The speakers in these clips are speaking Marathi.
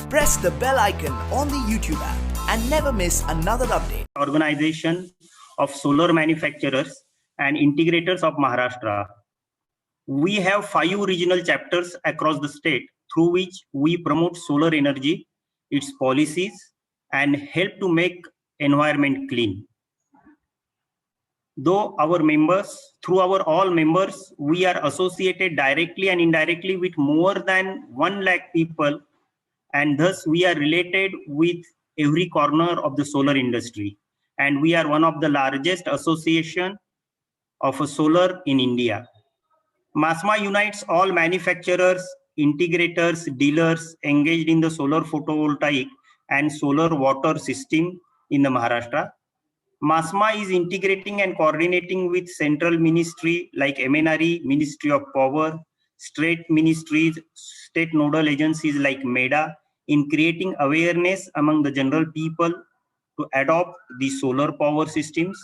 Press the bell icon on the YouTube app and never miss another update. Organization of Solar Manufacturers and Integrators of Maharashtra. We have 5 regional chapters across the state through which we promote solar energy, its policies, and help to make environment clean. Though our members, through our all members, we are associated directly and indirectly with more than 1 lakh people, and thus we are related with every corner of the solar industry. And we are one of the largest association of solar in India. MASMA unites all manufacturers, integrators, dealers engaged in the solar photovoltaic and solar water system in the Maharashtra. MASMA is integrating and coordinating with central ministry like MNRE, Ministry of Power, state ministries, state nodal agencies like MEDA in creating awareness among the general people to adopt the solar power systems.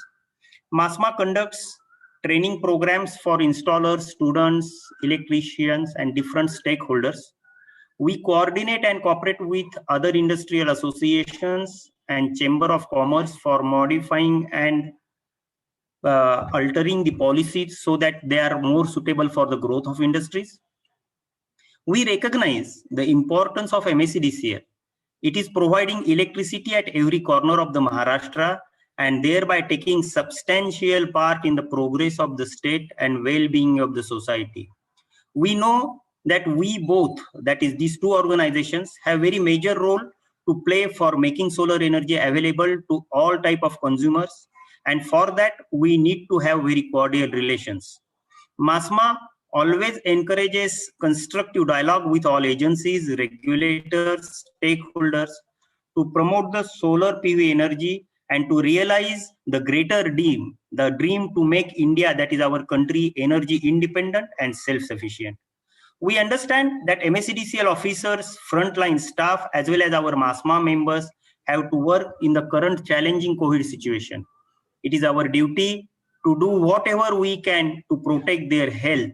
MASMA conducts training programs for installers, students, electricians, and different stakeholders. We coordinate and cooperate with other industrial associations and Chamber of Commerce for modifying and altering the policies so that they are more suitable for the growth of industries. We recognize the importance of MSEDCL. It is providing electricity at every corner of the Maharashtra and thereby taking substantial part in the progress of the state and well-being of the society. We know that we both, that is these two organizations, have very major role to play for making solar energy available to all type of consumers, and for that we need to have very cordial relations. MASMA always encourages constructive dialogue with all agencies, regulators, stakeholders to promote the solar PV energy and to realize the greater dream, the dream to make India, that is our country, energy independent and self-sufficient. We understand that MSEDCL officers, frontline staff, as well as our MASMA members have to work in the current challenging COVID situation. It is our duty to do whatever we can to protect their health.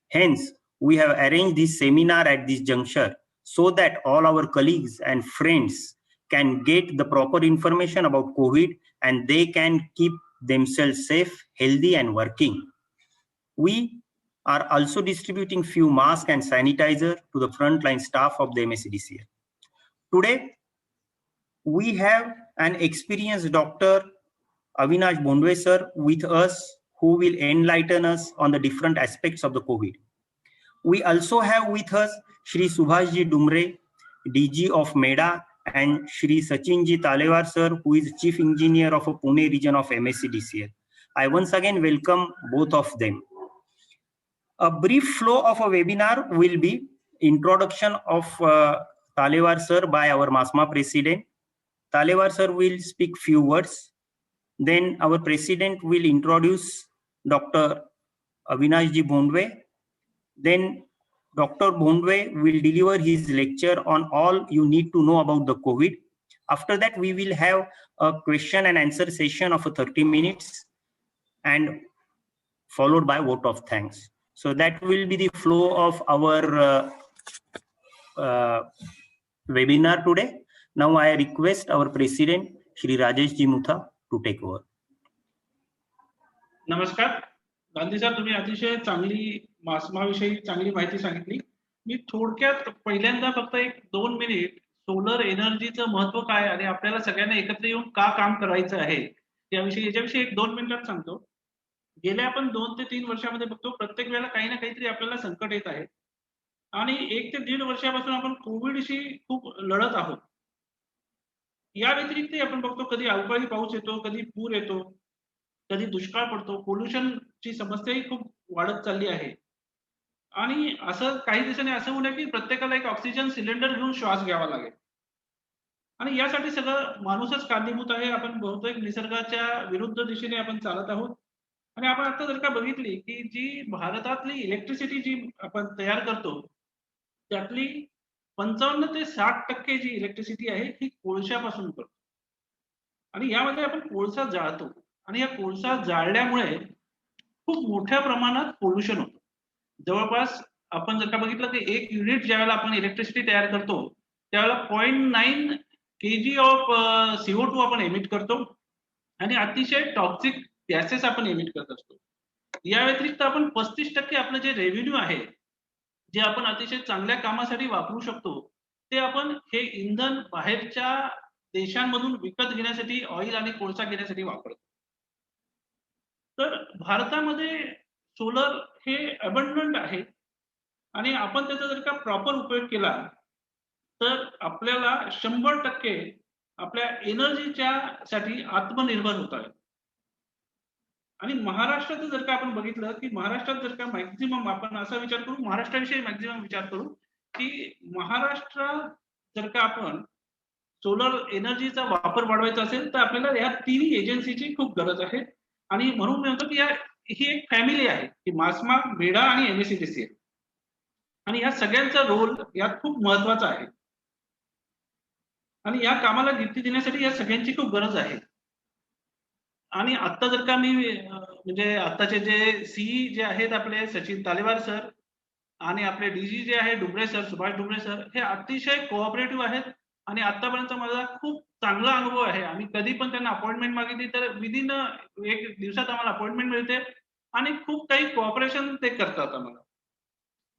Hence, we have arranged this seminar at this juncture so that all our colleagues and friends can get the proper information about COVID and they can keep themselves safe, healthy, and working. We are also distributing few masks and sanitizer to the frontline staff of the MSEDCL. Today, we have an experienced Dr. Avinash Bondwe sir with us who will enlighten us on the different aspects of the COVID. We also have with us Shri Subhashji Dumre, DG of MEDA, and Shri Sachinji Talewar sir, who is Chief Engineer of a Pune region of MSEDCL. I once again welcome both of them. A brief flow of a webinar will be introduction of Talewar sir by our MASMA president. Talewar sir will speak few words. Then our president will introduce Dr. Avinashji Bondwe. Then Dr. Bondwe will deliver his lecture on all you need to know about the COVID. After that, we will have a question and answer session of 30 minutes and followed by vote of thanks. So that will be the flow of our webinar today. Now I request our president, Shri Rajesh Ji Mutha, to take over. नमस्कार गांधी सर, तुम्ही अतिशय चांगली मास्मा विषयी चांगली माहिती सांगितली. मी थोडक्यात पहिल्यांदा फक्त 1-2 मिनिट सोलर एनर्जीचं महत्व काय आणि आपल्याला सगळ्यांना एकत्र येऊन का काम करायचं आहे याच्याविषयी 1-2 मिनिटात सांगतो. गेल्या आपण 2 ते 3 वर्षामध्ये बघतो प्रत्येक वेळेला काही ना काहीतरी आपल्याला संकट येत आहे आणि 1 ते 1.5 वर्षापासून आपण कोविडशी खूप लढत आहोत. या व्यतिरिक्त आपण बघतो कधी अवकाळी पाऊस येतो, कधी पूर येतो, कधी दुष्काळ पडतो. पोल्युशनची समस्याही खूप वाढत चालली आहे आणि असं काही दिवसांनी असं होणार की प्रत्येकाला एक ऑक्सिजन सिलेंडर घेऊन श्वास घ्यावा लागेल आणि यासाठी सगळं माणूसच कारणीभूत आहे. आपण बहुतेक निसर्गाच्या विरुद्ध दिशेने आपण चालत आहोत आणि आपण आता जर का बघितली की जी भारतातली इलेक्ट्रिसिटी जी आपण तयार करतो त्यातली 55 ते 60% जी इलेक्ट्रिसिटी आहे ती कोळशापासून करतो आणि यामध्ये आपण कोळसा जाळतो आणि या कोळसा जाळल्यामुळे खूप मोठ्या प्रमाणात पोल्युशन होतं. जवळपास आपण जर का बघितलं की 1 युनिट ज्यावेळेला आपण इलेक्ट्रिसिटी तयार करतो त्यावेळेला 0.9 kg ऑफ CO2 आपण एमिट करतो आणि अतिशय टॉक्सिक गॅसेस आपण एमिट करत असतो. या व्यतिरिक्त आपण 35% आपलं जे रेव्हेन्यू आहे, जे आपण अतिशय चांगल्या कामासाठी वापरू शकतो, ते आपण हे इंधन बाहेरच्या देशांमधून विकत घेण्यासाठी, ऑइल आणि कोळसा घेण्यासाठी वापरतो. तर भारतामध्ये सोलर हे अबंडंट आहे आणि आपण त्याचा जर का प्रॉपर उपयोग केला, तर आपल्याला 100% आपल्या एनर्जीच्या साठी आत्मनिर्भर होता येईल. आणि महाराष्ट्राचं जर का आपण बघितलं, की महाराष्ट्रात जर का मॅक्झिमम आपण असा विचार करू, महाराष्ट्राविषयी मॅक्झिमम विचार करू, की महाराष्ट्रात जर का आपण सोलर एनर्जीचा वापर वाढवायचा असेल, तर आपल्याला या तिन्ही एजन्सीची खूप गरज आहे. आणि म्हणून मी म्हणतो, की ही एक फॅमिली आहे, की मास्मा, मेडा आणि MSEDCL. आणि या सगळ्यांचा रोल यात खूप महत्वाचा आहे. आणि या कामाला गती देण्यासाठी या सगळ्यांची खूप गरज आहे. आणि आता जर का मी म्हणजे आताचे जे सीई जे आहेत आपले सचिन तालेवार सर आणि आपले डीजी जे आहे डुबळे सर, सुभाष डुबळे सर, हे अतिशय कोऑपरेटिव्ह आहेत आणि आतापर्यंत माझा खूप चांगला अनुभव आहे. आम्ही कधी पण त्यांना अपॉइंटमेंट मागितली तर विदिन 1 दिवसात आम्हाला अपॉइंटमेंट मिळते आणि खूप काही कोऑपरेशन ते करतात आम्हाला.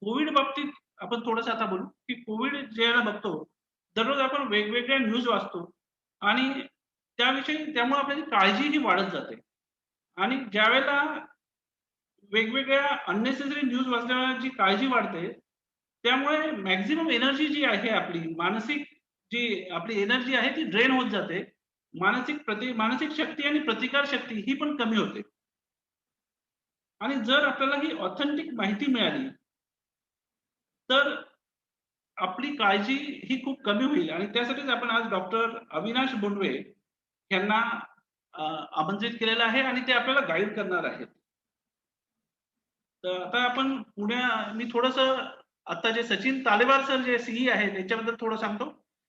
कोविड बाबतीत आपण थोडंसं आता बोलू, की कोविड ज्यावेळेला बघतो, दररोज आपण वेगवेगळ्या न्यूज वाचतो आणि त्यामुळे आपल्याची काळजी ही वाढत जाते. आणि ज्यावेळेला वेगवेगळ्या अननेसेसरी न्यूज वाचल्यामुळे जी काळजी वाढते, त्यामुळे मॅक्झिमम एनर्जी जी आहे आपली, मानसिक जी आपली एनर्जी आहे ती ड्रेन होत जाते. मानसिक शक्ती आणि प्रतिकार शक्ती ही पण कमी होते. आणि जर आपल्याला ही ऑथेंटिक माहिती मिळाली, तर आपली काळजी ही खूप कमी होईल. आणि त्यासाठीच आपण आज डॉक्टर अविनाश बोंडवे यांना आमंत्रित केलेलं आहे आणि ते आपल्याला गाईड करणार आहेत. तर आता आपण मी थोडंसं आता जे सचिन तालेवार सर जे सीई आहेत त्यांच्याबद्दल थोडं सांगतो.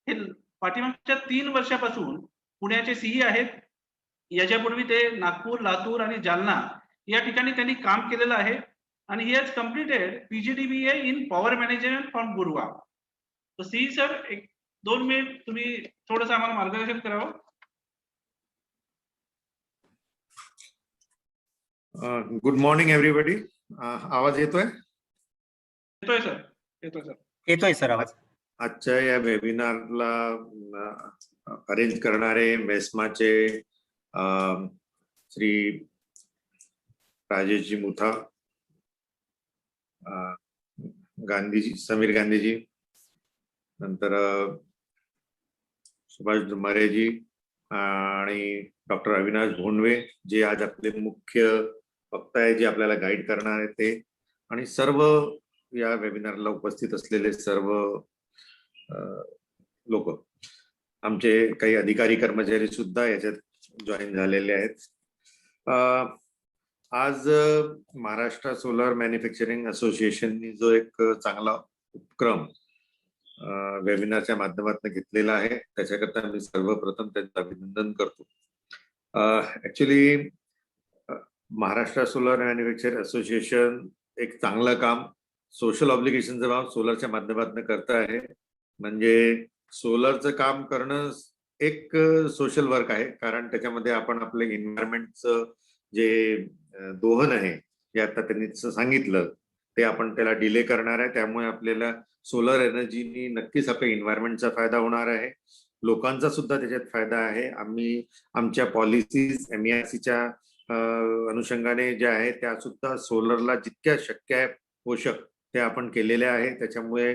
हे पाठीमागच्या 3 वर्षापासून पुण्याचे सीई आहेत. याच्यापूर्वी ते नागपूर, लातूर आणि जालना या ठिकाणी त्यांनी काम केलेलं आहे आणि he has completed PGDBA in power management from Gurgaon. तर सीई सर 1-2 मिनिट तुम्ही थोडंसं आम्हाला मार्गदर्शन करावं. Good morning everybody. आवाज येतोय? येतोय सर, येतोय सर. येतोय सर आवाज. आजच्या या वेबिनारला अरेंज करणारे मेस्माचे श्री राजेशजी मुथा, गांधीजी, समीर गांधीजी, नंतर सुभाष दुमारेजी आणि डॉक्टर अविनाश भोंडवे जे आज आपले मुख्य वक्ता आहे, जे आपल्याला गाईड करणार आहे ते, आणि सर्व या वेबिनारला उपस्थित असलेले सर्व लोक, आमचे काही अधिकारी कर्मचारी सुद्धा याच्यात जॉईन झालेले आहेत. आज महाराष्ट्र सोलर मॅन्युफॅक्चरिंग असोसिएशननी जो एक चांगला उपक्रम वेबिनारच्या माध्यमातून घेतलेला आहे, त्याच्याकरता मी सर्वप्रथम त्यांचं अभिनंदन करतो. Actually Maharashtra solar manufacture association एक चांगलं काम, सोशल ऑब्लिगेशनचं काम सोलरच्या माध्यमातून करत आहे. म्हणजे सोलरचं काम करणं एक सोशल वर्क आहे, कारण त्याच्यामध्ये आपण आपले एन्व्हायरमेंटचं जे दोहन आहे, जे आता त्यांनी सांगितलं, ते आपण त्याला डिले करणार आहे. त्यामुळे आपल्याला सोलर एनर्जीनी नक्कीच आपल्या एन्व्हायरमेंटचा फायदा होणार आहे, लोकांचा सुद्धा त्याच्यात फायदा आहे. आम्ही आमच्या पॉलिसीज MERCच्या अनुषंगाने ज्या आहेत त्या सुद्धा सोलरला जितक्या शक्य आहे पोषक ते आपण केलेले आहे. त्याच्यामुळे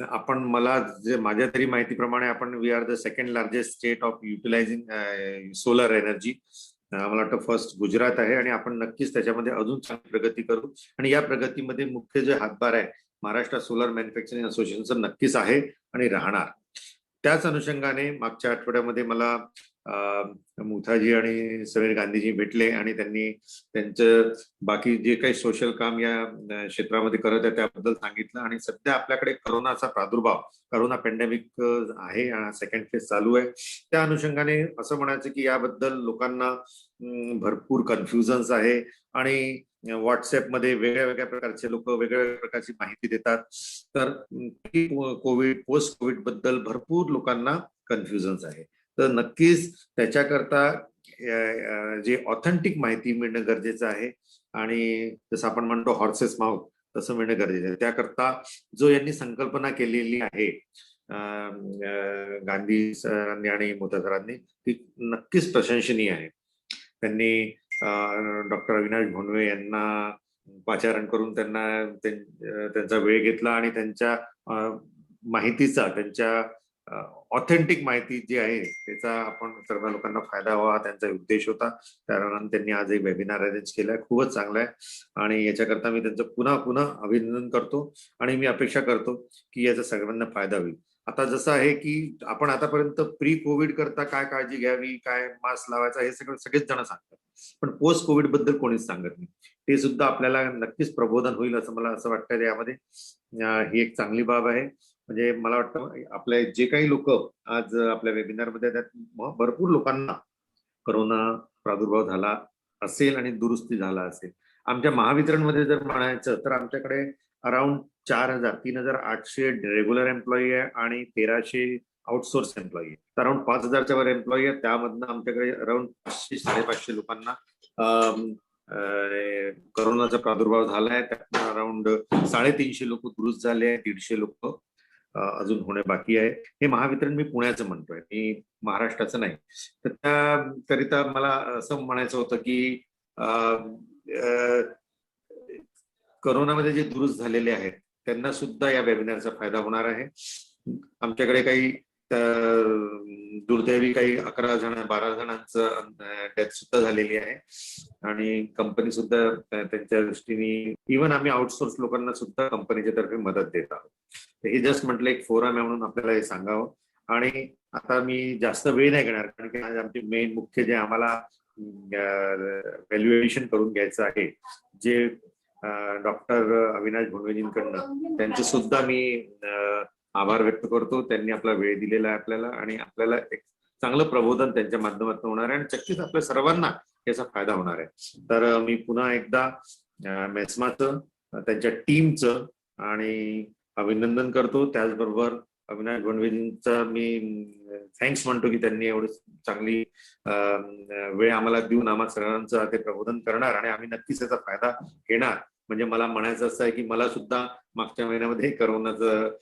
आपण, मला जे माझ्या तरी माहितीप्रमाणे, आपण we are the second largest state of utilizing solar energy. मला वाटतं फर्स्ट गुजरात आहे आणि आपण नक्कीच त्याच्यामध्ये अजून चांगली प्रगती करू. आणि या प्रगतीमध्ये मुख्य जे हातभार आहे महाराष्ट्र सोलर मॅन्युफॅक्चरिंग असोसिएशनचं नक्कीच आहे आणि राहणार. त्याच अनुषंगाने मागच्या आठवड्यामध्ये मला मुथाजी आणि समीर गांधीजी भेटले आणि त्यांनी त्यांचं बाकी जे काही सोशल काम या क्षेत्रामध्ये करत आहे त्याबद्दल सांगितलं. आणि सध्या आपल्याकडे करोनाचा प्रादुर्भाव, करोना पेंडेमिक आहे, सेकंड फेज चालू आहे. त्या अनुषंगाने असं म्हणायचं की याबद्दल लोकांना भरपूर कन्फ्युजन्स आहे आणि व्हॉट्सअपमध्ये वेगळ्या वेगळ्या प्रकारचे लोक वेगळ्या प्रकारची माहिती देतात. तर कोविड, पोस्ट कोविड बद्दल भरपूर लोकांना कन्फ्युजन्स आहे. तर नक्कीच त्याच्याकरता जे ऑथेंटिक माहिती मिळणं गरजेचं आहे आणि जसं आपण म्हणतो हॉर्सेस माउथ तसं मिळणं गरजेचं आहे. त्याकरता जो यांनी संकल्पना केलेली आहे गांधी सरांनी आणि मोदी सरांनी, ती नक्कीच प्रशंसनीय आहे. त्यांनी डॉक्टर अविनाश भोंडवे यांना पाचारण करून त्यांचा वेळ घेतला आणि त्यांच्या माहितीचा, त्यांच्या ऑथेंटिक माहिती जी आहे त्याचा आपण सर्व लोकांना फायदा व्हावा, त्यांचा उद्देश होता. कारण त्यांनी आज एक वेबिनार अरेंज केलाय, खूपच चांगला आहे आणि याच्याकरता मी त्यांचं पुन्हा पुन्हा अभिनंदन करतो आणि मी अपेक्षा करतो की याचा सगळ्यांना फायदा होईल. आता जसं आहे की आपण आतापर्यंत प्री कोविड करता काय काळजी घ्यावी, काय मास्क लावायचा, हे सगळेच जण सांगतात, पण पोस्ट कोविड बद्दल कोणीच सांगत नाही. ते सुद्धा आपल्याला नक्कीच प्रबोधन होईल असं मला असं वाटतं. यामध्ये ही एक चांगली बाब आहे. म्हणजे मला वाटतं आपले जे काही लोक आज आपल्या वेबिनारमध्ये त्यात भरपूर लोकांना करोना प्रादुर्भाव झाला असेल आणि दुरुस्ती झाला असेल. आमच्या महावितरणमध्ये जर म्हणायचं तर आमच्याकडे अराउंड 3,800 रेग्युलर एम्प्लॉई आहे आणि 1,300 आउटसोर्स एम्प्लॉई आहे. तर अराउंड 5,000च्या वर एम्प्लॉई आहे. त्यामधनं आमच्याकडे अराउंड 500-550 लोकांना करोनाचा प्रादुर्भाव झालाय. त्यातनं अराउंड 350 लोक दुरुस्त झाले आहे, 150 लोक अजून होणे बाकी आहे. हे महावितरण मी पुण्याचं म्हणतोय, मी महाराष्ट्राचं नाही. तर त्याकरिता मला असं म्हणायचं होतं की करोनामध्ये जे दुरुस्त झालेले आहेत त्यांना सुद्धा या वेबिनारचा फायदा होणार आहे. आमच्याकडे काही दुर्दैवी काही 11 जण 12 जणांचं डेथ सुद्धा झालेली आहे आणि कंपनी सुद्धा त्यांच्या दृष्टीने, इव्हन आम्ही आउटसोर्स लोकांना सुद्धा कंपनीच्या तर्फे मदत देत आहोत. हे जस्ट म्हटलं एक फोरम आहे म्हणून आपल्याला हे सांगावं. आणि आता मी जास्त वेळ नाही घेणार कारण की आज आमचे मेन मुख्य जे आम्हाला व्हॅल्युएशन करून घ्यायचं आहे, जे डॉक्टर अविनाश भोंडवेजींकडनं, त्यांचे सुद्धा मी आभार व्यक्त करतो. त्यांनी आपला वेळ दिलेला आहे आपल्याला आणि आपल्याला एक चांगलं प्रबोधन त्यांच्या माध्यमातून होणार आहे आणि नक्कीच आपल्या सर्वांना याचा फायदा होणार आहे. तर मी पुन्हा एकदा मेस्माचं, त्यांच्या टीमचं आणि अभिनंदन करतो. त्याचबरोबर अविनाश भोंडवेजींचा मी थँक्स म्हणतो की त्यांनी एवढी चांगली वेळ आम्हाला देऊन आम्हा सर्वांचं ते प्रबोधन करणार आणि आम्ही नक्कीच त्याचा फायदा घेणार. म्हणजे मला म्हणायचं असं आहे की मला सुद्धा मागच्या महिन्यामध्ये करोनाचं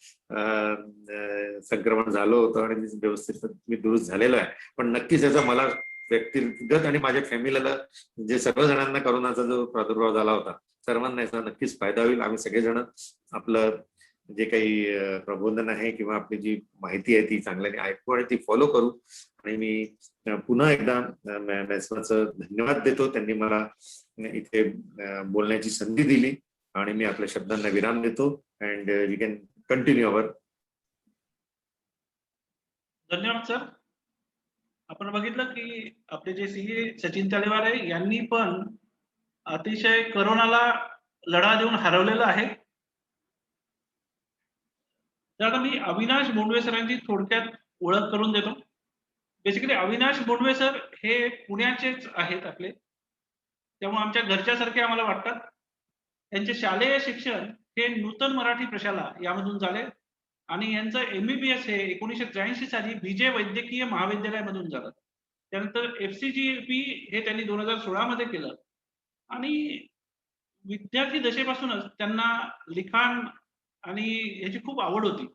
संक्रमण झालं होतं आणि व्यवस्थित मी दुरुस्त झालेलो आहे. पण नक्कीच याचा मला व्यक्तिगत आणि माझ्या फॅमिलीला, जे सर्व जणांना करोनाचा जो प्रादुर्भाव झाला होता, सर्वांना याचा नक्कीच फायदा होईल. आम्ही सगळेजण आपलं जे काही प्रबोधन आहे किंवा आपली जी माहिती आहे ती चांगल्याने ऐकू आणि ती फॉलो करू. आणि मी पुन्हा एकदा मेस्माचं धन्यवाद देतो. त्यांनी मला इथे बोलण्याची संधी दिली आणि मी आपल्या शब्दांना विराम देतो. And we can continue our. धन्यवाद सर. आपण बघितलं की आपले जे सीए सचिन तळेवार आहे यांनी पण अतिशय करोनाला लढा देऊन हरवलेलं आहे. तर आता मी अविनाश भोंडवे सरांची थोडक्यात ओळख करून देतो. बेसिकली अविनाश भोंडवे सर हे पुण्याचेच आहेत आपले, त्यामुळे आमच्या घरच्यासारखे आम्हाला वाटतात. त्यांचे शालेय शिक्षण हे नूतन मराठी प्रशाला यामधून झाले आणि यांचं MBBS हे 1983 साली विजय वैद्यकीय महाविद्यालयामधून झालं. त्यानंतर FCGP हे त्यांनी 2016 मध्ये केलं आणि विद्यार्थी दशेपासूनच त्यांना लिखाण आणि याची खूप आवड होती.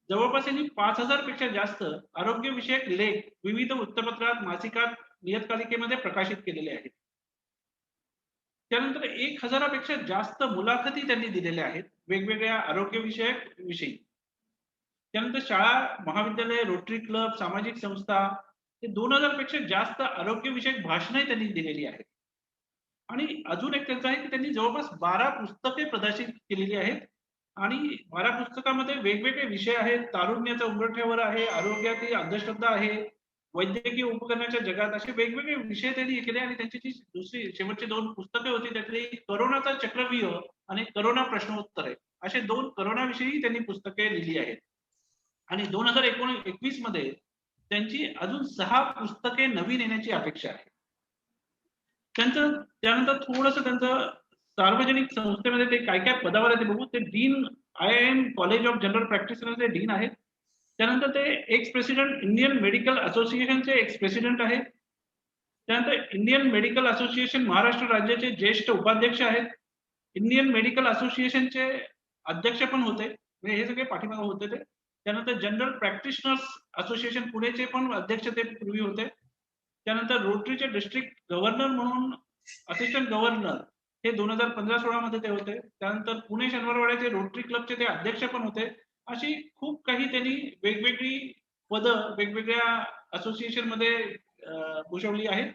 जवळपास यांनी 5,000 पेक्षा जास्त आरोग्यविषयक लेख विविध वृत्तपत्रात, मासिकात, नियतकालिकेमध्ये प्रकाशित केलेले आहेत. त्यानंतर 1,000 पेक्षा जास्त मुलाखती त्यांनी दिलेल्या आहेत वेगवेगळ्या आरोग्यविषयक विषयी. त्यानंतर शाळा, महाविद्यालय, रोटरी क्लब, सामाजिक संस्था, हे 2,000 पेक्षा जास्त आरोग्यविषयक भाषणे त्यांनी दिलेली आहेत. आणि अजून एक त्यांचं आहे की त्यांनी जवळपास 12 पुस्तके प्रकाशित केलेली आहेत आणि 12 पुस्तकामध्ये वेगवेगळे विषय आहेत. तारुण्याच्या उंबरठ्यावर आहे, आरोग्यातील अंधश्रद्धा आहे, वैद्यकीय उपकरणाच्या जगात असे वेगवेगळे विषय त्यांनी केले आणि त्यांची जी दुसरी शेवटची 2 पुस्तके होती त्यातली करोनाचा चक्रव्यूह आणि करोना प्रश्नोत्तरे असे 2 करोनाविषयी त्यांनी पुस्तके लिहिली आहेत. आणि 2021 मध्ये त्यांची अजून 6 पुस्तके नवीन येण्याची अपेक्षा आहे. त्यानंतर थोडंसं त्यांचं सार्वजनिक संस्थेमध्ये ते काय पदावर आहे ते बघू. ते dean IIM college of general प्रॅक्टिशनरचे डीन आहेत. त्यानंतर ते एक्स प्रेसिडेंट इंडियन मेडिकल असोसिएशनचे एक्स प्रेसिडेंट आहेत. त्यानंतर इंडियन मेडिकल असोसिएशन महाराष्ट्र राज्याचे ज्येष्ठ उपाध्यक्ष आहेत. इंडियन मेडिकल असोसिएशनचे अध्यक्ष पण होते, म्हणजे हे सगळे पाठीमागे होते ते. त्यानंतर जनरल प्रॅक्टिशनर्स असोसिएशन पुणेचे पण अध्यक्ष ते पूर्वी होते. त्यानंतर रोटरीचे डिस्ट्रिक्ट गव्हर्नर म्हणून असिस्टंट गव्हर्नर हे 2015-16 मध्ये ते होते. त्यानंतर पुणे शनिवारवाड्याचे रोटरी क्लबचे ते अध्यक्ष पण होते. अशी खूप काही त्यांनी वेगवेगळी पदं वेगवेगळ्या असोसिएशन मध्ये भूषवली आहेत.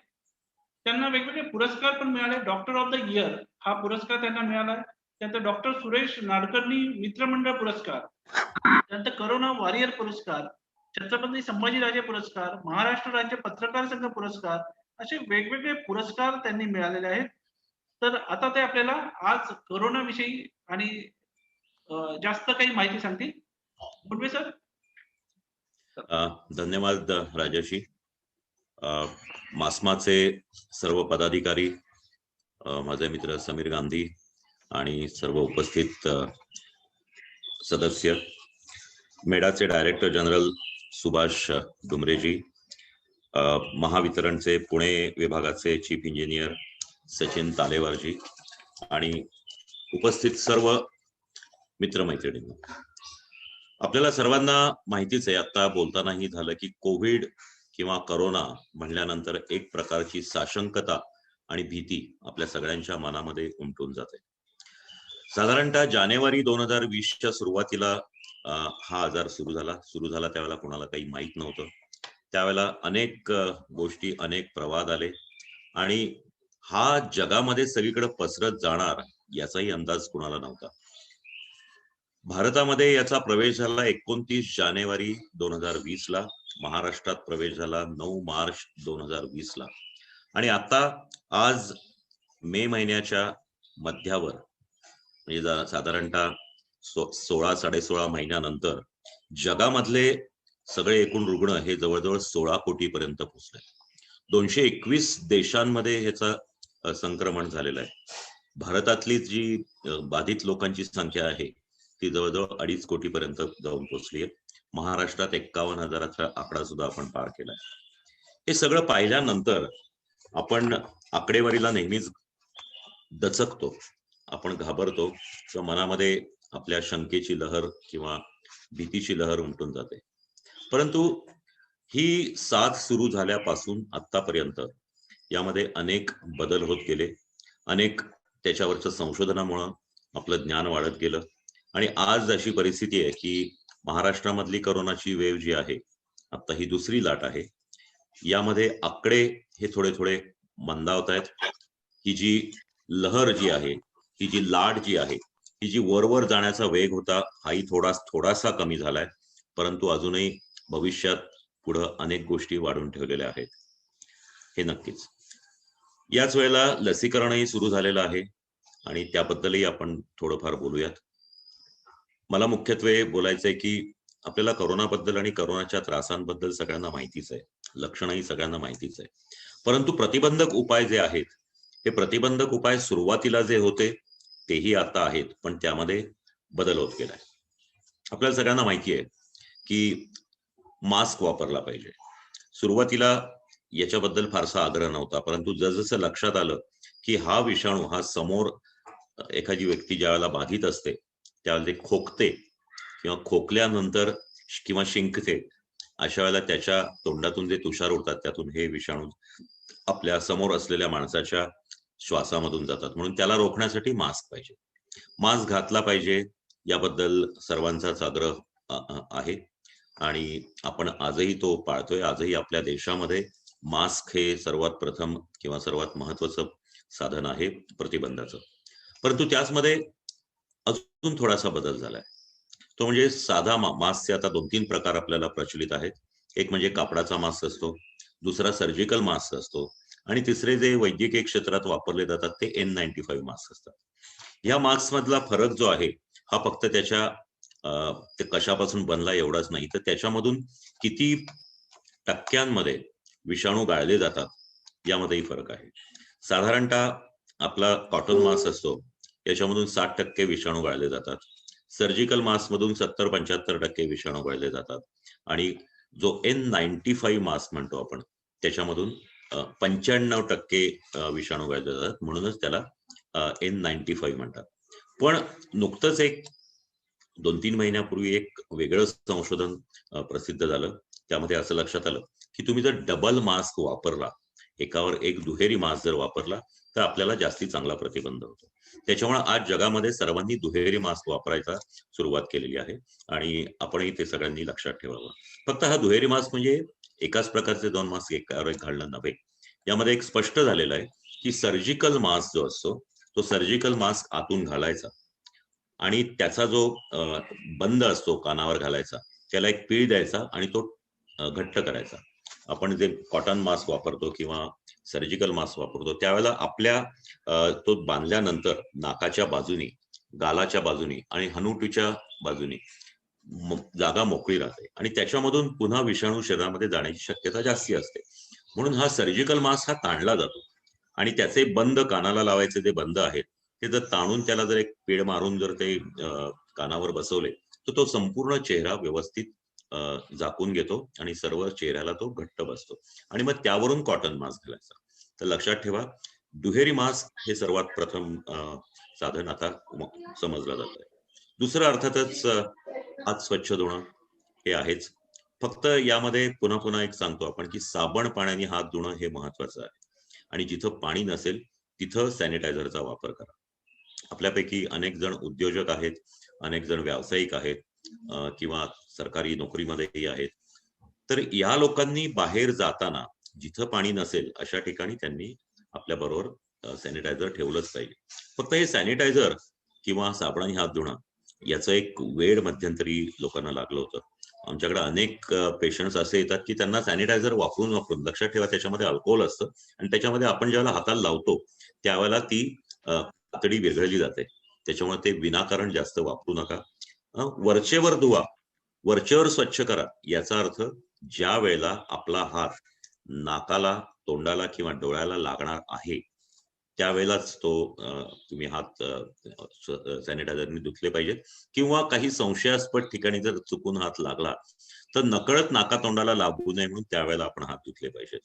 त्यांना वेगवेगळे पुरस्कार पण मिळाले. डॉक्टर ऑफ द इयर हा पुरस्कार त्यांना मिळाला. त्यानंतर डॉक्टर सुरेश नाडकर्णी मित्रमंडळ पुरस्कार, त्यानंतर करोना वॉरियर पुरस्कार, छत्रपती संभाजीराजे पुरस्कार, महाराष्ट्र राज्य पत्रकार संघ पुरस्कार असे वेगवेगळे पुरस्कार त्यांनी मिळालेले आहेत. तर आता ते आपल्याला आज करोना विषयी आणि जास्त काही माहिती सांगतील. गुडवे सर. धन्यवाद राजाशी. मास्माचे सर्व पदाधिकारी, माझे मित्र समीर गांधी आणि सर्व उपस्थित सदस्य, मेडाचे डायरेक्टर जनरल सुभाष डुमरेजी, महावितरणचे पुणे विभागाचे चीफ इंजिनियर सचिन तालेवारजी आणि उपस्थित सर्व मित्रमैत्रिणींनो, आपल्याला सर्वांना माहितीच आहे, आता बोलतानाही झालं की कोविड किंवा करोना म्हणल्यानंतर एक प्रकारची साशंकता आणि भीती आपल्या सगळ्यांच्या मनामध्ये उमटून जाते. साधारणतः जानेवारी 2020च्या सुरुवातीला हा आजार सुरू झाला त्यावेळेला कोणाला काही माहित नव्हतं. त्यावेळेला अनेक गोष्टी, अनेक प्रवाद आले आणि हा जगामध्ये सगळीकडे पसरत जाणार याचाही अंदाज कोणाला नव्हता. भारतामध्ये याचा प्रवेश झाला 29 जानेवारी 2020 ला, महाराष्ट्रात प्रवेश झाला 9 मार्च 2020 ला आणि आता आज मे महिन्याच्या मध्यावर म्हणजे साधारणतः 16-16.5 महिन्यानंतर जगामधले सगळे एकूण रुग्ण हे जवळजवळ 16 कोटी पर्यंत पोहोचले. 221 देशांमध्ये ह्याचा संक्रमण झालेलं आहे. भारतातली जी बाधित लोकांची संख्या आहे ती जवळजवळ 2.5 कोटी पर्यंत जाऊन पोहोचली आहे. महाराष्ट्रात 51,000चा आकडा सुद्धा आपण पार केलाय. हे सगळं पाहिल्यानंतर आपण आकडेवारीला नेहमीच दचकतो, आपण घाबरतो किंवा मनामध्ये आपल्या शंकेची लहर किंवा भीतीची लहर उमटून जाते. परंतु ही साथ सुरू झाल्यापासून आतापर्यंत यामध्ये अनेक बदल होत गेले. अनेक त्याच्यावरच्या संशोधनामुळं आपलं ज्ञान वाढत गेलं आणि आज अशी परिस्थिती आहे की महाराष्ट्रामधली करोनाची वेव्ह जी आहे, आता ही दुसरी लाट आहे, यामध्ये आकडे हे थोडे थोडे मंदावत आहेत. ही जी लहर जी आहे, ही जी लाट जी आहे, ही जी वरवर जाण्याचा वेग होता हाही थोडासा कमी झालाय. परंतु अजूनही भविष्यात पुढं अनेक गोष्टी वाढून ठेवलेल्या आहेत, हे नक्कीच. याच वेळेला लसीकरणही सुरू झालेलं आहे आणि त्याबद्दलही आपण थोडंफार बोलूयात. मला मुख्यत्वे बोलायचंय की आपल्याला करोनाबद्दल आणि करोनाच्या त्रासांबद्दल सगळ्यांना माहितीच आहे, लक्षणंही सगळ्यांना माहितीच आहे. परंतु प्रतिबंधक उपाय जे आहेत, हे प्रतिबंधक उपाय सुरुवातीला जे होते तेही आता आहेत, पण त्यामध्ये बदल होत गेलाय. आपल्याला सगळ्यांना माहिती आहे की मास्क वापरला पाहिजे. सुरुवातीला याच्याबद्दल फारसा आग्रह नव्हता, परंतु जसजसं लक्षात आलं की हा विषाणू हा समोर एखादी व्यक्ती ज्या वेळेला बाधित असते त्यावेळेला ते खोकते किंवा खोकल्यानंतर किंवा शिंकते, अशा वेळेला त्याच्या तोंडातून जे तुषार उडतात त्यातून हे विषाणू आपल्या समोर असलेल्या माणसाच्या श्वासामधून जातात. म्हणून त्याला रोखण्यासाठी मास्क पाहिजे, मास्क घातला पाहिजे, याबद्दल सर्वांचाच आग्रह आहे आणि आपण आजही तो पाळतोय. आजही आपल्या देशामध्ये मास्क हे सर्वात प्रथम किंवा सर्वात महत्वाचं साधन आहे प्रतिबंधाचं. परंतु त्याचमध्ये अजून थोडासा बदल झालाय, तो म्हणजे साधा मास्कचे आता 2-3 प्रकार आपल्याला प्रचलित आहेत. एक म्हणजे कापडाचा मास्क असतो, दुसरा सर्जिकल मास्क असतो आणि तिसरे जे वैद्यकीय क्षेत्रात वापरले जातात ते N95 मास्क असतात. या मास्क मधला फरक जो आहे हा फक्त त्याच्या ते कशापासून बनला एवढाच नाही, तर त्याच्यामधून किती टक्क्यांमध्ये विषाणू गाळले जातात यामध्येही फरक आहे. साधारणतः आपला कॉटन मास्क असतो याच्यामधून 60% विषाणू गाळले जातात. सर्जिकल मास्क मधून 70-75% विषाणू गाळले जातात आणि जो N95 मास्क म्हणतो आपण त्याच्यामधून 95% विषाणू गाळले जातात, म्हणूनच त्याला N95 म्हणतात. पण नुकतंच एक 2-3 महिन्यापूर्वी एक वेगळं संशोधन प्रसिद्ध झालं. त्यामध्ये असं लक्षात आलं की तुम्ही जर डबल मास्क वापरला, एकावर एक दुहेरी मास्क जर वापरला तर आपल्याला जास्ती चांगला प्रतिबंध होतो. त्याच्यामुळे आज जगामध्ये सर्वांनी दुहेरी मास्क वापरायला सुरुवात केलेली आहे आणि आपणही ते सगळ्यांनी लक्षात ठेवावं. फक्त हा दुहेरी मास्क म्हणजे एकाच प्रकारचे 2 मास्क एकावर एक घालणं नव्हे. यामध्ये एक स्पष्ट झालेलं आहे की सर्जिकल मास्क जो असतो तो सर्जिकल मास्क आतून घालायचा आणि त्याचा जो बंद असतो कानावर घालायचा त्याला एक पीळ द्यायचा आणि तो घट्ट करायचा. आपण जे कॉटन मास्क वापरतो किंवा सर्जिकल मास्क वापरतो त्यावेळेला आपल्या तो बांधल्यानंतर नाकाच्या बाजूनी, गालाच्या बाजूनी आणि हनुटीच्या बाजूनी जागा मोकळी राहते आणि त्याच्यामधून पुन्हा विषाणू शरीरामध्ये जाण्याची शक्यता जास्ती असते. म्हणून हा सर्जिकल मास्क हा ताणला जातो आणि त्याचे बंद कानाला लावायचे जे बंद आहेत ते जर ताणून त्याला जर एक पेड मारून जर ते कानावर बसवले तर तो संपूर्ण चेहरा व्यवस्थित झाकून घेतो आणि सर्व चेहऱ्याला तो घट्ट बसतो आणि मग त्यावरून कॉटन मास्क घालायचा. तर लक्षात ठेवा, दुहेरी मास्क हे सर्वात प्रथम साधन आता समजलं जात आहे. दुसरं अर्थातच हात स्वच्छ धुणं हे आहेच. फक्त यामध्ये पुन्हा पुन्हा एक सांगतो आपण की साबण पाण्याने हात धुणं हे महत्वाचं आहे आणि जिथं पाणी नसेल तिथं सॅनिटायझरचा वापर करा. आपल्यापैकी अनेक जण उद्योजक आहेत, अनेक जण व्यावसायिक आहेत किंवा सरकारी नोकरीमध्येही आहेत. तर या लोकांनी बाहेर जाताना जिथं पाणी नसेल अशा ठिकाणी त्यांनी आपल्या बरोबर सॅनिटायझर ठेवलंच पाहिजे. फक्त हे सॅनिटायझर किंवा साबणाने हात धुणं याचं एक वेळ मध्यंतरी लोकांना लागलं होतं. आमच्याकडे अनेक पेशंट्स असे येतात की त्यांना सॅनिटायझर वापरून लक्षात ठेवा त्याच्यामध्ये अल्कोहोल असतं आणि त्याच्यामध्ये आपण ज्यावेळेला हाताला लावतो त्यावेळेला ती पातळी विरघळली जाते. त्याच्यामुळे ते विनाकारण जास्त वापरू नका. वरचेवर धुवा, वरचेवर स्वच्छ करा. याचा अर्थ ज्या वेळेला आपला हात नाकाला, तोंडाला किंवा डोळ्याला लागणार आहे त्यावेळेलाच तो तुम्ही हात सॅनिटायझरने धुतले पाहिजेत किंवा काही संशयास्पद ठिकाणी जर चुकून हात लागला तर नकळत नाका तोंडाला लागू नये म्हणून त्यावेळेला आपण हात धुतले पाहिजेत.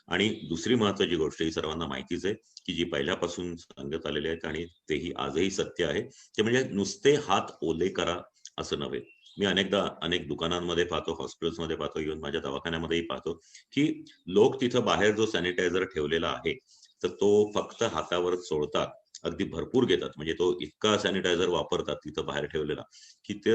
आणि दुसरी महत्वाची गोष्ट ही सर्वांना माहितीच आहे की जी पहिल्यापासून सांगत आलेली आहेत आणि तेही आजही सत्य आहे, ते म्हणजे नुसते हात ओले करा असं नव्हे. मी अनेकदा अनेक दुकानांमध्ये पाहतो, हॉस्पिटल्समध्ये पाहतो, इव्हन माझ्या दवाखान्यामध्येही पाहतो की लोक तिथं बाहेर जो सॅनिटायझर ठेवलेला आहे तर तो फक्त हातावर चोळतात, अगदी भरपूर घेतात, म्हणजे तो इतका सॅनिटायझर वापरतात तिथं बाहेर ठेवलेला की ते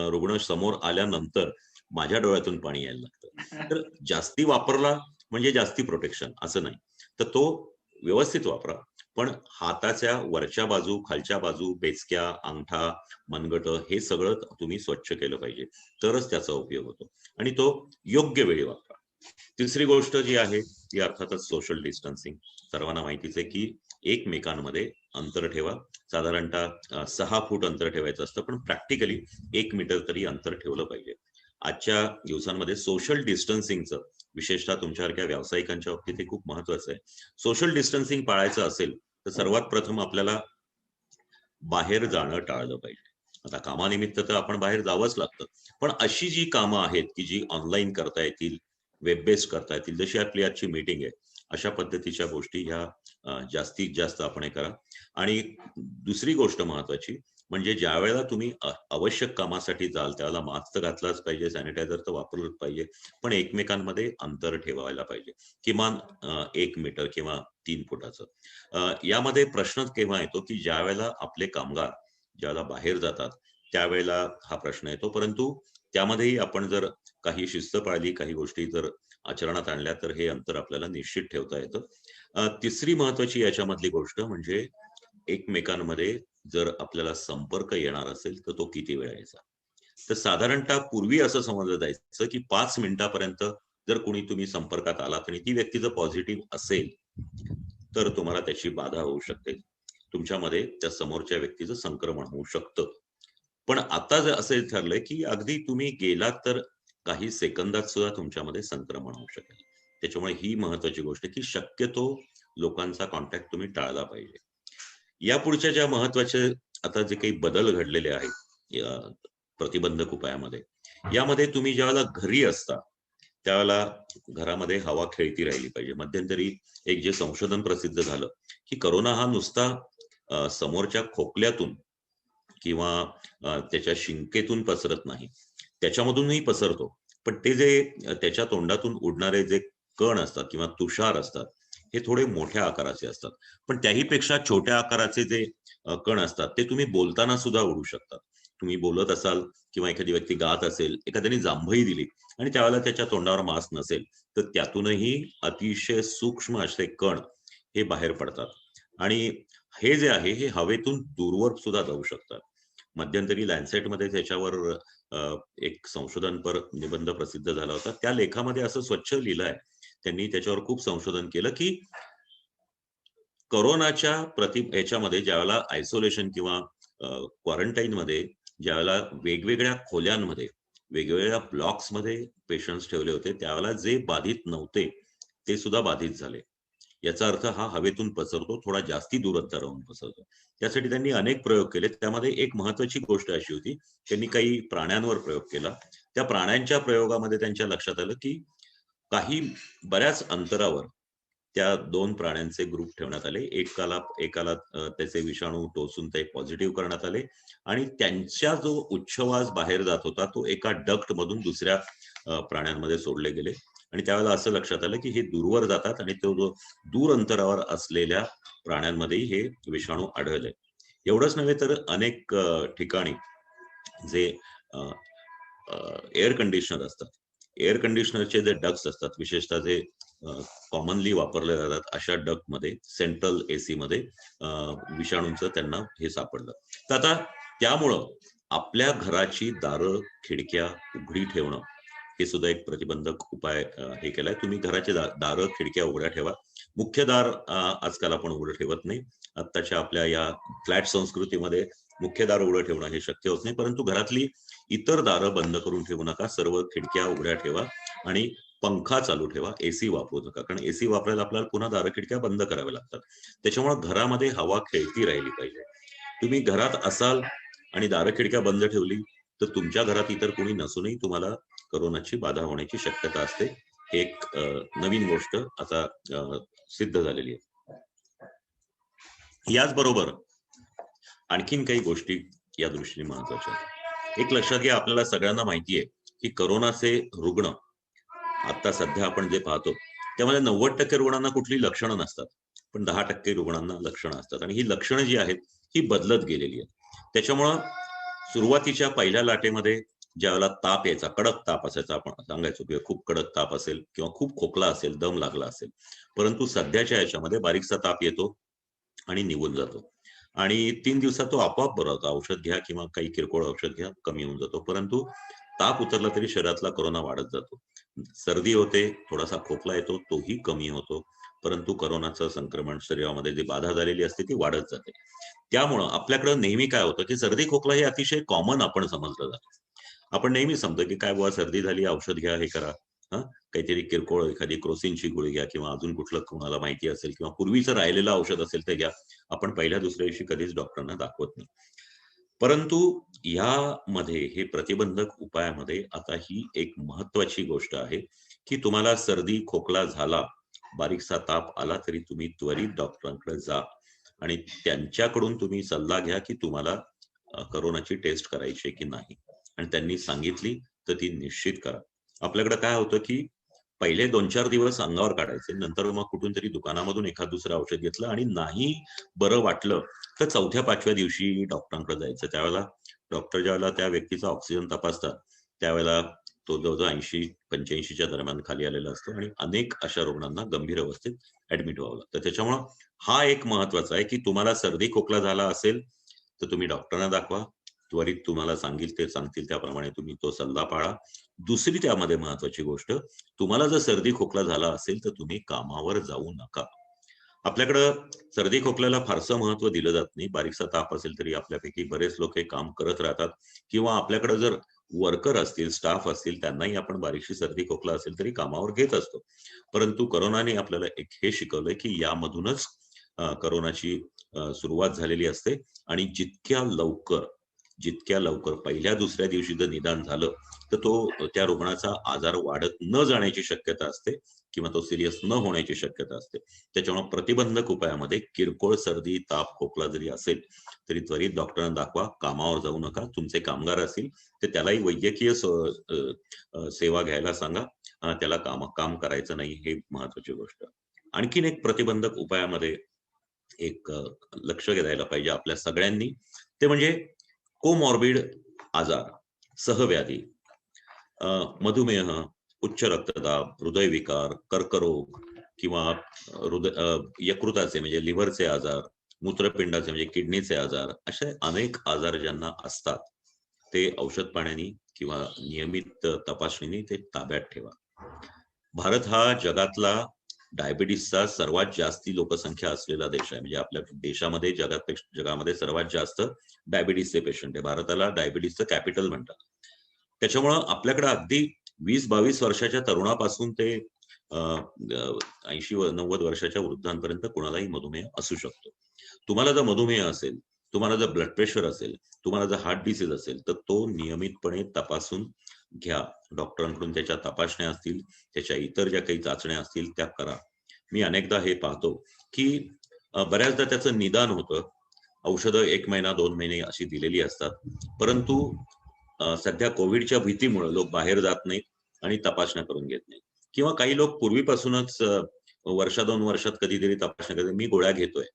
रुग्ण समोर आल्यानंतर माझ्या डोळ्यातून पाणी यायला लागतं. तर जास्ती वापरला म्हणजे जास्ती प्रोटेक्शन असं नाही, तर तो व्यवस्थित वापरा. पण हाताच्या वरच्या बाजू, खालच्या बाजू, बेचक्या, अंगठा, मनगट हे सगळं तुम्ही स्वच्छ केलं पाहिजे, तरच त्याचा उपयोग होतो आणि तो योग्य वेळी वापरा. तिसरी गोष्ट जी आहे ती अर्थातच सोशल डिस्टन्सिंग. सर्वांना माहितीच आहे की एकमेकांमध्ये अंतर ठेवा. साधारणतः 6 फूट अंतर ठेवायचं असतं, पण प्रॅक्टिकली 1 मीटर तरी अंतर ठेवलं पाहिजे. आजच्या दिवसांमध्ये सोशल डिस्टन्सिंगचं विशेषतः तुमच्यासारख्या व्यावसायिकांच्या बाबतीत हे खूप महत्वाचं आहे. सोशल डिस्टन्सिंग पाळायचं असेल तर सर्वात प्रथम आपल्याला बाहेर जाणं टाळलं पाहिजे. आता कामानिमित्त तर आपण बाहेर जावंच लागतं, पण अशी जी कामं आहेत की जी ऑनलाईन करता येतील, वेब बेस्ड करता येतील, जशी आपली आजची मीटिंग आहे, अशा पद्धतीच्या गोष्टी ह्या जास्तीत जास्त आपण हे करा. आणि दुसरी गोष्ट महत्वाची म्हणजे ज्या वेळेला तुम्ही आवश्यक कामासाठी जाल त्यावेळेला मास्क तर घातलाच पाहिजे, सॅनिटायझर तर वापरलंच पाहिजे, पण एकमेकांमध्ये अंतर ठेवायला पाहिजे, किमान 1 मीटर किंवा 3 फुटाचं. यामध्ये प्रश्न केव्हा येतो की ज्या वेळेला आपले कामगार ज्यावेळेला बाहेर जातात त्यावेळेला हा प्रश्न येतो, परंतु त्यामध्येही आपण जर काही शिस्त पाळली, काही गोष्टी जर आचरणात आणल्या तर हे अंतर आपल्याला निश्चित ठेवता येतं. तिसरी महत्वाची याच्यामधली गोष्ट म्हणजे एकमेकांमध्ये जर आपल्याला संपर्क येणार असेल तर तो किती वेळ यायचा. तर साधारणतः पूर्वी असं समजलं जायचं की 5 मिनिटापर्यंत जर कोणी तुम्ही संपर्कात आलात आणि ती व्यक्ती जर पॉझिटिव्ह असेल तर तुम्हाला त्याची बाधा होऊ शकते, तुमच्यामध्ये त्या समोरच्या व्यक्तीचं संक्रमण होऊ शकतं. पण आता जर असं ठरलंय की अगदी तुम्ही गेलात तर काही सेकंदात सुद्धा तुमच्यामध्ये संक्रमण होऊ शकेल. त्याच्यामुळे ही महत्वाची गोष्ट आहे की शक्यतो लोकांचा कॉन्टॅक्ट तुम्ही टाळला पाहिजे. या पुढच्या ज्या महत्वाचे आता जे काही बदल घडलेले आहेत या प्रतिबंधक उपायामध्ये, यामध्ये तुम्ही ज्यावेळेला घरी असता त्यावेळेला घरामध्ये हवा खेळती राहिली पाहिजे. मध्यंतरी एक जे संशोधन प्रसिद्ध झालं की करोना हा नुसता समोरच्या खोकल्यातून किंवा त्याच्या शिंकेतून पसरत नाही, त्याच्यामधूनही पसरतो. पण ते जे त्याच्या तोंडातून उडणारे जे कण असतात किंवा तुषार असतात हे थोडे मोठ्या आकाराचे असतात, पण त्याही पेक्षा छोट्या आकाराचे जे कण असतात ते तुम्ही बोलताना सुद्धा उडू शकतात. तुम्ही बोलत असाल किंवा एखादी व्यक्ती गात असेल, एखाद्याने जांभई दिली आणि त्यावेळेला त्याच्या तोंडावर मास्क नसेल तर त्यातूनही अतिशय सूक्ष्म असे कण हे बाहेर पडतात आणि हे जे आहे हे हवेतून दूरवर सुद्धा जाऊ शकतात. मध्यंतरी लॅन्सेटमध्ये त्याच्यावर एक संशोधनपर निबंध प्रसिद्ध झाला होता. त्या लेखामध्ये असं स्वच्छ लिहिलं आहे, त्यांनी त्याच्यावर खूप संशोधन केलं की कोरोनाच्या याच्यामध्ये ज्यावेळेला आयसोलेशन किंवा क्वारंटाईन मध्ये ज्यावेळेला वेगवेगळ्या खोल्यांमध्ये वेगवेगळ्या ब्लॉक्स मध्ये पेशंट्स ठेवले होते, त्यावेळेला जे बाधित नव्हते ते सुद्धा बाधित झाले. याचा अर्थ हा हवेतून पसरतो, थोडा जास्ती दूरंतरावरून पसरतो. त्यासाठी त्यांनी अनेक प्रयोग केले. त्यामध्ये एक महत्वाची गोष्ट अशी होती, त्यांनी काही प्राण्यांवर प्रयोग केला. त्या प्राण्यांच्या प्रयोगामध्ये त्यांच्या लक्षात आलं की काही बऱ्याच अंतरावर त्या 2 प्राण्यांचे ग्रुप ठेवण्यात आले. एकाला त्याचे विषाणू टोचून ते पॉझिटिव्ह करण्यात आले आणि त्यांचा जो उच्छवास बाहेर जात होता तो एका डक्ट मधून दुसऱ्या प्राण्यांमध्ये सोडले गेले आणि त्यावेळेला असं लक्षात आलं की हे दूरवर जातात आणि तो जो दूर अंतरावर असलेल्या प्राण्यांमध्येही हे विषाणू आढळले. एवढंच नव्हे तर अनेक ठिकाणी जे एअर कंडिशनर असतात, एअर कंडिशनरचे जे डक्ट्स असतात, विशेषतः जे कॉमनली वापरले जातात अशा डक्ट मध्ये सेंट्रल एसी मध्ये विषाणूंचं त्यांना हे सापडलं. तर आता त्यामुळं आपल्या घराची दारं खिडक्या उघडी ठेवणं हे सुद्धा एक प्रतिबंधक उपाय हे केलाय. तुम्ही घराचे दारं खिडक्या उघड्या ठेवा. मुख्य दार आजकाल आपण उघडं ठेवत नाही. आत्ताच्या आपल्या या फ्लॅट संस्कृतीमध्ये मुख्य दार उघडं ठेवणं हे शक्य होत नाही, परंतु घरातली इतर दारं बंद करून ठेवू नका. सर्व खिडक्या उघड्या ठेवा आणि पंखा चालू ठेवा. एसी वापरू नका, कारण एसी वापरायला आपल्याला पुन्हा दारं खिडक्या बंद कराव्या लागतात. त्याच्यामुळे घरामध्ये हवा खेळती राहिली पाहिजे. तुम्ही घरात असाल आणि दारं खिडक्या बंद ठेवली तर तुमच्या घरात इतर कोणी नसूनही तुम्हाला करोनाची बाधा होण्याची शक्यता असते. एक नवीन गोष्ट आता सिद्ध झालेली आहे. याचबरोबर आणखीन काही गोष्टी या दृष्टीने महत्वाच्या आहेत. एक लक्षात घ्या, आपल्याला सगळ्यांना माहिती आहे की करोनाचे रुग्ण आता सध्या आपण जे पाहतो त्यामध्ये 90% रुग्णांना कुठली लक्षणं नसतात, पण 10% रुग्णांना लक्षणं असतात आणि ही लक्षणं जी आहेत ही बदलत गेलेली आहेत. त्याच्यामुळं सुरुवातीच्या पहिल्या लाटेमध्ये ज्यावेळेला ताप यायचा, कडक ताप असायचा, आपण सांगायचो की खूप कडक ताप असेल किंवा खूप खोकला असेल, दम लागला असेल, परंतु सध्याच्या याच्यामध्ये बारीकसा ताप येतो आणि निघून जातो आणि 3 दिवसात तो आपोआप बरा होतो. औषध घ्या किंवा काही किरकोळ औषध घ्या, कमी होऊन जातो. परंतु ताप उतरला तरी शरीरातला कोरोना वाढत जातो. सर्दी होते, थोडासा खोकला येतो, तोही कमी होतो, परंतु कोरोनाचं संक्रमण शरीरामध्ये जी बाधा झालेली असते ती वाढत जाते. त्यामुळं आपल्याकडे नेहमी काय होतं की सर्दी खोकला हे अतिशय कॉमन आपण समजलं जातं. आपण नेहमी समजतो की काय बुवा सर्दी झाली, औषध घ्या, हे करा, काहीतरी किरकोळ एखादी क्रोसिनची गोळी घ्या किंवा अजून कुठलं कोणाला माहिती असेल किंवा पूर्वीचं राहिलेलं औषध असेल ते घ्या. आपण पहिल्या दुसऱ्या दिवशी कधीच डॉक्टरांना दाखवत नाही. परंतु यामध्ये हे प्रतिबंधक उपायामध्ये आता ही एक महत्वाची गोष्ट आहे की तुम्हाला सर्दी खोकला झाला, बारीकसा ताप आला तरी तुम्ही त्वरित डॉक्टरांकडे जा आणि त्यांच्याकडून तुम्ही सल्ला घ्या की तुम्हाला करोनाची टेस्ट करायची की नाही, आणि त्यांनी सांगितली तर ती निश्चित करा. आपल्याकडे काय होतं की पहिले 2-4 दिवस अंगावर काढायचे, नंतर मग कुठून तरी दुकानामधून एखाद दुसरं औषध घेतलं आणि नाही बरं वाटलं तर 4थ्या-5व्या दिवशी डॉक्टरांकडे जायचं. त्यावेळेला डॉक्टर ज्यावेळेला त्या व्यक्तीचा ऑक्सिजन तपासतात त्यावेळेला तो जवळजवळ 80-85च्या दरम्यान खाली आलेला असतो आणि अनेक अशा रुग्णांना गंभीर अवस्थेत ऍडमिट व्हावं लागतं. त्याच्यामुळं हा एक महत्वाचा आहे की तुम्हाला सर्दी खोकला झाला असेल तर तुम्ही डॉक्टरांना दाखवा. त्वरित तुम्हाला सांगतील त्याप्रमाणे तुम्ही तो सल्ला पाळा. दुसरी त्यामध्ये महत्वाची गोष्ट, तुम्हाला जर सर्दी खोकला झाला असेल तर तुम्ही कामावर जाऊ नका. आपल्याकडं सर्दी खोकल्याला फारसं महत्व दिलं जात नाही. बारीकसा ताप असेल तरी आपल्यापैकी बरेच लोक हे काम करत राहतात, किंवा आपल्याकडे जर वर्कर असतील, स्टाफ असतील, त्यांनाही आपण बारीकशी सर्दी खोकला असेल तरी कामावर घेत असतो. परंतु करोनाने आपल्याला एक हे शिकवलंय की यामधूनच करोनाची सुरुवात झालेली असते, आणि जितक्या लवकर पहिल्या दुसऱ्या दिवशी जर निदान झालं तर त्या रुग्णाचा आजार वाढत न जाण्याची शक्यता असते, किंवा तो सिरियस न होण्याची शक्यता असते. त्याच्यामुळे प्रतिबंधक उपायामध्ये किरकोळ सर्दी, ताप, खोकला जरी असेल तरी त्वरित डॉक्टरांना दाखवा, कामावर जाऊ नका. तुमचे कामगार असतील तर त्यालाही वैद्यकीय सेवा घ्यायला सांगा, त्याला काम करायचं नाही, हे महत्वाची गोष्ट. आणखीन एक प्रतिबंधक उपायामध्ये एक लक्ष द्यायला पाहिजे आपल्या सगळ्यांनी, ते म्हणजे कोमॉर्बिड आजार, सहव्याधी, मधुमेह, उच्च रक्तदाब, हृदयविकार, कर्करोग, किंवा यकृताचे म्हणजे लिव्हरचे आजार, मूत्रपिंडाचे म्हणजे किडनीचे आजार, असे अनेक आजार ज्यांना असतात ते औषध पाण्याने किंवा नियमित तपासणीने ते ताब्यात ठेवा. भारत हा जगातला डायबिटीसचा सर्वात जास्ती लोकसंख्या असलेला देश आहे. म्हणजे आपल्या देशामध्ये जगामध्ये सर्वात जास्त डायबिटीसचे पेशंट आहे. भारताला डायबिटीसचं कॅपिटल म्हणतात. त्याच्यामुळं आपल्याकडे अगदी 20-22 वर्षाच्या तरुणापासून ते 80-90 वर्षाच्या वृद्धांपर्यंत कुणालाही मधुमेह असू शकतो. तुम्हाला जर मधुमेह असेल, तुम्हाला जर ब्लड प्रेशर असेल, तुम्हाला जर हार्ट डिसीज असेल, तर तो नियमितपणे तपासून घ्या. डॉक्टरांकडून त्याच्या तपासण्या असतील, त्याच्या इतर ज्या काही चाचण्या असतील त्या करा. मी अनेकदा हे पाहतो की बऱ्याचदा त्याचं निदान होतं. औषधं 1 महिना 2 महिने अशी दिलेली असतात, परंतु सध्या कोविडच्या भीतीमुळे लोक बाहेर जात नाहीत आणि तपासण्या करून घेत नाहीत. किंवा काही लोक पूर्वीपासूनच वर्षा 2 वर्षात कधीतरी तपासण्या करतात. मी गोळ्या घेतोय.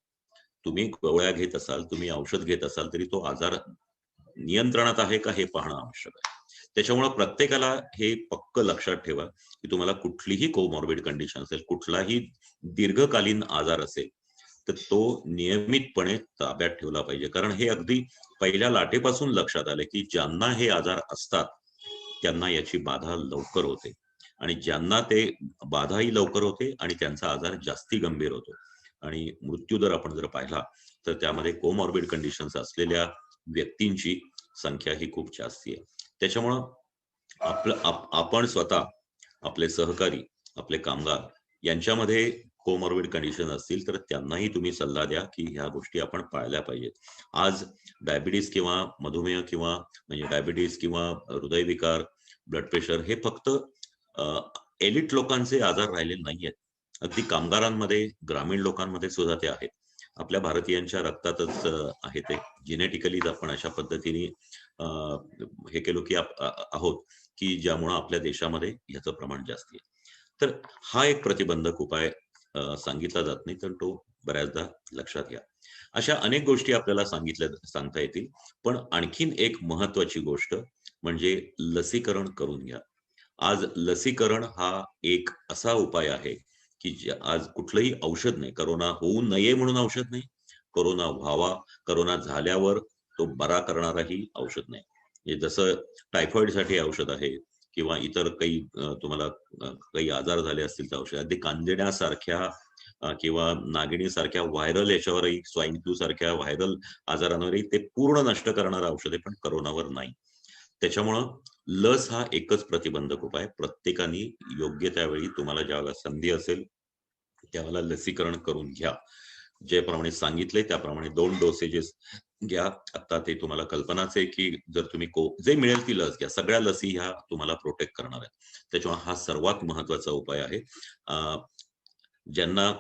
तुम्ही गोळ्या घेत असाल, तुम्ही औषध घेत असाल, तरी तो आजार नियंत्रणात आहे का हे पाहणं आवश्यक आहे. त्याच्यामुळे प्रत्येकाला हे पक्क लक्षात ठेवा की तुम्हाला कुठलीही कोमॉर्बिड कंडिशन असेल, कुठलाही दीर्घकालीन आजार असेल, तर तो नियमितपणे ताब्यात ठेवला पाहिजे. कारण हे अगदी पहिल्या लाटेपासून लक्षात आले की ज्यांना हे आजार असतात त्यांना याची बाधा लवकर होते, आणि ज्यांना ते बाधाही लवकर होते आणि त्यांचा आजार जास्ती गंभीर होतो. आणि मृत्यू दर आपण जर पाहिला तर त्यामध्ये कोमॉर्बिड कंडिशन्स असलेल्या व्यक्तींची संख्या ही खूप जास्ती आहे. त्याच्यामुळं आपण स्वतः, आपले सहकारी, आपले कामगार यांच्यामध्ये कोमॉर्बिड कंडिशन असतील तर त्यांनाही तुम्ही सल्ला द्या की ह्या गोष्टी आपण पाळल्या पाहिजेत. आज डायबिटीस किंवा मधुमेह किंवा म्हणजे डायबिटीस किंवा हृदयविकार, ब्लड प्रेशर हे फक्त एलिट लोकांचे आजार राहिले नाहीयेत. अगदी कामगारांमध्ये, ग्रामीण लोकांमध्ये सुद्धा ते आहेत. आपल्या भारतीयांच्या रक्तातच आहे ते. जेनेटिकलीच आपण अशा पद्धतीने हे केलो की आहोत की ज्यामुळे आपल्या देशामध्ये याचं प्रमाण जास्त आहे. तर हा एक प्रतिबंधक उपाय सांगितला जात नाही, तर तो बऱ्याचदा लक्षात घ्या. अशा अनेक गोष्टी आपल्याला सांगता येतील. पण आणखीन एक महत्वाची गोष्ट म्हणजे लसीकरण करून घ्या. आज लसीकरण हा एक असा उपाय आहे की आज कुठलंही औषध नाही, करोना होऊ नये म्हणून औषध नाही, करोना व्हावा, करोना झाल्यावर तो बरा करणाराही औषध नाही. जसं टायफॉइडसाठी औषध आहे किंवा इतर काही तुम्हाला काही आजार झाले असतील तर औषध. अगदी कांजिण्यासारख्या किंवा नागिणीसारख्या व्हायरल याच्यावरही, स्वाईन फ्लू सारख्या व्हायरल आजारांवरही ते पूर्ण नष्ट करणारं औषध आहे, पण करोनावर नाही. त्याच्यामुळं लस हा एकच प्रतिबंधक उपाय. प्रत्येकाने योग्य त्यावेळी तुम्हाला ज्यावेळेला संधी असेल त्यावेळेला लसीकरण करून घ्या. ज्याप्रमाणे सांगितले त्याप्रमाणे 2 डोसेजेस घ्या. आता ते तुम्हाला कल्पनाच आहे की जर तुम्ही जे मिळेल ती लस घ्या. सगळ्या लसी ह्या तुम्हाला प्रोटेक्ट करणार आहेत. त्याच्यामुळे हा सर्वात महत्वाचा उपाय आहे. ज्यांना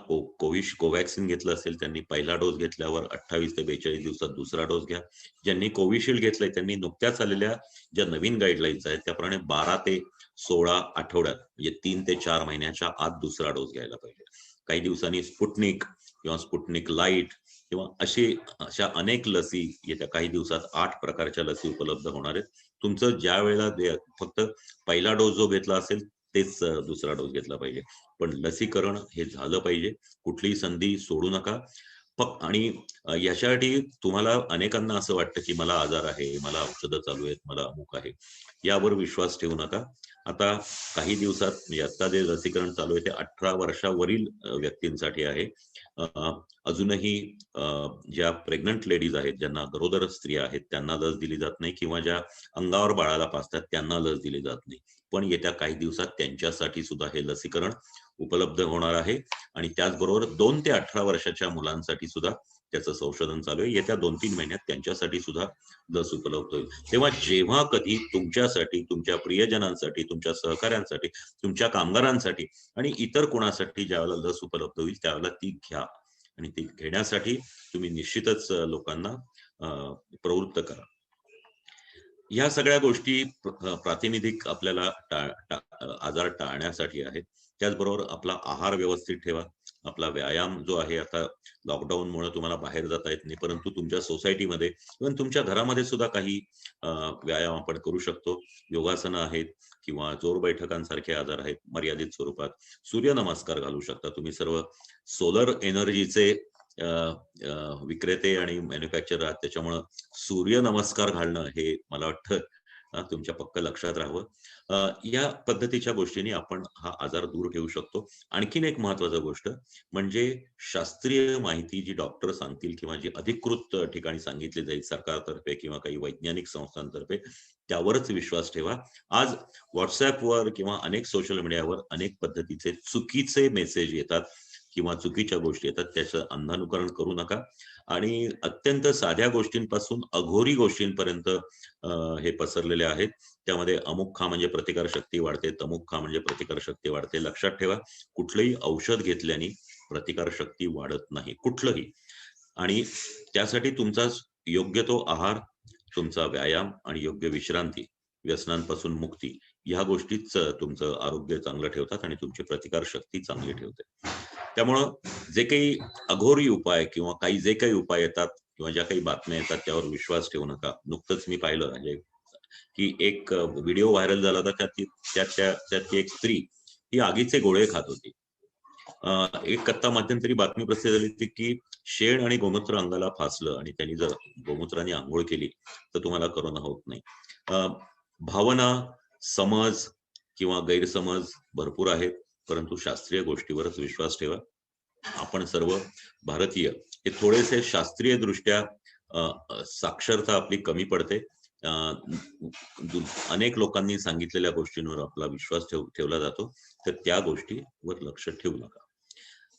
कोवॅक्सिन घेतलं असेल त्यांनी पहिला डोस घेतल्यावर 28 ते 42 दिवसात दुसरा डोस घ्या. ज्यांनी कोविशिल्ड घेतलंय त्यांनी नुकत्याच आलेल्या ज्या नवीन गाईडलाईन्स आहेत त्याप्रमाणे 12 ते 16 आठवड्यात म्हणजे 3 ते 4 महिन्याच्या आत दुसरा डोस घ्यायला पाहिजे. काही दिवसांनी स्पुटनिक किंवा स्पुटनिक लाईट किंवा अशा अनेक लसी येत्या काही दिवसात 8 प्रकारच्या लसी उपलब्ध होणार आहेत. तुमचं ज्या वेळेला फक्त पहिला डोस जो घेतला असेल तेच दुसरा डोस घेतला पाहिजे, पण लसीकरण हे झालं पाहिजे. कुठलीही संधी सोडू नका. आणि याच्यासाठी तुम्हाला अनेकांना असं वाटतं की मला आजार आहे, मला औषधं चालू आहेत, मला अमुक आहे, यावर विश्वास ठेवू नका. आता काही दिवसात म्हणजे आता जे लसीकरण चालू आहे ते 18 वर्षावरील व्यक्तींसाठी आहे. अजूनही ज्या प्रेग्नंट लेडीज आहेत, ज्यांना गरोदर स्त्रिया आहेत, त्यांना लस दिली जात नाही, किंवा ज्या अंगावर बाळाला पाजतात त्यांना लस दिली जात नाही. पण येत्या काही दिवसात त्यांच्यासाठी सुद्धा हे लसीकरण उपलब्ध होणार आहे. आणि त्याचबरोबर 2 ते 18 वर्षाच्या मुलांसाठी सुद्धा त्याचं संशोधन चालू आहे. येत्या 2-3 महिन्यात त्यांच्यासाठी सुद्धा लस उपलब्ध होईल. तेव्हा जेव्हा कधी तुमच्यासाठी, तुमच्या प्रियजनांसाठी, तुमच्या सहकाऱ्यांसाठी, तुमच्या कामगारांसाठी आणि इतर कोणासाठी ज्यावेळेला लस उपलब्ध होईल त्यावेळेला ती घ्या. आणि ती घेण्यासाठी तुम्ही निश्चितच लोकांना प्रवृत्त करा. या सगळ्या गोष्टी प्रातिनिधिक आपल्याला आजार टाळण्यासाठी आहेत. त्याचबरोबर आपला आहार व्यवस्थित ठेवा. आपला व्यायाम जो आहे, आता लॉकडाऊनमुळे तुम्हाला बाहेर जाता येत नाही, परंतु तुमच्या सोसायटीमध्ये इव्हन तुमच्या घरामध्ये सुद्धा काही व्यायाम आपण करू शकतो. योगासनं आहेत किंवा जोर बैठकांसारखे आजार आहेत मर्यादित स्वरूपात. सूर्यनमस्कार घालू शकता तुम्ही. सर्व सोलर एनर्जीचे विक्रेते आणि मॅन्युफॅक्चरर आहात, त्याच्यामुळं सूर्यनमस्कार घालणं हे मला वाटतं तुमच्या पक्क लक्षात राहावं. या पद्धतीच्या गोष्टींनी आपण हा आजार दूर ठेवू शकतो. आणखीन एक महत्वाची गोष्ट म्हणजे शास्त्रीय माहिती जी डॉक्टर सांगतील किंवा जी अधिकृत ठिकाणी सांगितली जाईल सरकारतर्फे किंवा काही वैज्ञानिक संस्थांतर्फे, त्यावरच विश्वास ठेवा. आज व्हॉट्सअपवर किंवा अनेक सोशल मीडियावर अनेक पद्धतीचे चुकीचे मेसेज येतात किंवा चुकीच्या गोष्टी येतात, त्याचं अंधानुकरण करू नका. आणि अत्यंत साध्या गोष्टींपासून अघोरी गोष्टींपर्यंत हे पसरलेले आहेत. त्यामध्ये अमुक खा म्हणजे प्रतिकार शक्ती वाढते, तमुक खा म्हणजे प्रतिकार शक्ती वाढते. लक्षात ठेवा, कुठलंही औषध घेतल्याने प्रतिकार शक्ती वाढत नाही, कुठलंही. आणि त्यासाठी तुमचा योग्य तो आहार, तुमचा व्यायाम आणि योग्य विश्रांती, व्यसनांपासून मुक्ती, ह्या गोष्टीच तुमचं आरोग्य चांगलं ठेवतात आणि तुमची प्रतिकार शक्ती चांगली ठेवते. त्यामुळं जे काही अघोरी उपाय किंवा जे काही उपाय येतात किंवा ज्या काही बातम्या येतात त्यावर विश्वास ठेवू नका. नुकतंच मी पाहिलं म्हणजे की एक व्हिडिओ व्हायरल झाला होता, त्यात एक स्त्री ही आगीचे गोळे खात होती. एक कत्ता मध्यंतरी बातमी प्रसिद्ध झाली होती की शेण आणि गोमूत्र अंगाला फासलं आणि त्यांनी जर गोमूत्राने आंघोळ केली तर तुम्हाला करोना होत नाही. भावना, समज किंवा गैरसमज भरपूर आहेत, परंतु शास्त्रीय गोष्टीवरच विश्वास ठेवा. आपण सर्व भारतीय हे थोडेसे शास्त्रीय दृष्ट्या साक्षरता आपली कमी पडते. अनेक लोकांनी सांगितलेल्या गोष्टींवर आपला विश्वास ठेवला जातो, तर त्या गोष्टीवर लक्ष ठेवू नका.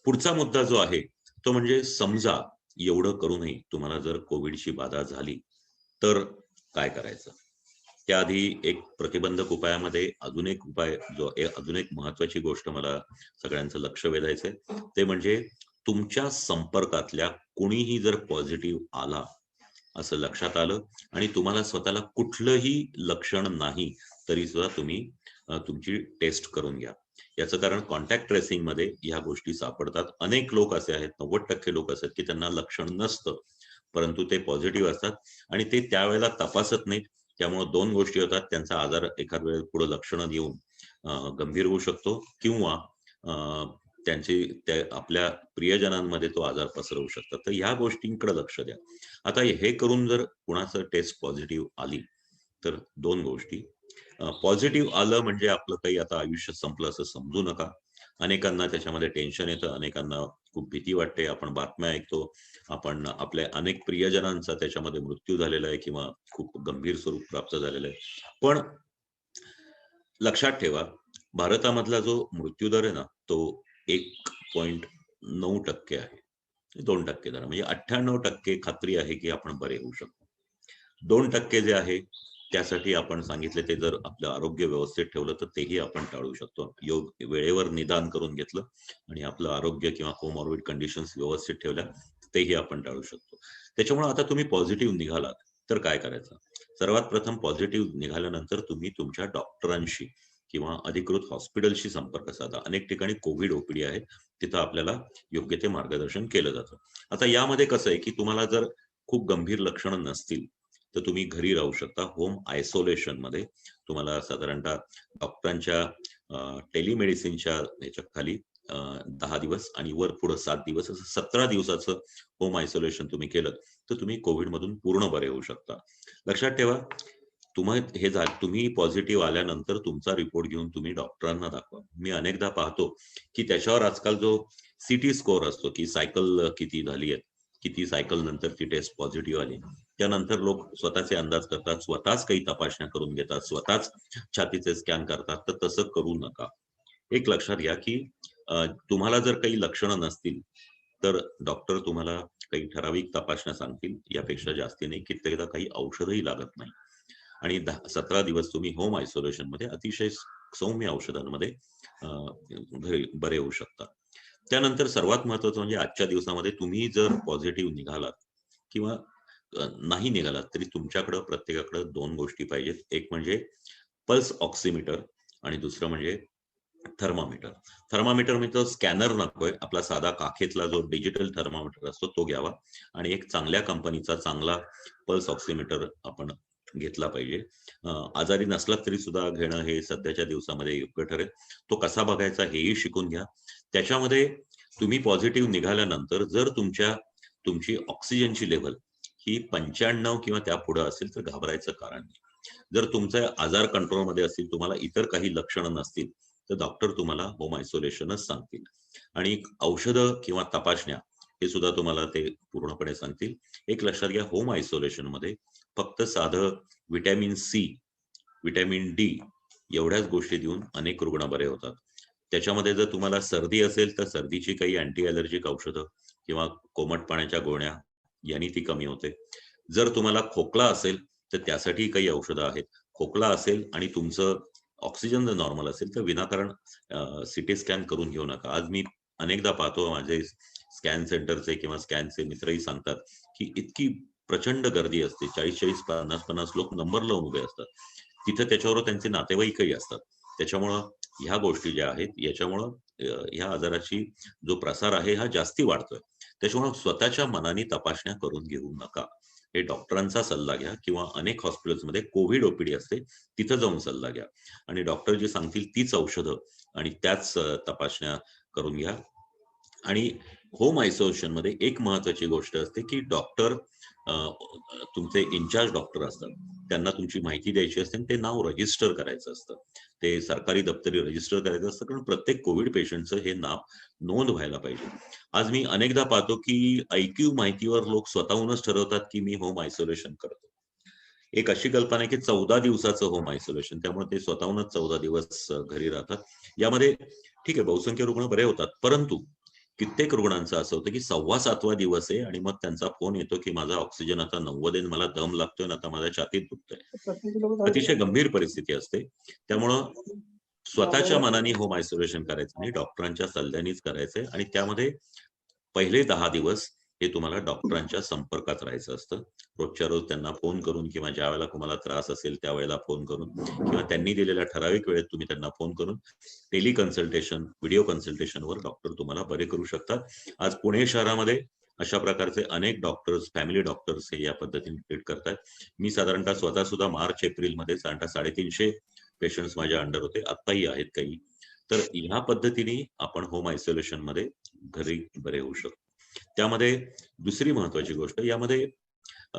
पुढचा मुद्दा जो आहे तो म्हणजे समजा एवढं करूनही तुम्हाला जर कोविडची बाधा झाली तर काय करायचं. त्याआधी एक प्रतिबंधक उपायामध्ये अजून एक महत्वाची गोष्ट मला सगळ्यांचं लक्ष वेधायचंय, ते म्हणजे तुमच्या संपर्कातल्या कोणीही जर पॉझिटिव्ह आला असं लक्षात आलं आणि तुम्हाला स्वतःला कुठलंही लक्षण नाही तरी सुद्धा तुम्ही तुमची टेस्ट करून घ्या. याचं कारण कॉन्टॅक्ट ट्रेसिंग मध्ये ह्या गोष्टी सापडतात. अनेक लोक असे आहेत, 90% लोक असे आहेत की त्यांना लक्षण नसतं परंतु ते पॉझिटिव्ह असतात आणि ते त्यावेळेला तपासत नाहीत. त्यामुळे 2 गोष्टी होतात, त्यांचा आजार एखाद वेळेस पुढे लक्षणं येऊन गंभीर होऊ शकतो किंवा आपल्या प्रियजनांमध्ये तो आजार पसरवू शकतात. तर ह्या गोष्टींकडे लक्ष द्या. आता हे करून जर कुणाचं टेस्ट पॉझिटिव्ह आली तर 2 गोष्टी, पॉझिटिव्ह आलं म्हणजे आपलं काही आता आयुष्य संपलं असं समजू नका. अनेकांना त्याच्यामध्ये टेन्शन येतं, अनेकांना खूप भीती वाटते. आपण बातम्या ऐकतो, आपण आपल्या अनेक प्रियजनांचा त्याच्यामध्ये मृत्यू झालेला आहे किंवा खूप गंभीर स्वरूप प्राप्त झालेलं आहे. पण लक्षात ठेवा, भारतामधला जो मृत्यूदर आहे ना तो 1.9% आहे. 2% धरा, म्हणजे 98% खात्री आहे की आपण बरे होऊ शकतो. 2% जे आहे त्यासाठी आपण सांगितले ते जर आपलं आरोग्य व्यवस्थित ठेवलं तर तेही आपण टाळू शकतो. वेळेवर निदान करून घेतलं आणि आपलं आरोग्य किंवा कोमॉर्बिड कंडिशन्स व्यवस्थित ठेवल्या तेही आपण टाळू शकतो. त्याच्यामुळे आता तुम्ही पॉझिटिव्ह निघालात तर काय करायचं. सर्वात प्रथम पॉझिटिव्ह निघाल्यानंतर तुम्ही तुमच्या डॉक्टरांशी किंवा अधिकृत हॉस्पिटलशी संपर्क साधा. अनेक ठिकाणी कोविड ओपीडी आहे, तिथं आपल्याला योग्य ते मार्गदर्शन केलं जातं. आता यामध्ये कसं आहे की तुम्हाला जर खूप गंभीर लक्षणं नसतील तर तुम्ही घरी राहू शकता. होम आयसोलेशन मध्ये तुम्हाला साधारणतः डॉक्टरांच्या टेलिमेडिसिनच्या ह्याच्या खाली 10 दिवस आणि वर पुढे 7 दिवस असं 17 दिवसाचं होम आयसोलेशन तुम्ही केलं तर तुम्ही कोविड मधून पूर्ण बरे होऊ शकता. लक्षात ठेवा, तुम्ही पॉझिटिव्ह आल्यानंतर तुमचा रिपोर्ट घेऊन तुम्ही डॉक्टरांना दाखवा. मी अनेकदा पाहतो की त्याच्यावर आजकाल जो सीटी स्कोअर असतो की सायकल किती झाली आहे, किती सायकल नंतर ती टेस्ट पॉझिटिव्ह आली, त्यानंतर लोक स्वतःचे अंदाज करतात, स्वतःच काही तपासण्या करून घेतात, स्वतःच छातीचे स्कॅन करतात. तर तसं करू नका. एक लक्षात घ्या की तुम्हाला जर काही लक्षणं नसतील तर डॉक्टर तुम्हाला काही ठराविक तपासण्या सांगतील, यापेक्षा जास्ती नाही. कित्येकदा काही औषधही लागत नाही आणि 17 दिवस तुम्ही होम आयसोलेशन मध्ये अतिशय सौम्य औषधांमध्ये घरी बरे होऊ शकता. त्यानंतर सर्वात महत्वाचं म्हणजे आजच्या दिवसामध्ये तुम्ही जर पॉझिटिव्ह निघालात किंवा नाही निघालात तरी तुमच्याकडे प्रत्येकाकडे 2 गोष्टी पाहिजेत. एक म्हणजे पल्स ऑक्सिमीटर आणि दुसरं म्हणजे थर्मामीटर. थर्मामीटर म्हणजे स्कॅनर नकोय, आपला साधा काखेतला जो डिजिटल थर्मामीटर असतो तो घ्यावा आणि एक चांगल्या कंपनीचा चांगला पल्स ऑक्सिमीटर आपण घेतला पाहिजे. आजारी नसला तरी सुद्धा घेणं हे सध्याच्या दिवसामध्ये योग्य ठरेल. तो कसा बघायचा हेही शिकून घ्या. त्याच्यामध्ये तुम्ही पॉझिटिव्ह निघाल्यानंतर जर तुमची ऑक्सिजनची लेव्हल ही 95 किंवा त्या पुढे असेल तर घाबरायचं कारण नाही. जर तुमचा आजार कंट्रोलमध्ये असेल, तुम्हाला इतर काही लक्षणं नसतील तर डॉक्टर तुम्हाला होम आयसोलेशनच सांगतील आणि औषधं किंवा तपासण्या हे सुद्धा तुम्हाला ते पूर्णपणे सांगतील. एक लक्षात घ्या, होम आयसोलेशन मध्ये फक्त साधं व्हिटॅमिन सी, व्हिटॅमिन डी एवढ्याच गोष्टी देऊन अनेक रुग्ण बरे होतात. त्याच्यामध्ये जर तुम्हाला सर्दी असेल तर सर्दीची काही अँटी अलर्जिक औषधं किंवा कोमट पाण्याच्या गोळ्या यांनी ती कमी होते. जर तुम्हाला खोकला असेल तर त्यासाठी काही औषधं आहेत. खोकला असेल आणि तुमचं ऑक्सिजन जर नॉर्मल असेल तर विनाकारण सिटी स्कॅन करून घेऊ नका. आज मी अनेकदा पाहतो, माझे स्कॅन सेंटरचे किंवा स्कॅनचे मित्रही सांगतात की इतकी प्रचंड गर्दी असते, 40-40, 50-50 लोक नंबर लावून उभे असतात तिथे, त्याच्यावर त्यांचे नातेवाईकही असतात. त्याच्यामुळं ह्या गोष्टी ज्या आहेत याच्यामुळं ह्या आजाराची जो प्रसार आहे हा जास्ती वाढतोय. त्याच्यामुळे स्वतःच्या मनाने तपासण्या करून घेऊ नका. हे डॉक्टरांचा सल्ला घ्या किंवा अनेक हॉस्पिटल्समध्ये कोविड ओपीडी असते तिथं जाऊन सल्ला घ्या आणि डॉक्टर जे सांगतील तीच औषधं आणि त्याच तपासण्या करून घ्या. आणि होम आयसोलेशन मध्ये एक महत्वाची गोष्ट असते की डॉक्टर तुमचे इन्चार्ज डॉक्टर असतात, त्यांना तुमची माहिती द्यायची असते आणि ते नाव रजिस्टर करायचं असतं. ते सरकारी दप्तरी रजिस्टर करायचं असतं, कारण प्रत्येक कोविड पेशंटचं हे नाव नोंद व्हायला पाहिजे. आज मी अनेकदा पाहतो की ऐक्यू माहितीवर लोक स्वतःहूनच ठरवतात की मी होम आयसोलेशन करतो. एक अशी कल्पना आहे की 14 दिवसाचं होम आयसोलेशन, त्यामुळे ते स्वतःहूनच 14 दिवस घरी राहतात. यामध्ये ठीक आहे, बहुसंख्य रुग्ण बरे होतात, परंतु कित्येक रुग्णांचं असं होतं की 6वा-7वा दिवस आहे आणि मग त्यांचा फोन येतो की माझा ऑक्सिजन आता 90 आहे, मला दम लागतोय आणि आता माझ्या छातीत दुखतंय. अतिशय गंभीर परिस्थिती असते. त्यामुळं स्वतःच्या मनाने होम आयसोलेशन करायचं नाही, डॉक्टरांच्या सल्ल्यानेच करायचंय आणि त्यामध्ये पहिले 10 दिवस हे तुम्हाला डॉक्टरांच्या संपर्कात राहायचं असतं. रोजच्या रोज त्यांना फोन करून किंवा ज्या वेळेला तुम्हाला त्रास असेल त्यावेळेला फोन करून किंवा त्यांनी दिलेल्या ठराविक वेळेत तुम्ही त्यांना फोन करून टेलिकन्सल्टेशन, व्हिडिओ कन्सल्टेशनवर डॉक्टर तुम्हाला बरे करू शकतात. आज पुणे शहरामध्ये अशा प्रकारचे अनेक डॉक्टर्स, फॅमिली डॉक्टर्स हे या पद्धतीने ट्रीट करतात. मी साधारणतः स्वतः सुद्धा मार्च-एप्रिल मध्ये साधारणतः 350 पेशंट्स माझ्या अंडर होते, आत्ताही आहेत काही. तर ह्या पद्धतीने आपण होम आयसोलेशन मध्ये घरी बरे होऊ शकतो. त्यामध्ये दुसरी महत्वाची गोष्ट, यामध्ये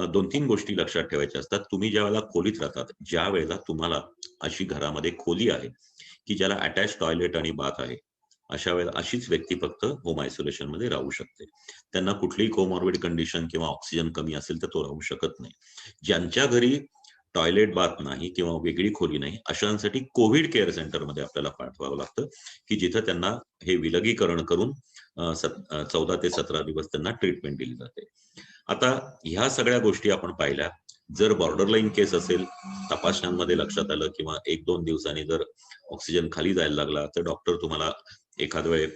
2-3 गोष्टी लक्षात ठेवायच्या असतात. तुम्ही ज्या वेळेला खोलीत राहतात, ज्या वेळेला तुम्हाला अशी घरामध्ये खोली आहे की ज्याला अटॅच टॉयलेट आणि बाथ आहे, अशा वेळेला अशीच व्यक्ती फक्त होम आयसोलेशन मध्ये राहू शकते. त्यांना कुठलीही कोमॉर्बिड कंडिशन किंवा ऑक्सिजन कमी असेल तर तो राहू शकत नाही. ज्यांच्या घरी टॉयलेट बाथ नाही किंवा वेगळी खोली नाही, अशांसाठी कोविड केअर सेंटर मध्ये आपल्याला पाठवावं लागतं की जिथं त्यांना हे विलगीकरण करून 14 ते 17 दिवस त्यांना ट्रीटमेंट दिली जाते. आता ह्या सगळ्या गोष्टी आपण पाहिल्या. जर बॉर्डरलाईन केस असेल, तपासण्यांमध्ये लक्षात आलं किंवा 1-2 दिवसांनी जर ऑक्सिजन खाली जायला लागला तर डॉक्टर तुम्हाला एखाद वेळे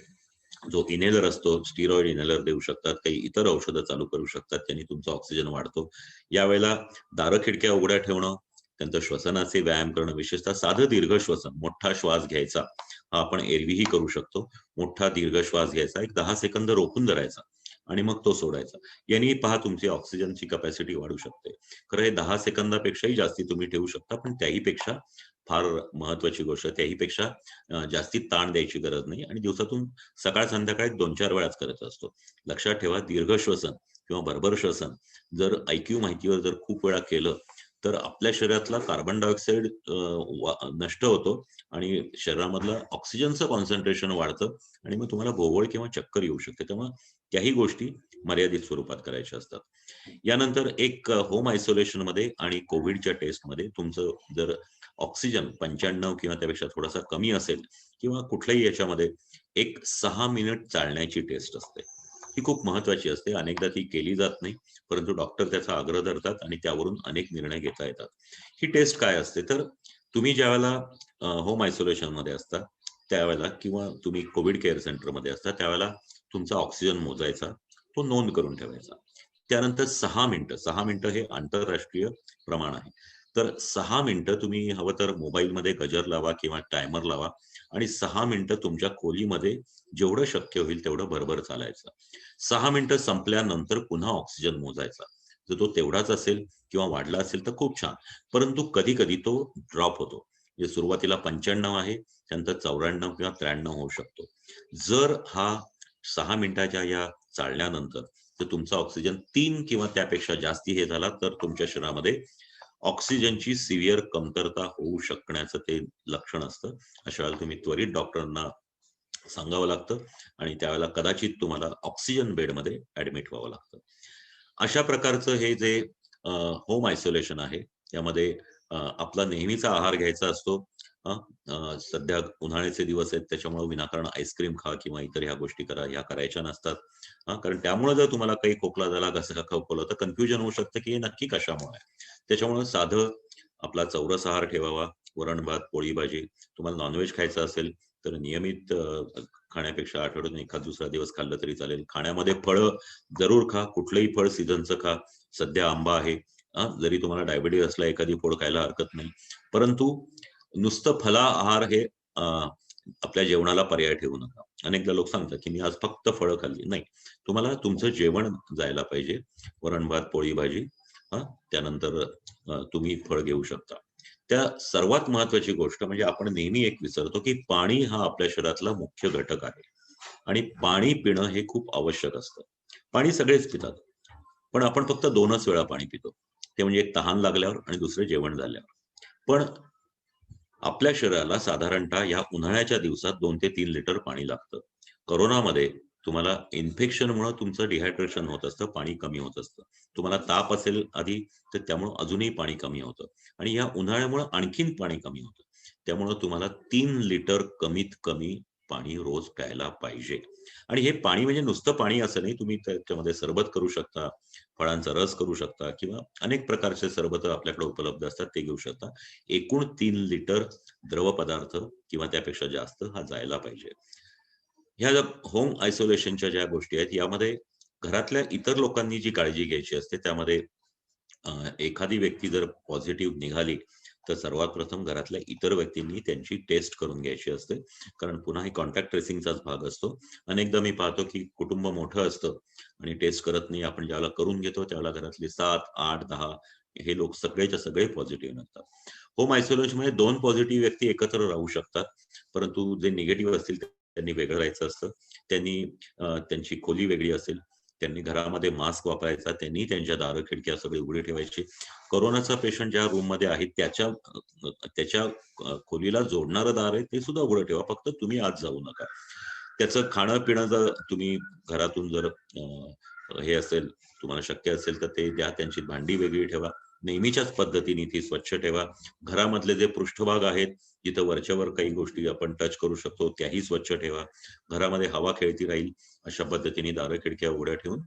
जो इनहेलर असतो, स्टिरॉइड इनहेलर देऊ शकतात, काही इतर औषधं चालू करू शकतात, त्यांनी तुमचा ऑक्सिजन वाढतो. यावेळेला दारं खिडक्या उघड्या ठेवणं, त्यांचं श्वसनाचे व्यायाम करणं, विशेषतः साधं दीर्घ श्वसन, मोठा श्वास घ्यायचा हा आपण एरवीही करू शकतो. मोठा दीर्घ श्वास घ्यायचा, एक 10 सेकंद रोखून धरायचा आणि मग तो सोडायचा. यांनी पहा तुमची ऑक्सिजनची कॅपॅसिटी वाढू शकते. खरं हे 10 सेकंदापेक्षाही जास्ती तुम्ही ठेवू शकता, पण त्याही पेक्षा फार महत्वाची गोष्ट. त्याहीपेक्षा जास्ती ताण द्यायची गरज नाही आणि दिवसातून सकाळ संध्याकाळी 2-4 वेळाच करत असतो. लक्षात ठेवा, दीर्घ श्वसन किंवा भरभर श्वसन जर IQ माहितीवर जर खूप वेळा केलं तर आपल्या शरीरातला कार्बन डायऑक्साईड नष्ट होतो आणि शरीरामधलं ऑक्सिजनचं कॉन्सन्ट्रेशन वाढतं आणि मग तुम्हाला भोवळ किंवा चक्कर येऊ शकते. त्यामुळे त्याही गोष्टी मर्यादित स्वरूपात करायच्या असतात. यानंतर एक होम आयसोलेशन मध्ये आणि कोविडच्या टेस्टमध्ये तुमचं जर ऑक्सिजन 95 किंवा त्यापेक्षा थोडासा कमी असेल किंवा कुठल्याही याच्यामध्ये एक 6 मिनिट चालण्याची टेस्ट असते. ही खूप महत्वाची असते. अनेकदा ती केली जात नाही, परंतु डॉक्टर त्याचा आग्रह धरतात आणि त्यावरून अनेक निर्णय घेता येतात. ही टेस्ट काय असते तर तुम्ही ज्यावेळेला होम आयसोलेशन मध्ये असता त्यावेळेला किंवा तुम्ही कोविड केअर सेंटर मध्ये असता त्यावेळेला तुमचा ऑक्सिजन मोजायचा, तो नोंद करून ठेवायचा. त्यानंतर 6 मिनिटं हे आंतरराष्ट्रीय प्रमाण आहे. तर 6 मिनिटं तुम्ही हवं तर मोबाईलमध्ये गजर लावा किंवा टायमर लावा आणि 6 मिनिटं तुमच्या खोलीमध्ये जेवढं शक्य होईल तेवढं भरभर चालायचं. 6 मिनिटं संपल्यानंतर पुन्हा ऑक्सिजन मोजायचा. जर तो तेवढाच असेल किंवा वाढला असेल तर खूप छान, परंतु कधी कधी तो ड्रॉप होतो. म्हणजे सुरुवातीला 95 आहे, त्यानंतर 94 किंवा 93 होऊ शकतो. जर हा 6 मिनिटाच्या या चालण्यानंतर जर तुमचा ऑक्सिजन 3 किंवा त्यापेक्षा जास्ती हे झाला तर तुमच्या शरीरामध्ये ऑक्सिजनची सिव्हिअर कमतरता होऊ शकण्याचं ते लक्षण असतं. अशा वेळेला तुम्ही त्वरित डॉक्टरांना सांगावं लागतं आणि त्यावेळेला कदाचित तुम्हाला ऑक्सिजन बेडमध्ये ऍडमिट व्हावं लागतं. अशा प्रकारचं हे जे होम आयसोलेशन आहे त्यामध्ये आपला नेहमीचा आहार घ्यायचा असतो. सध्या उन्हाळ्याचे दिवस आहेत त्याच्यामुळे विनाकारण आईस्क्रीम खा किंवा इतर ह्या गोष्टी करा, ह्या करायच्या नसतात. कारण त्यामुळे जर तुम्हाला काही खोकला झाला, घसा खोकला तर कन्फ्युजन होऊ शकतं की हे नक्की कशामुळे आहे. त्याच्यामुळे साधं आपला चौरस आहार ठेवावा. वरण भात, पोळी भाजी. तुम्हाला नॉनव्हेज खायचं असेल तर नियमित खाण्यापेक्षा आठवड्यातून एखाद दुसरा दिवस खाल्लं तरी चालेल. खाण्यामध्ये फळं जरूर खा, कुठलंही फळ सीझनचं खा. सध्या आंबा आहे, जरी तुम्हाला डायबिटीज असला एखादी फळ खायला हरकत नाही, परंतु नुसतं फला आहार हे आपल्या जेवणाला पर्याय ठेवू नका. अनेकदा लोक सांगतात की मी आज फक्त फळं खाल्ली. नाही, तुम्हाला तुमचं जेवण जायला पाहिजे. वरण भात, पोळी भाजी, त्यानंतर तुम्ही फळ घेऊ शकता. त्या सर्वात महत्वाची गोष्ट म्हणजे आपण नेहमी एक विसरतो की पाणी हा आपल्या शरीरातला मुख्य घटक आहे आणि पाणी पिणं हे खूप आवश्यक असतं. पाणी सगळेच पितात, पण आपण फक्त 2च वेळा पाणी पितो. ते म्हणजे एक तहान लागल्यावर आणि दुसरं जेवण झाल्यावर. पण आपल्या शरीराला साधारणतः या उन्हाळ्याच्या दिवसात 2 ते 3 लिटर पाणी लागतं. कोरोनामध्ये तुम्हाला इन्फेक्शनमुळे तुमचं डिहायड्रेशन होत असतं, पाणी कमी होत असतं. तुम्हाला ताप असेल आधी तर त्यामुळे अजूनही पाणी कमी होतं आणि या उन्हाळ्यामुळे आणखीन पाणी कमी होतं. त्यामुळे तुम्हाला 3 लिटर कमीत कमी पाणी रोज प्यायला पाहिजे. आणि हे पाणी म्हणजे नुसतं पाणी असं नाही, तुम्ही त्याच्यामध्ये सरबत करू शकता, फळांचा रस करू शकता किंवा अनेक प्रकारचे सरबत आपल्याकडे उपलब्ध असतात ते घेऊ शकता. एकूण 3 लिटर द्रव पदार्थ किंवा त्यापेक्षा जास्त हा जायला पाहिजे. ह्या होम आयसोलेशनच्या ज्या गोष्टी आहेत यामध्ये घरातल्या इतर लोकांनी जी काळजी घ्यायची असते त्यामध्ये एखादी व्यक्ती जर पॉझिटिव्ह निघाली तर सर्वात प्रथम घरातल्या इतर व्यक्तींनी त्यांची टेस्ट करून घ्यायची असते, कारण पुन्हा ही कॉन्टॅक्ट ट्रेसिंगचाच भाग असतो. अनेकदा मी पाहतो की कुटुंब मोठं असतं आणि टेस्ट करत नाही. आपण ज्यावेळेला करून घेतो त्यावेळेला घरातले 7, 8, 10 हे लोक सगळेच्या सगळे पॉझिटिव्ह नसतात. होम आयसोलेशन मध्ये 2 पॉझिटिव्ह व्यक्ती एकत्र राहू शकतात, परंतु जे निगेटिव्ह असतील त्यांनी वेगळं राहायचं असतं. त्यांनी त्यांची खोली वेगळी असेल, त्यांनी घरामध्ये मास्क वापरायचा, त्यांनी त्यांच्या दारं खिडक्या सगळे उघडे ठेवायचे. कोरोनाचा पेशंट ज्या रूम मध्ये आहे त्याच्या खोलीला जोडणारं दार आहे ते सुद्धा उघडं ठेवा, फक्त तुम्ही आत जाऊ नका. त्याचं खाणं पिणं जर तुम्ही घरातून जर हे असेल तुम्हाला शक्य असेल तर ते द्या. त्यांची भांडी वेगळी ठेवा, नेहमीच्याच पद्धतीने ती स्वच्छ ठेवा. घरामधले जे पृष्ठभाग आहेत जिथं वरच्यावर काही गोष्टी आपण टच करू शकतो त्याही स्वच्छ ठेवा. घरामध्ये हवा खेळती राहील अशा पद्धतीने दारं खिडक्या उघड्या ठेवून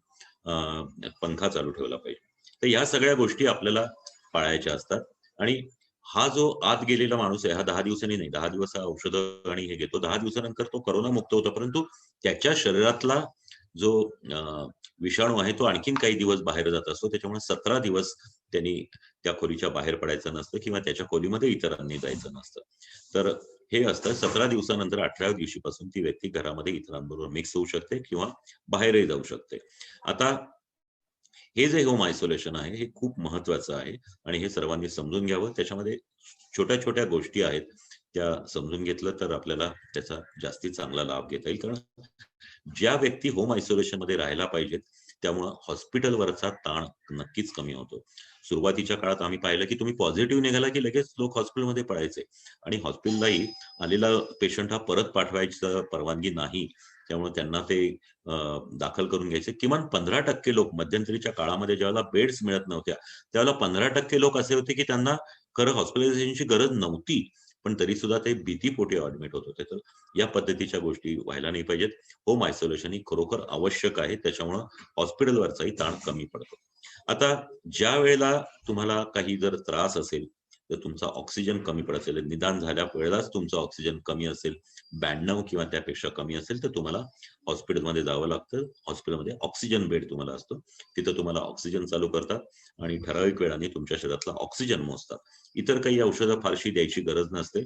पंखा चालू ठेवला पाहिजे. तर या सगळ्या गोष्टी आपल्याला पाळायच्या असतात. आणि हा जो आत गेलेला माणूस आहे हा 10 दिवसांनी नाही, 10 दिवस औषधं आणि हे घेतो, 10 दिवसानंतर तो कोरोना मुक्त होतो, परंतु त्याच्या शरीरातला जो विषाणू आहे तो आणखीन काही दिवस बाहेर जात असतो. त्याच्यामुळे 17 दिवस त्यांनी त्या खोलीच्या बाहेर पडायचं नसतं किंवा त्याच्या खोलीमध्ये इतरांनी जायचं नसतं. तर हे असतं 17 दिवसानंतर 18व्या दिवशीपासून ती व्यक्ती घरामध्ये इतरांबरोबर मिक्स होऊ शकते किंवा बाहेरही जाऊ शकते. आता हे जे होम आयसोलेशन आहे हे खूप महत्वाचं आहे आणि हे सर्वांनी समजून घ्यावं. त्याच्यामध्ये छोट्या छोट्या गोष्टी आहेत, त्या समजून घेतलं तर आपल्याला त्याचा जास्ती चांगला लाभ घेता येईल. कारण ज्या व्यक्ती होम आयसोलेशन मध्ये राहायला पाहिजेत त्यामुळे हॉस्पिटलवरचा ताण नक्कीच कमी होतो. सुरुवातीच्या काळात आम्ही पाहिलं की तुम्ही पॉझिटिव्ह निघाला की लगेच लोक हॉस्पिटलमध्ये पळायचे आणि हॉस्पिटललाही आलेला पेशंट हा परत पाठवायची परवानगी नाही, त्यामुळे त्यांना ते दाखल करून घ्यायचे. किमान 15% लोक मध्यंतरीच्या काळामध्ये ज्यावेळेला बेड्स मिळत नव्हत्या त्यावेळेला 15% लोक असे होते की त्यांना खरं हॉस्पिटलायझेशनची गरज नव्हती, पण तरी सुद्धा ते भीतीपोटी ऍडमिट होत होते. तर या पद्धतीच्या गोष्टी व्हायला नाही पाहिजेत. होम आयसोलेशन ही खरोखर आवश्यक आहे, त्याच्यामुळे हॉस्पिटलवरचाही ताण कमी पडतो. आता ज्या वेळेला तुम्हाला काही जर त्रास असेल तर तुमचा ऑक्सिजन कमी पडत असेल, निदान झाल्या वेळेलाच तुमचा ऑक्सिजन कमी असेल, 92 किंवा त्यापेक्षा कमी असेल, तर तुम्हाला हॉस्पिटलमध्ये जावं लागतं. हॉस्पिटलमध्ये ऑक्सिजन बेड तुम्हाला असतो, तिथं तुम्हाला ऑक्सिजन चालू करतात आणि ठराविक वेळाने तुमच्या शरीरातला ऑक्सिजन मोजतात. इतर काही औषधं फारशी द्यायची गरज नसते.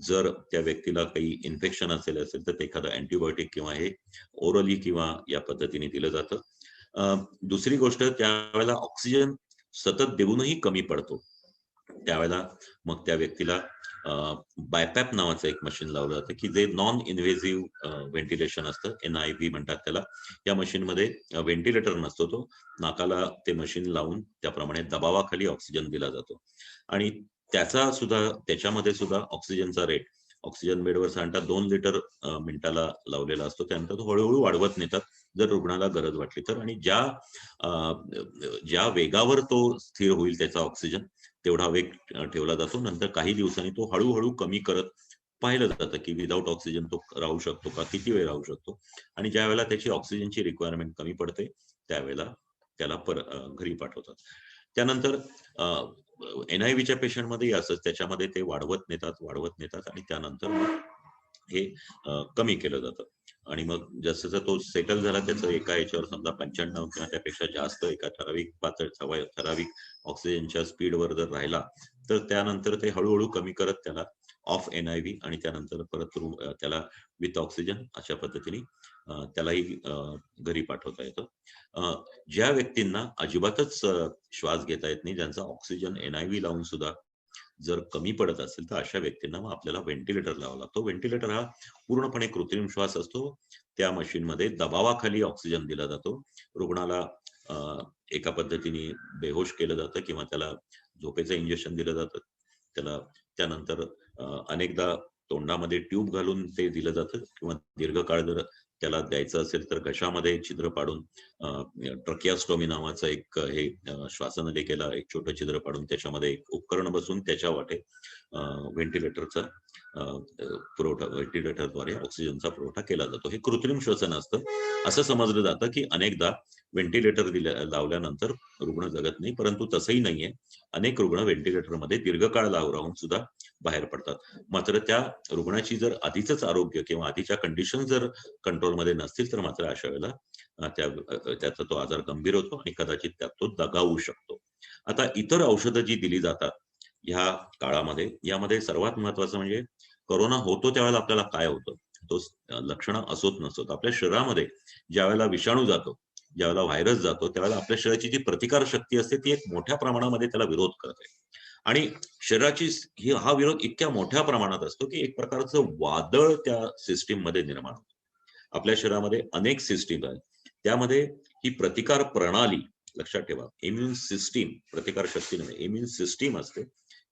जर त्या व्यक्तीला काही इन्फेक्शन असेल तर ते एखादं अँटीबायोटिक किंवा हे ओरली किंवा या पद्धतीने दिलं जातं. दुसरी गोष्ट, त्यावेळेला ऑक्सिजन सतत देऊनही कमी पडतो. त्यावेळेला मग त्या व्यक्तीला बायपॅप नावाचं एक मशीन लावलं जातं की जे नॉन इन्व्हेसिव्ह व्हेंटिलेशन असतं, NIV म्हणतात त्याला. या मशीन मध्ये व्हेंटिलेटर नसतो, तो नाकाला ते मशीन लावून त्याप्रमाणे दबावाखाली ऑक्सिजन दिला जातो आणि त्याच्यामध्ये सुद्धा ऑक्सिजनचा रेट, ऑक्सिजन बेडवर साधारणतः 2 लिटर मिनिटाला लावलेला असतो. त्यानंतर तो हळूहळू वाढवत नेतात जर रुग्णाला गरज वाटली तर. आणि ज्या वेगावर तो स्थिर होईल त्याचा ऑक्सिजन तेवढा वेग ठेवला जातो. नंतर काही दिवसांनी तो हळूहळू कमी करत पाहिलं जातं की विदाऊट ऑक्सिजन तो राहू शकतो का, किती वेळ राहू शकतो. आणि ज्या वेळेला त्याची ऑक्सिजनची रिक्वायरमेंट कमी पडते त्यावेळेला त्याला घरी पाठवतात. त्यानंतर NIVच्या पेशंटमध्ये असंच, त्याच्यामध्ये ते वाढवत नेतात आणि त्यानंतर मग हे कमी केलं जातं. आणि मग जसं तो सेटल झाला त्याचं एका याच्यावर समजा 95 किंवा त्यापेक्षा जास्त एका ठराविक ऑक्सिजनच्या स्पीडवर जर राहिला तर त्यानंतर ते हळूहळू कमी करत त्याला ऑफ NIV आणि त्यानंतर परत त्याला विथ ऑक्सिजन अशा पद्धतीने त्यालाही घरी पाठवता येतं. ज्या व्यक्तींना अजिबातच श्वास घेता येत नाही, ज्यांचा ऑक्सिजन NIV लावून सुद्धा जर कमी पडत असेल तर अशा व्यक्तींना मग आपल्याला व्हेंटिलेटर लावावा लागतो. व्हेंटिलेटर हा पूर्णपणे कृत्रिम श्वास असतो. त्या मशीनमध्ये दबावाखाली ऑक्सिजन दिला जातो. रुग्णाला एका पद्धतीने बेहोश केलं जातं किंवा त्याला झोपेचं इंजेक्शन दिलं जातं. त्यानंतर अनेकदा तोंडामध्ये ट्यूब घालून ते दिलं जातं किंवा दीर्घकाळ जर त्याला द्यायचं असेल तर घशामध्ये छिद्र पाडून ट्रकियास्टोमी नावाचं एक हे श्वासनलिकेला एक छोटं छिद्र पाडून त्याच्यामध्ये एक उपकरण बसून त्याच्या वाटे व्हेंटिलेटरचा व्हेंटिलेटरद्वारे ऑक्सिजनचा पुरवठा केला जातो. हे कृत्रिम श्वसन असतं. असं समजलं जातं की अनेकदा व्हेंटिलेटर लावल्यानंतर रुग्ण जगत नाही, परंतु तसंही नाहीये. अनेक रुग्ण व्हेंटिलेटरमध्ये दीर्घकाळ राहून सुद्धा बाहेर पडतात. मात्र त्या रुग्णाची जर आधीच आरोग्य किंवा आधीच्या कंडिशन जर कंट्रोलमध्ये नसतील तर मात्र अशा वेळेला त्याचा तो आजार गंभीर होतो आणि कदाचित त्यात तो दगावू शकतो. आता इतर औषधं जी दिली जातात ह्या काळामध्ये, यामध्ये सर्वात महत्वाचं म्हणजे कोरोना होतो त्यावेळेला आपल्याला काय होतं, तो लक्षणं असोत नसोत आपल्या शरीरामध्ये ज्यावेळेला विषाणू जातो, ज्यावेळेला व्हायरस जातो, त्यावेळेला आपल्या शरीराची जी प्रतिकार शक्ती असते ती एक मोठ्या प्रमाणामध्ये त्याला विरोध करते. आणि शरीराची हा विरोध इतक्या मोठ्या प्रमाणात असतो की एक प्रकारचं वादळ त्या सिस्टीम मध्ये निर्माण होतं. आपल्या शरीरामध्ये अनेक सिस्टीम आहेत, त्यामध्ये ही प्रतिकार प्रणाली, लक्षात ठेवा, इम्युन सिस्टीम, प्रतिकार शक्ती नव्हे, इम्युन सिस्टीम असते,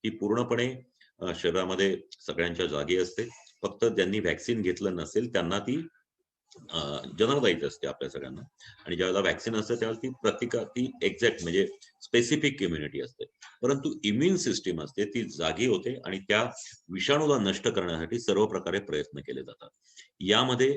ही पूर्णपणे शरीरामध्ये सगळ्यांच्या जागी असते. फक्त ज्यांनी व्हॅक्सिन घेतलं नसेल त्यांना ती जनरलाइज असते आपल्या सगळ्यांना. आणि ज्यावेळेला व्हॅक्सिन असते त्यावेळेला ती एक्झॅक्ट म्हणजे स्पेसिफिक इम्युनिटी असते. परंतु इम्युन सिस्टीम असते ती जागी होते आणि त्या विषाणूला नष्ट करण्यासाठी सर्व प्रकारे प्रयत्न केले जातात. यामध्ये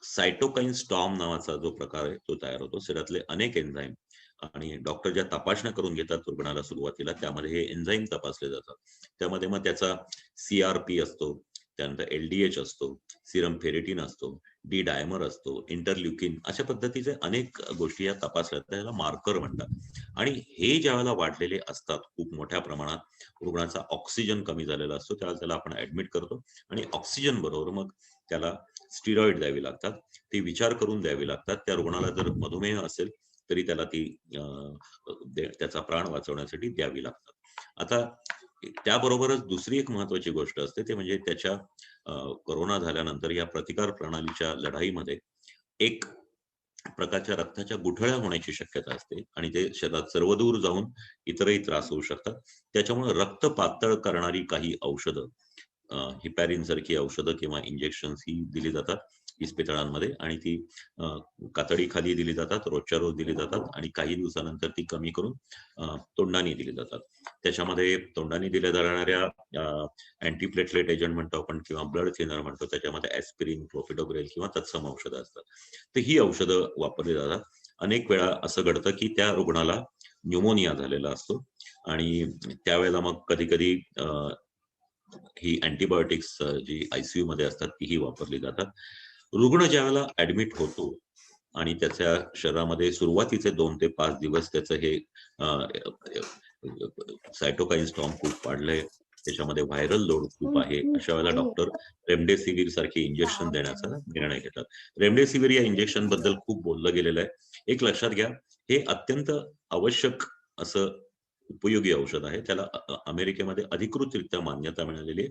सायटोकाईन स्टॉर्म नावाचा जो प्रकार आहे तो तयार होतो. शरीरातले अनेक एन्झाईम आणि डॉक्टर ज्या तपासण्या करून घेतात रुग्णाला सुरुवातीला, त्यामध्ये हे एन्झाईम तपासले जातात. त्यामध्ये मग त्याचा CRP असतो, त्यानंतर LDH असतो, सिरम फेरेटिन असतो, डी डायमर असतो, इंटरल्युकिन, अशा पद्धतीचे अनेक गोष्टी या तपासल्या जातात. त्याला मार्कर म्हणतात. आणि हे ज्यावेळेला वाढलेले असतात खूप मोठ्या प्रमाणात, रुग्णाचा ऑक्सिजन कमी झालेला असतो, त्यावेळेला त्याला आपण ऍडमिट करतो आणि ऑक्सिजन बरोबर मग त्याला स्टिरॉइड द्यावी लागतात. ते विचार करून द्यावी लागतात. त्या रुग्णाला जर मधुमेह असेल तरी त्याला ती त्याचा प्राण वाचवण्यासाठी द्यावी लागतात. आता त्याबरोबरच दुसरी एक महत्वाची गोष्ट असते ते म्हणजे त्याच्या कोरोना झाल्यानंतर या प्रतिकार प्रणालीच्या लढाईमध्ये एक प्रकारच्या रक्ताच्या गुठळ्या होण्याची शक्यता असते आणि ते शरीरात सर्वदूर जाऊन इतरही त्रास होऊ शकतात. त्याच्यामुळे रक्त पातळ करणारी काही औषधं, हिपॅरिन सारखी औषधं किंवा इंजेक्शन्स ही दिली जातात इस्पितळांमध्ये आणि ती कातडी खाली दिली जातात, रोजच्या रोज दिली जातात आणि काही दिवसानंतर ती कमी करून तोंडाने दिली जातात. त्याच्यामध्ये तोंडाने दिल्या जाणाऱ्या अँटीप्लेटलेट एजंट म्हणतो आपण किंवा ब्लड थिनर म्हणतो, त्याच्यामध्ये ऍस्पिरिन, क्लोपिडोग्रेल किंवा तत्सम औषधं असतात. तर ही औषधं वापरली जातात. अनेक वेळा असं घडतं की त्या रुग्णाला न्यूमोनिया झालेला असतो आणि त्यावेळेला मग कधी कधी ही अँटीबायोटिक्स जी ICU मध्ये असतात तीही वापरली जातात. रुग्ण ज्यावेळेला ऍडमिट होतो आणि त्याच्या शरीरामध्ये सुरुवातीचे 2 ते 5 दिवस त्याचं हे सायटोकाईन स्टॉर्म खूप वाढलंय, त्याच्यामध्ये व्हायरल लोड खूप आहे, अशा वेळेला डॉक्टर रेमडेसिवीर सारखे इंजेक्शन देण्याचा निर्णय घेतात. रेमडेसिवीर या इंजेक्शन बद्दल खूप बोललं गेलेलं आहे. एक लक्षात घ्या, हे अत्यंत आवश्यक असं उपयोगी औषध आहे. त्याला अमेरिकेमध्ये अधिकृतरित्या मान्यता मिळालेली आहे,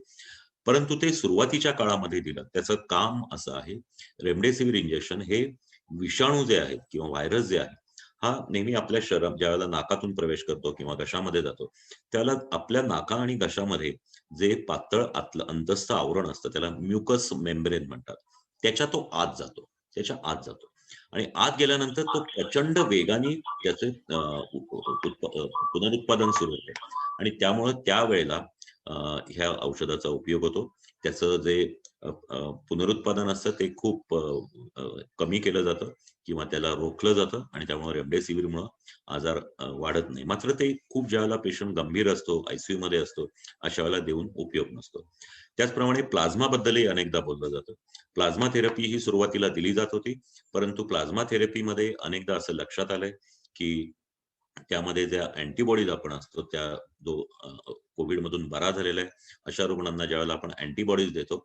परंतु ते सुरुवातीच्या काळामध्ये दिलं. त्याचं काम असं आहे, रेमडेसिवीर इंजेक्शन हे विषाणू जे आहेत किंवा व्हायरस जे आहे हा नेहमी आपल्या शरीरात ज्यावेळेला नाकातून प्रवेश करतो किंवा घशामध्ये जातो त्याला आपल्या नाका आणि घशामध्ये जे पातळ आतलं अंतस्थ आवरण असतं त्याला म्युकस मेम्ब्रेन म्हणतात, त्याच्या आत जातो आणि आत गेल्यानंतर तो प्रचंड वेगाने त्याचे पुनरुत्पादन सुरू होते आणि त्यामुळे त्यावेळेला ह्या औषधाचा उपयोग होतो. त्याचं जे पुनरुत्पादन असतं ते खूप कमी केलं जातं किंवा त्याला रोखलं जातं आणि त्यामुळे रेमडेसिवीरमुळे आजार वाढत नाही. मात्र ते खूप ज्यावेळेला पेशंट गंभीर असतो, ICU मध्ये असतो, अशा वेळेला देऊन उपयोग नसतो. त्याचप्रमाणे प्लाझ्मा बद्दलही अनेकदा बोललं जातं. प्लाझ्मा थेरपी ही सुरुवातीला दिली जात होती, परंतु प्लाझ्मा थेरपीमध्ये अनेकदा असं लक्षात आलंय की त्यामध्ये ज्या अँटीबॉडीज आपण असतो त्या जो कोविड मधून बरा झालेला आहे अशा रुग्णांना ज्यावेळेला आपण अँटीबॉडीज देतो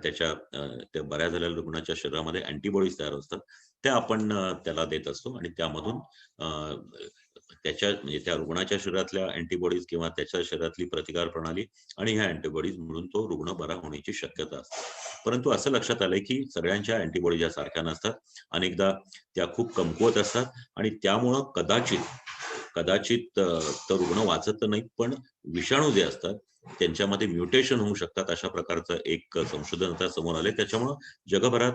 त्या बऱ्या झालेल्या रुग्णाच्या शरीरामध्ये अँटीबॉडीज तयार असतात त्या आपण त्याला देत असतो आणि त्यामधून म्हणजे त्या रुग्णाच्या शरीरातल्या अँटीबॉडीज किंवा त्याच्या शरीरातली प्रतिकार प्रणाली आणि ह्या अँटीबॉडीज म्हणून तो रुग्ण बरा होण्याची शक्यता असते. परंतु असं लक्षात आलंय की सगळ्यांच्या अँटीबॉडीज या सारख्या नसतात, अनेकदा त्या खूप कमकुवत असतात आणि त्यामुळं कदाचित तर रुग्ण वाचत नाहीत, पण विषाणू जे असतात त्यांच्यामध्ये म्युटेशन होऊ शकतात अशा प्रकारचं एक संशोधन आता समोर आले. त्याच्यामुळं जगभरात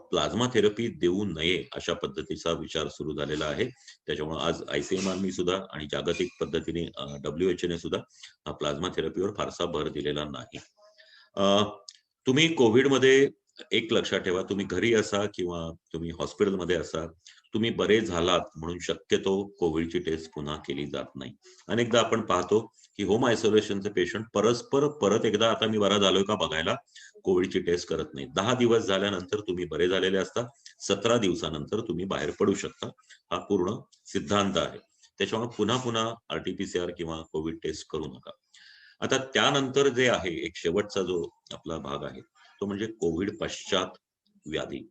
प्लाझ्मा थेरपी देऊ नये अशा पद्धतीचा विचार सुरू झालेला आहे. त्याच्यामुळे आज ICMR सुद्धा आणि जागतिक पद्धतीने WHO ने सुद्धा प्लाझ्मा थेरपीवर फारसा भर दिलेला नाही. तुम्ही कोविडमध्ये एक लक्षात ठेवा, तुम्ही घरी असा किंवा तुम्ही हॉस्पिटलमध्ये असा, तुम्ही बरे झालात म्हणून शक्यतो कोविडची टेस्ट पुन्हा केली जात नाही. अनेकदा आपण पाहतो की होम आयसोलेशनचे पेशंट परत एकदा आता मी बरा झालोय का बघायला कोविडची टेस्ट करत नाही. 10 दिवस झाल्यानंतर तुम्ही बरे झालेले असता, 17 दिवसानंतर तुम्ही बाहेर पडू शकता, हा पूर्ण सिद्धांत आहे. त्याच्यामुळे पुन्हा RT-PCR किंवा कोविड टेस्ट करू नका. आता त्यानंतर जे आहे एक शेवटचा जो आपला भाग आहे तो म्हणजे कोविड पश्चात व्याधी.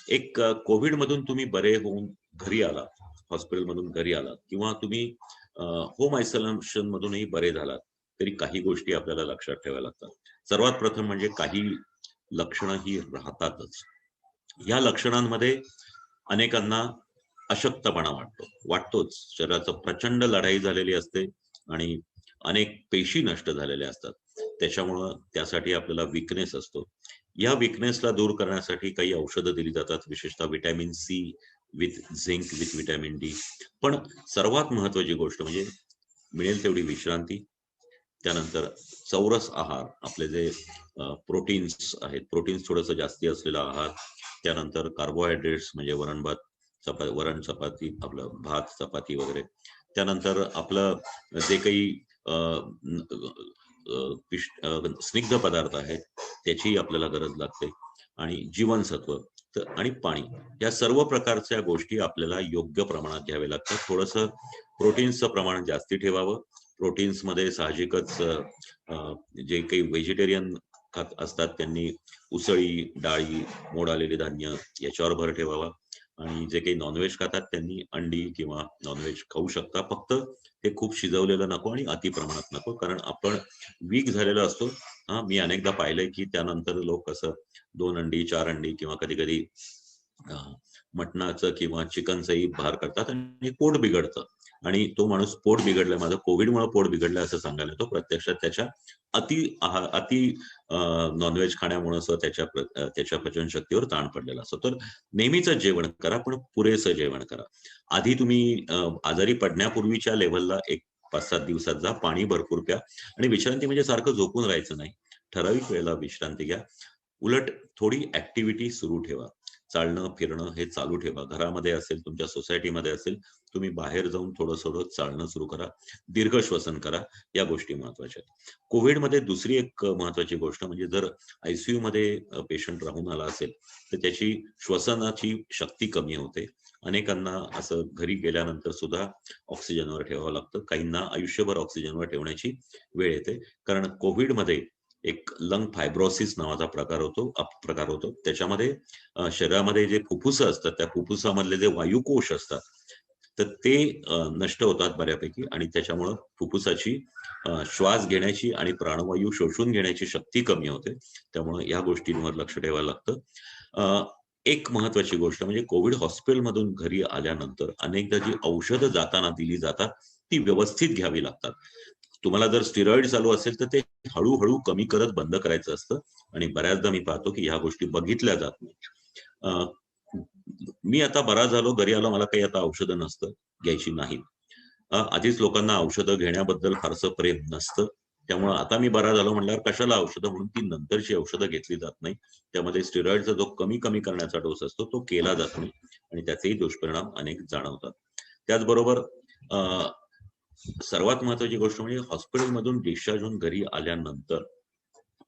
एक कोविड मधून तुम्ही बरे होऊन घरी आलात, हॉस्पिटलमधून घरी आलात किंवा तुम्ही होम आयसोलेशन मधूनही बरे झालात तरी काही गोष्टी आपल्याला लक्षात ठेवाव्या लागतात. सर्वात प्रथम म्हणजे काही लक्षणं ही राहतातच. या लक्षणांमध्ये अनेकांना अशक्तपणा वाटतोच, शरीराचं प्रचंड लढाई झालेली असते आणि अनेक पेशी नष्ट झालेल्या असतात, त्याच्यामुळं त्यासाठी आपल्याला विकनेस असतो. या विकनेसला दूर करण्यासाठी काही औषधं दिली जातात, विशेषतः vitamin C with zinc with vitamin D. पण सर्वात महत्वाची गोष्ट म्हणजे मिळेल तेवढी विश्रांती, त्यानंतर चौरस आहार, आपले जे प्रोटीन्स आहेत प्रोटीन्स थोडंसं जास्ती असलेला आहार, त्यानंतर कार्बोहायड्रेट्स म्हणजे वरण चपाती, आपलं भात चपाती वगैरे, त्यानंतर आपलं जे काही स्निग्ध पदार्थ आहेत त्याची आपल्याला गरज लागते आणि जीवनसत्व आणि पाणी, या सर्व प्रकारच्या गोष्टी आपल्याला योग्य प्रमाणात घ्यावे लागतात. थोडंसं प्रोटीन्सचं प्रमाण जास्ती ठेवावं. प्रोटीन्स मध्ये साहजिकच जे काही व्हेजिटेरियन खात असतात त्यांनी उसळी, डाळी, मोड आलेले धान्य याच्यावर भर ठेवावा. आणि जे काही नॉनव्हेज खातात त्यांनी अंडी किंवा नॉनव्हेज खाऊ शकता, फक्त ते खूप शिजवलेलं नको आणि अति प्रमाणात नको, कारण आपण वीक झालेला असतो. मी अनेकदा पाहिलंय की त्यानंतर लोक असं 2 अंडी 4 अंडी किंवा कधी कधी मटणाचं किंवा चिकनचंही भार करतात आणि पोट बिघडतं. आणि तो माणूस पोट बिघडलं, माझं कोविडमुळे पोट बिघडलं असं सांगायला येतो, प्रत्यक्षात त्याच्या अति नॉनव्हेज खाण्यामुळे त्याच्या पचनशक्तीवर ताण पडलेला असतो. तर नेहमीच जेवण करा, पण पुरेसं जेवण करा. आधी तुम्ही आजारी पडण्यापूर्वीच्या लेव्हलला 5-7 दिवसात जा, पाणी भरपूर प्या आणि विश्रांती म्हणजे सारखं झोपून राहायचं नाही, ठराविक वेळेला विश्रांती घ्या. उलट थोडी ऍक्टिव्हिटी सुरू ठेवा, चालणं फिरणं हे चालू ठेवा. घरामध्ये असेल, तुमच्या सोसायटीमध्ये असेल, तुम्ही बाहेर जाऊन थोडं चालणं सुरू करा, दीर्घ श्वसन करा. या गोष्टी महत्वाच्या आहेत. कोविडमध्ये दुसरी एक महत्वाची गोष्ट म्हणजे जर आयसीयू मध्ये पेशंट राहून आला असेल तर त्याची श्वसनाची शक्ती कमी होते. अनेकांना असं घरी गेल्यानंतर सुद्धा ऑक्सिजनवर ठेवावं लागतं, काहींना आयुष्यभर ऑक्सिजनवर ठेवण्याची वेळ येते, कारण कोविडमध्ये एक लंग फायब्रोसिस नावाचा प्रकार होतो. त्याच्यामध्ये शरीरामध्ये जे फुफ्फुस असतात, त्या फुफ्फुसामधले जे वायुकोश असतात तर ते नष्ट होतात बऱ्यापैकी, आणि त्याच्यामुळं फुफ्फुसाची श्वास घेण्याची आणि प्राणवायू शोषून घेण्याची शक्ती कमी होते. त्यामुळे या गोष्टींवर लक्ष ठेवायला लागतं. एक महत्वाची गोष्ट म्हणजे कोविड हॉस्पिटलमधून घरी आल्यानंतर अनेकदा जी औषधं जाताना दिली जातात ती व्यवस्थित घ्यावी लागतात. तुम्हाला जर स्टिरॉइड चालू असेल तर ते हळूहळू कमी करत बंद करायचं असतं, आणि बऱ्याचदा मी पाहतो की ह्या गोष्टी बघितल्या जात नाही. मी आता बरा झालो, घरी आलो, मला काही आता औषधं नसतं घ्यायची नाहीत. आधीच लोकांना औषधं घेण्याबद्दल फारसं प्रेम नसतं, त्यामुळे आता मी बरा झालो म्हणल्यावर कशाला औषधं, म्हणून ती नंतरची औषधं घेतली जात नाही. त्यामध्ये स्टिरॉइडचा जो कमी करण्याचा डोस असतो तो केला जात नाही, आणि त्याचेही दुष्परिणाम अनेक जाणवतात. त्याचबरोबर सर्वात महत्वाची गोष्ट म्हणजे हॉस्पिटलमधून डिस्चार्ज होऊन घरी आल्यानंतर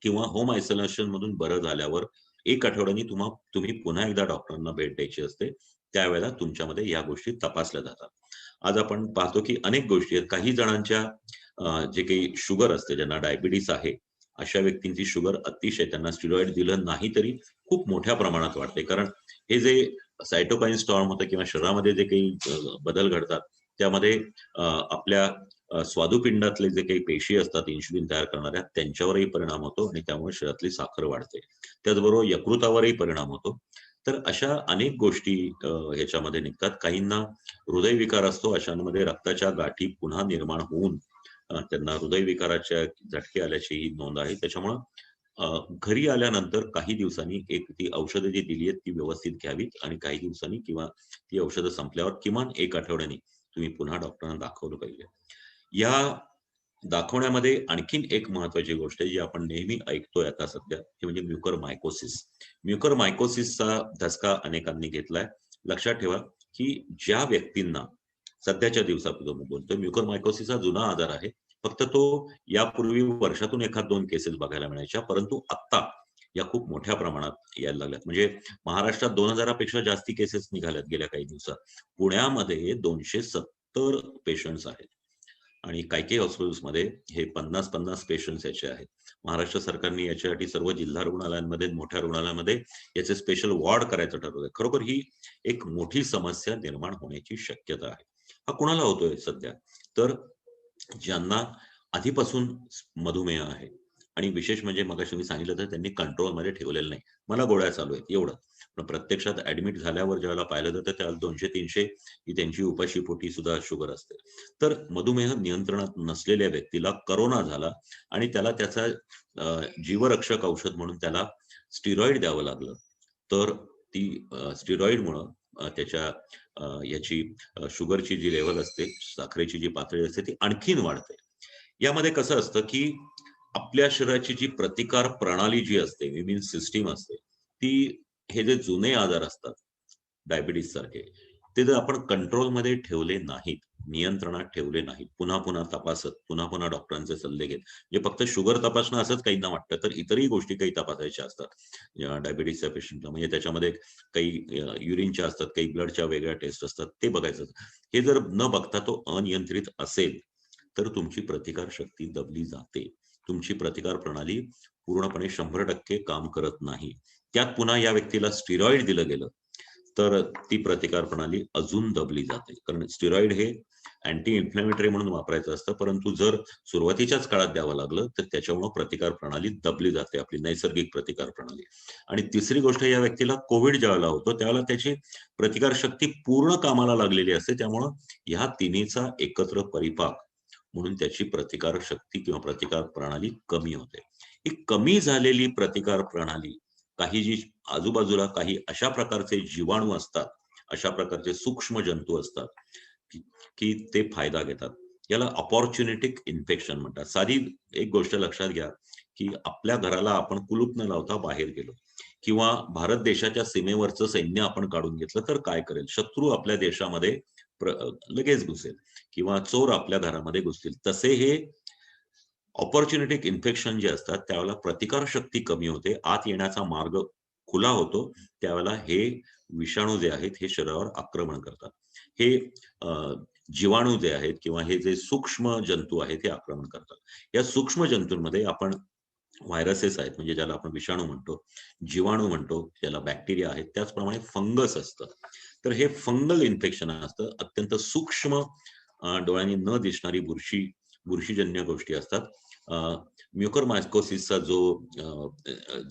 किंवा होम आयसोलेशन मधून बरं झाल्यावर 1 आठवड्यानी तुम्ही पुन्हा एकदा डॉक्टरांना भेट द्यायची असते. त्यावेळेला तुमच्यामध्ये या गोष्टी तपासल्या जातात. आज आपण पाहतो की अनेक गोष्टी आहेत. काही जणांच्या जे काही शुगर असते, ज्यांना डायबिटीस आहे, अशा व्यक्तींची शुगर अतिशय, त्यांना स्टिरॉइड दिलं नाही तरी खूप मोठ्या प्रमाणात वाढते, कारण हे जे सायटोकाईन स्टॉर्म होतं किंवा शरीरामध्ये जे काही बदल घडतात त्यामध्ये आपल्या स्वादुपिंडातले जे काही पेशी असतात इन्शुलिन तयार करणाऱ्या, त्यांच्यावरही परिणाम होतो आणि त्यामुळे शरीरातली साखर वाढते. त्याचबरोबर यकृतावरही परिणाम होतो. तर अशा अनेक गोष्टी ह्याच्यामध्ये निघतात. काहींना हृदयविकार असतो, अशांमध्ये रक्ताच्या गाठी पुन्हा निर्माण होऊन त्यांना हृदयविकाराच्या झटके आल्याची ही नोंद आहे. त्याच्यामुळं घरी आल्यानंतर काही दिवसांनी ती औषधं जी दिली आहेत ती व्यवस्थित घ्यावीत, आणि काही दिवसांनी किंवा ती औषधं संपल्यावर किमान 1 आठवड्यानी तुम्ही पुन्हा डॉक्टरांना दाखवलं पाहिजे. या दाखवण्यामध्ये आणखीन एक महत्वाची गोष्ट आहे जी आपण नेहमी ऐकतोय आता सध्या, ती म्हणजे म्युकरमायकोसिस. म्युकरमायकोसिसचा धसका अनेकांनी घेतलाय. लक्षात ठेवा की ज्या व्यक्तींना सध्याच्या दिवसापूर्वी बोलतोय, म्युकरमायकोसिस हा जुना आजार आहे. फक्त तो यापूर्वी वर्षातून 1-2 केसेस बघायला मिळायच्या, परंतु आता या खूप मोठ्या प्रमाणात यायला लागल्यात. म्हणजे महाराष्ट्रात 2000 पेक्षा जास्ती केसेस निघाल्यात गेल्या काही दिवसात. पुण्यामध्ये 270 पेशंट्स आहेत, आणि काही हॉस्पिटल्समध्ये हे 50 पेशंट्स याचे आहेत. महाराष्ट्र सरकारने याच्यासाठी सर्व जिल्हा रुग्णालयांमध्ये, मोठ्या रुग्णालयांमध्ये याचे स्पेशल वॉर्ड करायचं ठरवलंय. खरोखर ही एक मोठी समस्या निर्माण होण्याची शक्यता आहे. हा कुणाला होतोय सध्या? तर ज्यांना आधीपासून मधुमेह आहे, आणि विशेष म्हणजे मगाशी मी सांगितलं तर त्यांनी कंट्रोलमध्ये ठेवलेलं नाही, मला गोळ्या चालू आहेत एवढं, पण प्रत्यक्षात ऍडमिट झाल्यावर ज्यावेळेला पाहिलं जातं त्याला 200-300 ही त्यांची उपाशीपोटी सुद्धा शुगर असते. तर मधुमेह नियंत्रणात नसलेल्या व्यक्तीला करोना झाला आणि त्याला त्याचा जीवरक्षक औषध म्हणून त्याला स्टिरॉइड द्यावं लागलं, तर ती स्टिरॉइडमुळं त्याच्या याची शुगरची जी लेवल असते, साखरेची जी पातळी असते ती आणखीन वाढते. यामध्ये कसं असतं की आपल्या शरीराची जी प्रतिकार प्रणाली जी असते, इम्युन सिस्टीम असते, ती हे जे जुने आजार असतात डायबिटीस सारखे, ते जर आपण कंट्रोलमध्ये ठेवले नाहीत, नियंत्रणात ठेवले नाहीत, पुन्हा तपासत, पुन्हा डॉक्टरांचे सल्ले घेत, जे फक्त शुगर तपासणं असंच काहींना वाटतं, तर इतरही गोष्टी काही तपासायच्या असतात डायबिटीसच्या पेशंटला. म्हणजे त्याच्यामध्ये काही युरिनच्या असतात, काही ब्लडच्या वेगळ्या टेस्ट असतात, ते बघायचं. हे जर न बघता तो अनियंत्रित असेल तर तुमची प्रतिकार शक्ती दबली जाते, तुमची प्रतिकार प्रणाली पूर्णपणे 100% काम करत नाही. त्यात पुन्हा या व्यक्तीला स्टिरॉइड दिलं गेलं तर ती प्रतिकार प्रणाली अजून दबली जाते. कारण स्टेरॉइड हे अँटी इन्फ्लेमेटरी म्हणून वापरायचं असतं, परंतु जर सुरुवातीच्याच काळात द्यावं लागलं तर त्याच्यामुळे प्रतिकार प्रणाली दबली जाते, आपली नैसर्गिक प्रतिकार प्रणाली. आणि तिसरी गोष्ट, या व्यक्तीला कोविड ज्यावेळेला होतो त्यावेळेला त्याची प्रतिकार शक्ती पूर्ण कामाला लागलेली असते, त्यामुळं ह्या तिन्हीचा एकत्र परिपाक म्हणून त्याची प्रतिकार शक्ती किंवा प्रतिकार प्रणाली कमी होते. ही कमी झालेली प्रतिकार प्रणाली, काही जी आजूबाजूला काही अशा प्रकारचे जीवाणू असतात, अशा प्रकारचे सूक्ष्म जंतू असतात की ते फायदा घेतात. याला अपॉर्च्युनिटिक इन्फेक्शन म्हणतात. साधी एक गोष्ट लक्षात घ्या की आपल्या घराला आपण कुलूप न लावता बाहेर गेलो किंवा भारत देशाच्या सीमेवरचं सैन्य आपण काढून घेतलं तर काय करेल? शत्रू आपल्या देशामध्ये लगेच घुसेल किंवा चोर आपल्या घरामध्ये घुसतील. तसे हे ऑपॉर्च्युनिटिक इन्फेक्शन जे असतात त्यावेळेला प्रतिकार शक्ती कमी होते, आत येण्याचा मार्ग खुला होतो, त्यावेळेला हे विषाणू जे आहेत हे शरीरावर आक्रमण करतात. हे जीवाणू जे आहेत किंवा हे जे सूक्ष्म जंतू आहेत हे आक्रमण करतात. या सूक्ष्म जंतूंमध्ये आपण व्हायरसेस आहेत, म्हणजे ज्याला आपण विषाणू म्हणतो, जीवाणू म्हणतो, ज्याला बॅक्टेरिया आहेत, त्याचप्रमाणे फंगस असतं. तर हे फंगल इन्फेक्शन असतं, अत्यंत सूक्ष्म डोळ्यांनी न दिसणारी बुरशीजन्य गोष्टी असतात. म्युकरमायकोसिसचा जो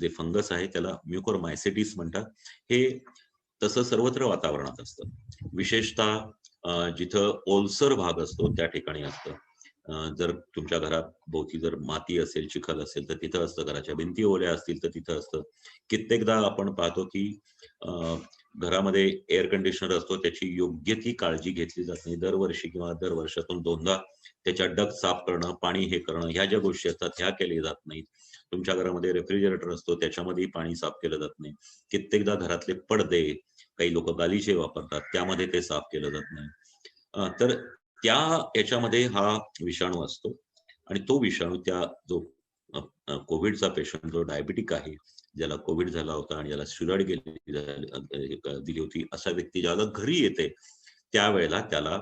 जे फंगस आहे त्याला म्युकरमायसेटिस म्हणतात. हे तसं सर्वत्र वातावरणात असतं, विशेषतः जिथं ओलसर भाग असतो त्या ठिकाणी असतं. जर तुमच्या घरात भोवती जर माती असेल, चिखल असेल तर तिथं असतं, घराच्या भिंती ओल्या असतील तर तिथं असतं. कित्येकदा आपण पाहतो की घरामध्ये एअर कंडिशनर असतो, त्याची योग्य ती काळजी घेतली जात नाही. दरवर्षी किंवा दर वर्षातून 2दा त्याच्या डग साफ करणं, पाणी हे करणं, ह्या ज्या गोष्टी असतात ह्या केल्या जात नाहीत. तुमच्या घरामध्ये रेफ्रिजरेटर असतो, त्याच्यामध्ये पाणी साफ केलं जात नाही. कित्येकदा घरातले पडदे, काही लोक गालिचे वापरतात, त्यामध्ये ते साफ केलं जात नाही. तर त्या याच्यामध्ये हा विषाणू असतो आणि तो विषाणू त्या जो कोविडचा पेशंट, जो डायबिटिक आहे, ज्याला कोविड झाला होता आणि ज्याला स्टिरॉइड दिली होती, असा व्यक्ती ज्याला घरी येते त्यावेळेला त्याला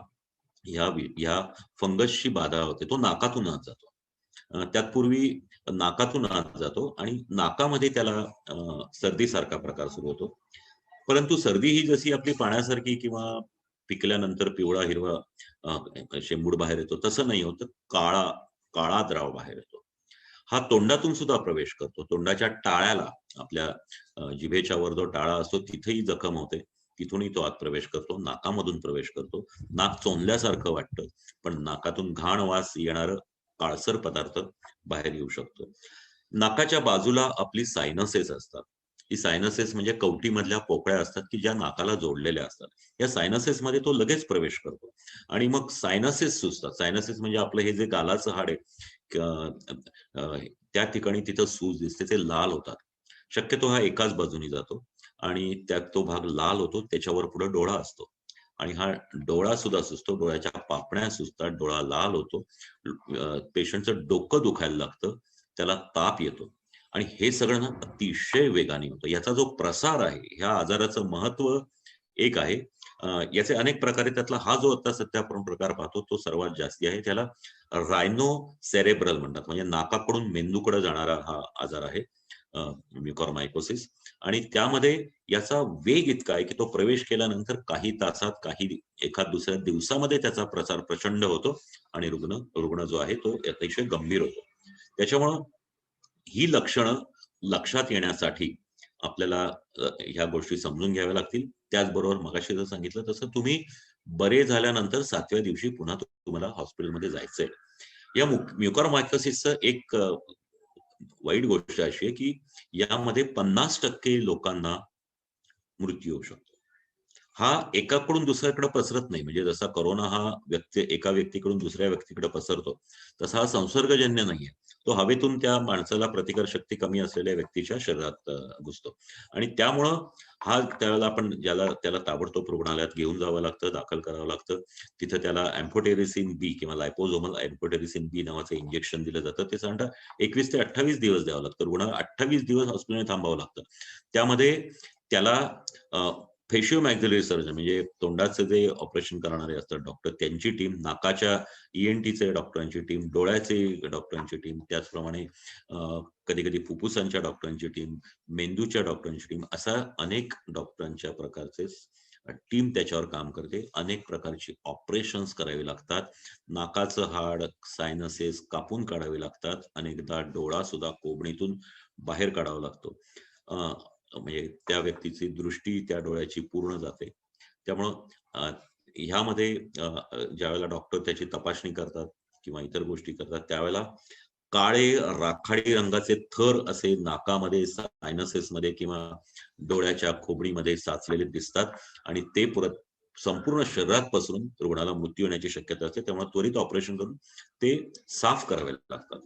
ह्या फंगसची बाधा होते. तो नाकातून आत जातो. त्यापूर्वी नाकातून आत जातो आणि नाकामध्ये त्याला सर्दीसारखा प्रकार सुरू होतो. परंतु सर्दी ही जशी आपली पाण्यासारखी किंवा पिकल्यानंतर पिवळा हिरवा शेंबूड बाहेर येतो तसं नाही होत, काळा द्राव बाहेर येतो. हा तोंडातून सुद्धा प्रवेश करतो. तोंडाच्या टाळ्याला, आपल्या जिभेच्या वर जो टाळा असतो तिथेही जखम होते, तिथूनही तो आत प्रवेश करतो, नाकामधून प्रवेश करतो. नाक चोंदल्यासारखं वाटतं, पण नाकातून घाण वास येणारं काळसर पदार्थ बाहेर येऊ शकतो. नाकाच्या बाजूला आपली सायनसेस असतात. ही सायनसेस म्हणजे कवटीमधल्या पोकळ्या असतात की ज्या नाकाला जोडलेल्या असतात. या सायनसेस मध्ये तो लगेच प्रवेश करतो आणि मग सायनसेस सुजतात. सायनसेस म्हणजे आपलं हे जे गालाचं हाड आहे, त्या ठिकाणी तिथं सूज दिसते, ते लाल होतात. शक्यतो हा एकाच बाजूनी जातो आणि त्यात तो भाग लाल होतो, त्याच्यावर पुढे डोळा असतो आणि हा डोळा सुद्धा सुजतो, डोळ्याच्या पापण्या सुजतात, डोळा लाल होतो, पेशंटचं डोकं दुखायला लागतं, त्याला ताप येतो आणि हे सगळं ना अतिशय वेगाने होतं. याचा जो प्रसार आहे, ह्या आजाराचं महत्व एक आहे. याचे अनेक प्रकारे, त्यातला हा जो आता सध्या आपण प्रकार पाहतो तो सर्वात जास्ती आहे. त्याला रायनो सेरेब्रल म्हणतात, म्हणजे नाकाकडून मेंदूकडे जाणारा हा आजार आहे, म्युकरमायकोसिस. आणि त्यामध्ये याचा वेग इतका आहे की तो प्रवेश केल्यानंतर काही तासात, काही एखाद दुसऱ्या दिवसामध्ये त्याचा प्रसार प्रचंड होतो आणि रुग्ण जो आहे तो अतिशय गंभीर होतो. त्याच्यामुळं ही लक्षणं लक्षात येण्यासाठी आपल्याला ह्या गोष्टी समजून घ्याव्या लागतील. त्याचबरोबर मगाशी जर सांगितलं तसं, तुम्ही बरे झाल्यानंतर 7व्या दिवशी पुन्हा तुम्हाला हॉस्पिटलमध्ये जायचंय. या म्युकरमायकोसिसचं एक वाईट गोष्ट अशी आहे की यामध्ये 50% लोकांना मृत्यू होऊ शकतो. हा एकाकडून दुसऱ्याकडे पसरत नाही. म्हणजे जसा कोरोना हा एका व्यक्तीकडून दुसऱ्या व्यक्तीकडे पसरतो, तसा हा संसर्गजन्य नाहीये. तो हवेतून त्या माणसाला प्रतिकार शक्ती कमी असलेल्या व्यक्तीच्या शरीरात घुसतो आणि त्यामुळं हा त्याला त्याला ताबडतोब रुग्णालयात घेऊन जावं लागतं, दाखल करावं लागतं. तिथं त्याला एम्फोटेरिसिन बी किंवा लायपोझोमल एम्फोटेरिसिन बी नावाचं इंजेक्शन दिलं जातं. ते साधारण 21 ते 28 दिवस द्यावं लागतं. रुग्णाला 28 दिवस हॉस्पिटलमध्ये थांबावं लागतं. त्यामध्ये त्याला फेशिओ मॅक्झिलरी सर्जन म्हणजे तोंडाचे जे ऑपरेशन करणारे असतात डॉक्टर, त्यांची टीम, नाकाच्या ENTचे डॉक्टरांची टीम, डोळ्याचे डॉक्टरांची टीम, त्याचप्रमाणे कधी कधी फुफ्फुसांच्या डॉक्टरांची टीम, मेंदूच्या डॉक्टरांची टीम, असा अनेक डॉक्टरांच्या प्रकारचे टीम त्याच्यावर काम करते. अनेक प्रकारची ऑपरेशन्स करावी लागतात. नाकाचं हाड, सायनसेस कापून काढावे लागतात. अनेकदा डोळा सुद्धा कोबणीतून बाहेर काढावा लागतो. म्हणजे त्या व्यक्तीची दृष्टी त्या डोळ्याची पूर्ण जाते. त्यामुळं ह्यामध्ये ज्यावेळेला डॉक्टर त्याची तपासणी करतात किंवा इतर गोष्टी करतात, त्यावेळेला काळे राखाडी रंगाचे थर असे नाकामध्ये, सायनसेस मध्ये किंवा डोळ्याच्या खोबणीमध्ये साचलेले दिसतात आणि ते परत संपूर्ण शरीरात पसरून रुग्णाला मृत्यू होण्याची शक्यता असते. त्यामुळे त्वरित ऑपरेशन करून ते साफ करावे लागतात.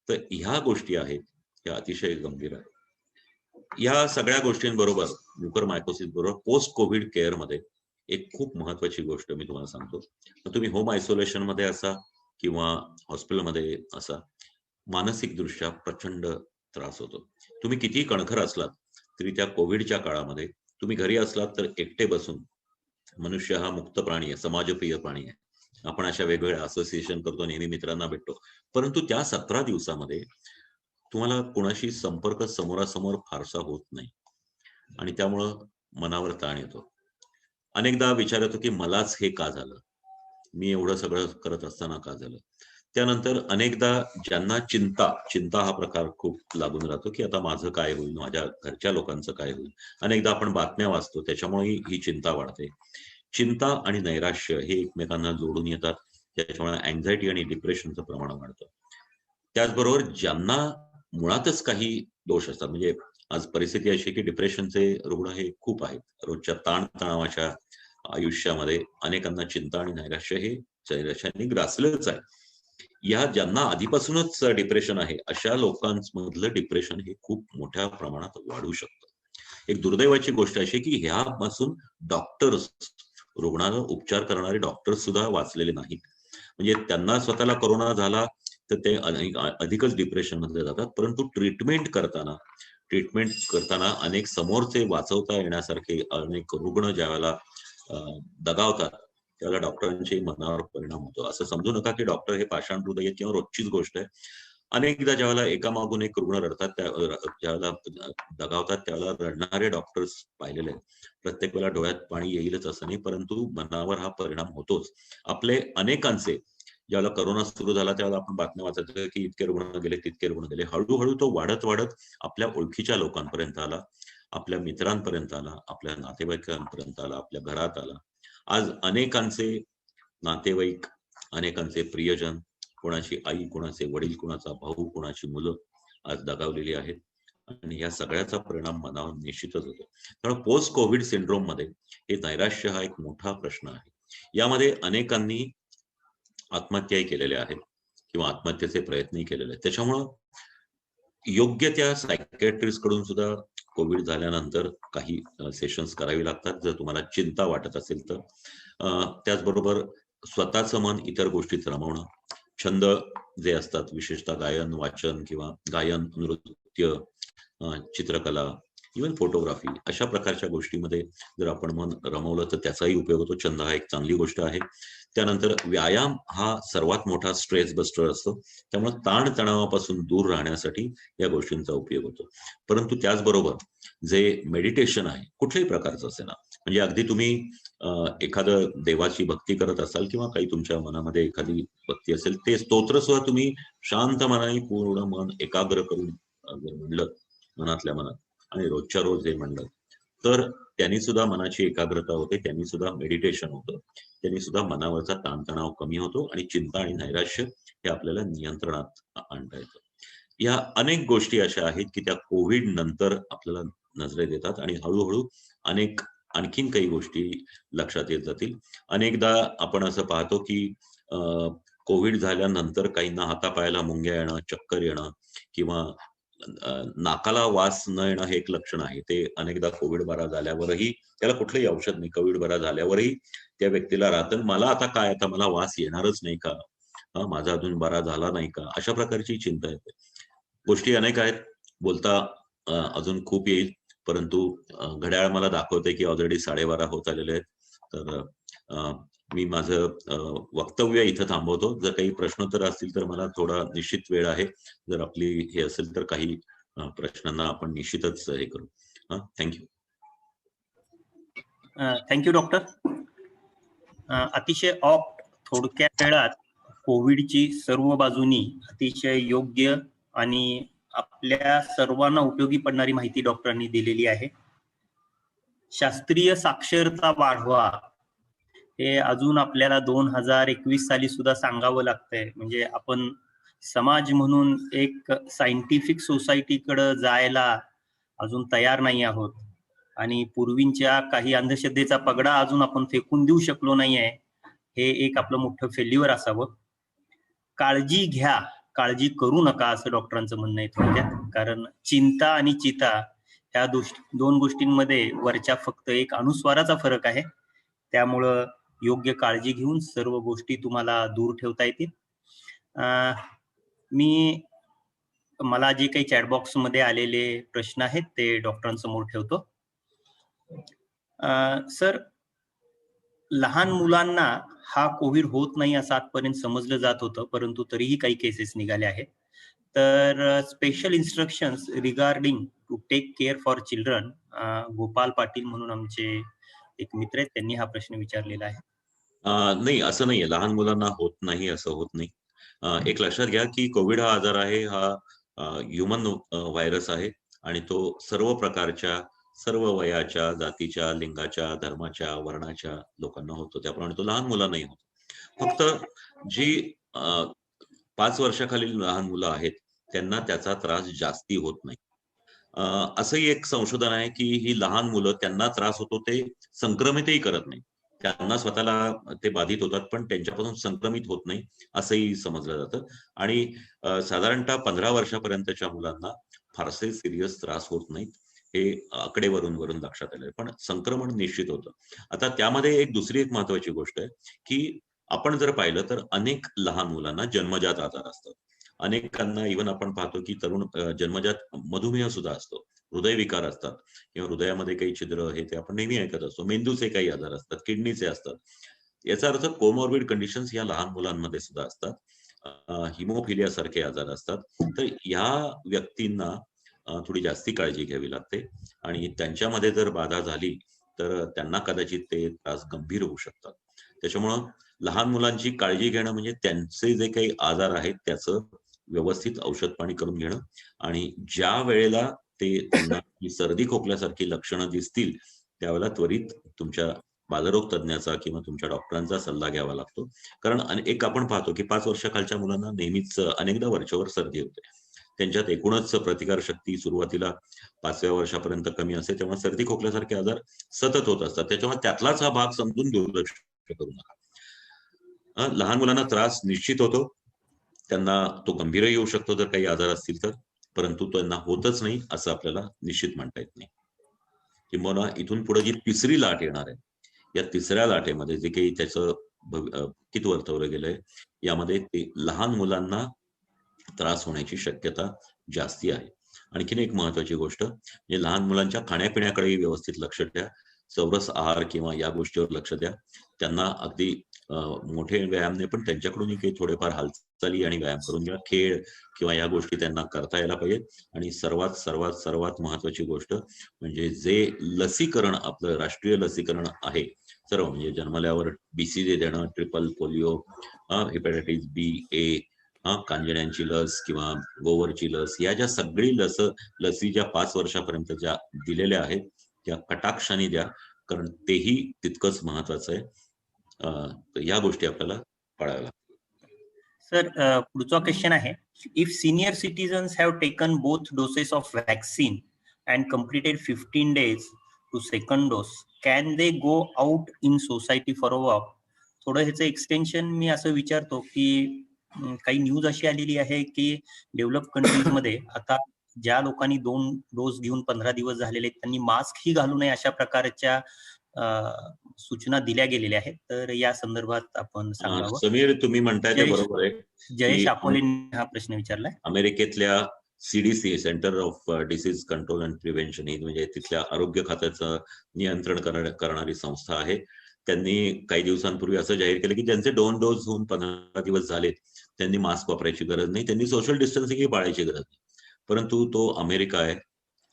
तर ह्या गोष्टी आहेत, ह्या अतिशय गंभीर आहेत. या सगळ्या गोष्टींबरोबर, म्युकरमायकोसिस बरोबर पोस्ट कोविड केअर मध्ये एक खूप महत्वाची गोष्ट मी तुम्हाला सांगतो. तुम्ही होम आयसोलेशन मध्ये असा किंवा हॉस्पिटलमध्ये असा, मानसिक दृष्ट्या प्रचंड त्रास होतो. तुम्ही कितीही कणखर असलात तरी त्या कोविडच्या काळामध्ये तुम्ही घरी असलात तर एकटे बसून, मनुष्य हा मुक्त प्राणी आहे, समाजप्रिय प्राणी आहे. आपण अशा वेगवेगळ्या असोसिएशन करतो, नेहमी मित्रांना भेटतो, परंतु त्या 17 दिवसामध्ये तुम्हाला कोणाशी संपर्क समोरासमोर फारसा होत नाही आणि त्यामुळं मनावर ताण येतो. अनेकदा विचार येतो की मलाच हे का झालं, मी एवढं सगळं करत असताना का झालं. त्यानंतर अनेकदा ज्यांना चिंता हा प्रकार खूप लागून राहतो की आता माझं काय होईल, माझ्या घरच्या लोकांचं काय होईल. अनेकदा आपण बातम्या वाचतो, त्याच्यामुळे ही चिंता वाढते. चिंता आणि नैराश्य हे एकमेकांना जोडून येतात, त्याच्यामुळे अँझायटी आणि डिप्रेशनचं प्रमाण वाढतं. त्याचबरोबर ज्यांना मुळातच काही दोष असतात, म्हणजे आज परिस्थिती अशी की डिप्रेशनचे रुग्ण हे खूप आहेत. रोजच्या ताणतणावाच्या आयुष्यामध्ये अनेकांना चिंता आणि नैराश्य हे नैराश्याने ग्रासलेलंच आहे. या ज्यांना आधीपासूनच डिप्रेशन आहे, अशा लोकांमधलं डिप्रेशन हे खूप मोठ्या प्रमाणात वाढू शकतं. एक दुर्दैवाची गोष्ट अशी की ह्यापासून डॉक्टर्स, रुग्णाला उपचार करणारे डॉक्टर्स सुद्धा वाचलेले नाहीत. म्हणजे त्यांना स्वतःला कोरोना झाला तर ते अधिकच डिप्रेशन मध्ये जातात. परंतु ट्रीटमेंट करताना अनेक समोरचे वाचवता येण्यासारखे अनेक रुग्ण ज्यावेळेला दगावतात, त्यावेळेला डॉक्टरांचे मनावर परिणाम होतो. असं समजू नका की डॉक्टर हे पाषाण हृदय किंवा रोजचीच गोष्ट आहे. अनेकदा ज्यावेळेला एकामागून एक रुग्ण रडतात, ज्यावेळेला दगावतात, त्यावेळेला रडणारे डॉक्टर्स पाहिलेले आहेत. प्रत्येक वेळेला डोळ्यात पाणी येईलच असं नाही, परंतु मनावर हा परिणाम होतोच. आपले अनेकांचे ज्यावेळेला कोरोना सुरू झाला त्यावेळेला आपण बातम्या वाचायचं की इतके रुग्ण गेले, तितके रुग्ण गेले. हळूहळू तो वाढत आपल्या ओळखीच्या लोकांपर्यंत आला, आपल्या मित्रांपर्यंत आला, आपल्या नातेवाईकांपर्यंत आला, आपल्या घरात आला. आज अनेकांचे नातेवाईक, अनेकांचे प्रियजन, कोणाची आई, कोणाचे वडील, कोणाचा भाऊ, कोणाची मुलं आज दगावलेली आहेत आणि या सगळ्याचा परिणाम मनावर निश्चितच होतो. त्यामुळे पोस्ट कोविड सिंड्रोम मध्ये हे नैराश्य हा एक मोठा प्रश्न आहे. यामध्ये अनेकांनी आत्महत्याही केलेल्या आहेत किंवा आत्महत्येचे प्रयत्नही केलेले आहेत. त्याच्यामुळं योग्य त्या सायकॅट्रिस्ट कडून सुद्धा कोविड झाल्यानंतर काही सेशन्स करावी लागतात जर तुम्हाला चिंता वाटत असेल तर. त्याचबरोबर स्वतःचं मन इतर गोष्टीत रमवणं, छंद जे असतात, विशेषतः गायन, वाचन किंवा गायन, नृत्य, चित्रकला, इव्हन फोटोग्राफी, अशा प्रकारच्या गोष्टीमध्ये जर आपण मन रमवलं तर त्याचाही उपयोग होतो. छंद हा एक चांगली गोष्ट आहे. त्यानंतर व्यायाम हा सर्वात मोठा स्ट्रेस बस्टर असतो, त्यामुळे ताणतणावापासून दूर राहण्यासाठी या गोष्टींचा उपयोग होतो. परंतु त्याचबरोबर जे मेडिटेशन आहे, कुठल्याही प्रकारचं असेल ना, म्हणजे अगदी तुम्ही एखादं देवाची भक्ती करत असाल किंवा काही तुमच्या मनामध्ये एखादी भक्ती असेल, ते स्तोत्र सुद्धा तुम्ही शांत मनाने पूर्ण मन एकाग्र करून जर म्हणलं मनातल्या मनात आणि रोजच्या रोज हे म्हणलं तर त्यांनी सुद्धा मनाची एकाग्रता होते, त्यांनी सुद्धा मेडिटेशन होतं, त्यांनी सुद्धा मनावरचा ताणतणाव कमी होतो आणि चिंता आणि नैराश्य हे आपल्याला नियंत्रणात आणता येतं. या अनेक गोष्टी अशा आहेत की त्या कोविड नंतर आपल्याला नजरेत येतात आणि हळूहळू आणखीन काही गोष्टी लक्षात येत जातील. अनेकदा आपण असं पाहतो की कोविड झाल्यानंतर काहींना हातापायाला मुंग्या येणं, चक्कर येणं किंवा नाकाला वास न येणं हे एक लक्षण आहे. ते अनेकदा कोविड बरा झाल्यावरही, त्याला कुठलंही औषध नाही, कोविड बरा झाल्यावरही त्या व्यक्तीला राहतं, मला आता काय, आता मला वास येणारच नाही का, माझा अजून बरा झाला नाही का, अशा प्रकारची चिंता येते. गोष्टी अनेक आहेत, बोलता अजून खूप येईल, परंतु घड्याळ मला दाखवते की ऑलरेडी 12:30 होत आलेले आहेत. तर मी माझं वक्तव्य इथं थांबवतो. जर काही प्रश्नोत्तर असतील तर मला थोडा निश्चित वेळ आहे. जर आपली हे असेल तर काही प्रश्नांना आपण निश्चितच हे करू. थँक्यू. Thank you doctor. अतिशय थोडक्या वेळात कोविडची सर्व बाजूनी अतिशय योग्य आणि आपल्या सर्वांना उपयोगी पडणारी माहिती डॉक्टरांनी दिलेली आहे. शास्त्रीय साक्षरता वाढवा हे अजून आपल्याला 2021 साली सुद्धा सांगावं लागतंय. म्हणजे आपण समाज म्हणून एक सायंटिफिक सोसायटीकडे जायला अजून तयार नाही आहोत आणि पूर्वींच्या काही अंधश्रद्धेचा पगडा अजून आपण फेकून देऊ शकलो नाहीये. हे एक आपलं मोठं फेल्युअर असावं. काळजी घ्या, काळजी करू नका असं डॉक्टरांचं म्हणणं आहे थोडक्यात. कारण चिंता आणि चिता ह्या दोन गोष्टींमध्ये वरच्या फक्त एक अनुस्वाराचा फरक आहे. त्यामुळं योग्य काळजी घेऊन सर्व गोष्टी तुम्हाला दूर ठेवता येतील. मला जे काही चॅटबॉक्स मध्ये आलेले प्रश्न आहेत ते डॉक्टरांसमोर ठेवतो. सर, लहान मुलांना हा कोविड होत नाही असं आजपर्यंत समजलं जात होतं, परंतु तरीही काही केसेस निघाले आहेत. तर special instructions regarding to take care for children, Gopal Patil म्हणून आमचे एक मित्र आहेत, त्यांनी हा प्रश्न विचारलेला आहे. नाही, असं नाहीये. लहान मुलांना होत नाही असं होत नाही. एक लक्षात घ्या की कोविड हा आजार आहे, हा ह्युमन व्हायरस आहे आणि तो सर्व प्रकारच्या, सर्व वयाच्या, जातीच्या, लिंगाच्या, धर्माच्या, वर्णाच्या लोकांना होतो. त्याप्रमाणे तो लहान मुलांनाही होतो. फक्त जी 5 वर्षाखालील लहान मुलं आहेत त्यांना त्याचा त्रास जास्ती होत नाही. असंही एक संशोधन आहे की ही लहान मुलं, त्यांना त्रास होतो ते संक्रमितही करत नाही. त्यांना स्वतःला ते बाधित होतात पण त्यांच्यापासून संक्रमित होत नाही असंही समजलं जातं. आणि साधारणतः 15 वर्षापर्यंतच्या मुलांना फारसे सिरियस त्रास होत नाहीत. हे आकडेवरून लक्षात आलंय. पण संक्रमण निश्चित होतं. आता त्यामध्ये दुसरी एक महत्वाची गोष्ट आहे की आपण जर पाहिलं तर अनेक लहान मुलांना जन्मजात आजार असतात. अनेकांना इव्हन आपण पाहतो की तरुण जन्मजात मधुमेह सुद्धा असतो, हृदयविकार असतात किंवा हृदयामध्ये काही छिद्र हे ते आपण नेहमी ऐकत असतो. मेंदूचे काही आजार असतात, किडनीचे असतात. याचा अर्थ कोमॉर्बिड कंडिशन्स या लहान मुलांमध्ये सुद्धा असतात. हिमोफिलिया सारखे आजार असतात. तर या व्यक्तींना थोडी जास्ती काळजी घ्यावी लागते आणि त्यांच्यामध्ये जर बाधा झाली तर त्यांना कदाचित ते त्रास गंभीर होऊ शकतात. त्याच्यामुळं लहान मुलांची काळजी घेणं म्हणजे त्यांचे जे काही आजार आहेत त्याचं व्यवस्थित औषध पाणी करून घेणं आणि ज्या वेळेला त्यांना सर्दी खोकल्यासारखी लक्षणं दिसतील त्यावेळेला त्वरित तुमच्या बालरोग तज्ञाचा किंवा तुमच्या डॉक्टरांचा सल्ला घ्यावा लागतो. कारण एक आपण पाहतो की 5 वर्षाखालच्या मुलांना नेहमीच अनेकदा वरच्यावर सर्दी होते. त्यांच्यात एकूणच प्रतिकार शक्ती सुरुवातीला 5व्या वर्षापर्यंत कमी असते, तेव्हा सर्दी खोकल्यासारखे आजार सतत होत असतात. त्याच्यामुळे त्यातलाच हा भाग समजून दुर्लक्ष करू नका. लहान मुलांना त्रास निश्चित होतो, त्यांना तो गंभीरही येऊ शकतो जर काही आजार असतील तर, परंतु त्यांना होतच नाही असं आपल्याला निश्चित म्हणता येत नाही. किंवा इथून पुढे जी तिसरी लाट येणार आहे, या तिसऱ्या लाटेमध्ये जे काही त्याचं किती वर्तवलं गेलंय यामध्ये ते लहान मुलांना त्रास होण्याची शक्यता जास्ती आहे. आणखीन एक महत्वाची गोष्ट म्हणजे लहान मुलांच्या खाण्यापिण्याकडे व्यवस्थित लक्ष द्या. चौरस आहार किंवा या गोष्टीवर लक्ष द्या. त्यांना अगदी मोठे व्यायाम नाही पण त्यांच्याकडून काही थोडेफार हालचाली आणि व्यायाम करून घ्या. खेळ किंवा या गोष्टी त्यांना करता यायला पाहिजेत. आणि सर्वात सर्वात सर्वात महत्वाची गोष्ट म्हणजे जे लसीकरण आपलं राष्ट्रीय लसीकरण आहे सर्व, म्हणजे जन्मल्यावर BCG देणं, triple polio, hepatitis B, A, कांजिण्यांची लस किंवा गोवरची लस, या ज्या सगळी लसी ज्या 5 वर्षापर्यंत ज्या दिलेल्या आहेत त्या कटाक्षाने द्या, कारण तेही तितकंच महत्वाचं आहे. तर या गोष्टी आपल्याला पाळाव्या लागतात. सर, पुढचा क्वेश्चन आहे, if senior citizens have taken both doses of vaccine and completed 15 days to second dose, can they go out in society for a walk? थोडं ह्याचं एक्सटेन्शन मी असं विचारतो की काही न्यूज अशी आलेली आहे की डेव्हलप कंट्रीज मध्ये आता ज्या लोकांनी 2 डोस घेऊन 15 दिवस झालेले त्यांनी मास्क ही घालू नये अशा प्रकारच्या सूचना दिल्या गेलेल्या आहेत. तर या संदर्भात आपण सांगावं. समीर, तुम्ही म्हणताय ते बरोबर आहे. जयेश अकोलेंनी हा प्रश्न विचारलाय. अमेरिकेतल्या CDC centre of disease control and prevention ही म्हणजे तिथल्या आरोग्य खात्याचं नियंत्रण करणारी संस्था आहे. त्यांनी काही दिवसांपूर्वी असं जाहीर केलं की ज्यांचे 2 डोस होऊन 15 दिवस झालेत त्यांनी मास्क वापरायची गरज नाही, त्यांनी सोशल डिस्टन्सिंग पाळायची गरज नाही. परंतु तो अमेरिका आहे,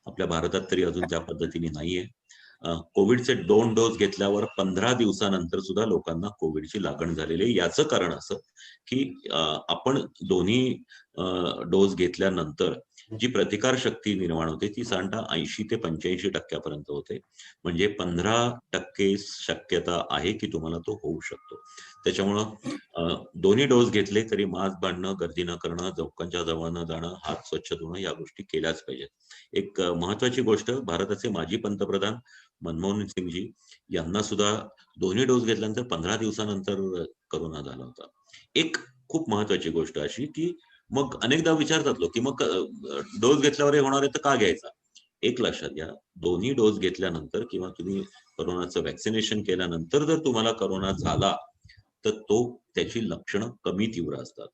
आपल्या भारतात तरी अजून त्या पद्धतीने नाहीये. कोविडचे 2 डोस घेतल्यावर 15 दिवसानंतर सुद्धा लोकांना कोविडची लागण झालेली आहे. याचं कारण असं की आपण दोन्ही डोस घेतल्यानंतर जी प्रतिकार शक्ती निर्माण होते ती साधारणतः 80 ते 85% होते. म्हणजे 15% शक्यता आहे की तुम्हाला तो होऊ शकतो. त्याच्यामुळं दोन्ही डोस घेतले तरी मास्क बांधणं, गर्दी न करणं, लोकांच्या जवळ न जाणं, हात स्वच्छ धुणं या गोष्टी केल्याच पाहिजेत. एक महत्वाची गोष्ट, भारताचे माजी पंतप्रधान मनमोहन सिंगजी यांना सुद्धा दोन्ही डोस घेतल्यानंतर 15 दिवसानंतर करोना झाला होता. एक खूप महत्वाची गोष्ट अशी की मग अनेकदा विचारतात लोक की मग डोस घेतल्यावर हे होणार आहे तर का घ्यायचा? एक लक्षात घ्या, दोन्ही डोस घेतल्यानंतर किंवा तुम्ही करोनाचं वॅक्सिनेशन केल्यानंतर जर तुम्हाला करोना झाला तर त्याची लक्षणं कमी तीव्र असतात.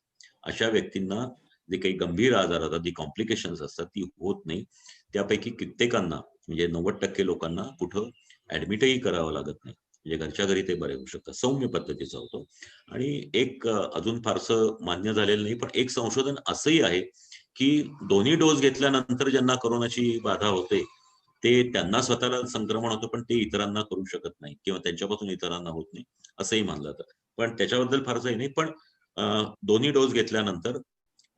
अशा व्यक्तींना जे काही गंभीर आजार असतात, जी कॉम्प्लिकेशन्स असतात ती होत नाही. त्यापैकी कित्येकांना म्हणजे 90% लोकांना कुठं ऍडमिटही करावं लागत नाही, म्हणजे घरच्या घरी ते बरे होऊ शकतात. सौम्य पद्धतीचा होतो. आणि एक अजून फारसं मान्य झालेलं नाही पण एक संशोधन असंही आहे की दोन्ही डोस घेतल्यानंतर ज्यांना करोनाची बाधा होते ते त्यांना स्वतःला संक्रमण होतं पण ते इतरांना करू शकत नाही किंवा त्यांच्यापासून इतरांना होत नाही असंही मानलं जातं. पण त्याच्याबद्दल फारसंही नाही. पण दोन्ही डोस घेतल्यानंतर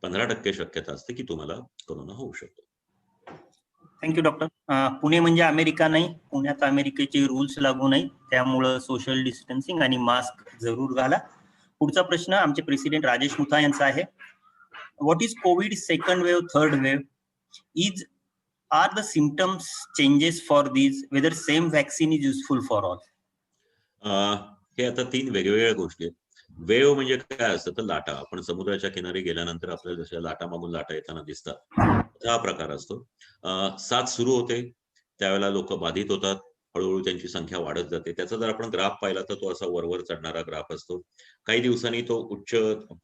15% शक्यता असते की तुम्हाला करोना होऊ शकतो. Thank you doctor. पुणे म्हणजे अमेरिका नाही, पुण्यात अमेरिकेचे रूल्स लागू नाही, त्यामुळं सोशल डिस्टन्सिंग आणि मास्क जरूर घाला. पुढचा प्रश्न आमचे प्रेसिडेंट राजेश मुथा यांचा आहे. What is covid second wave, third wave? Are the symptoms changes for these, whether same vaccine is useful for all? हे आता 3 वेगवेगळ्या गोष्टी आहेत. वेव्ह म्हणजे काय असतं तर लाटा. आपण समुद्राच्या किनारी गेल्यानंतर आपल्याला जशा लाटा मागून लाटा येताना दिसतात हा प्रकार असतो. साथ सुरू होते त्यावेळेला लोक बाधित होतात, हळूहळू त्यांची संख्या वाढत जाते. त्याचा जर आपण ग्राफ पाहिला तर तो असा वरवर चढणारा ग्राफ असतो. काही दिवसांनी तो उच्च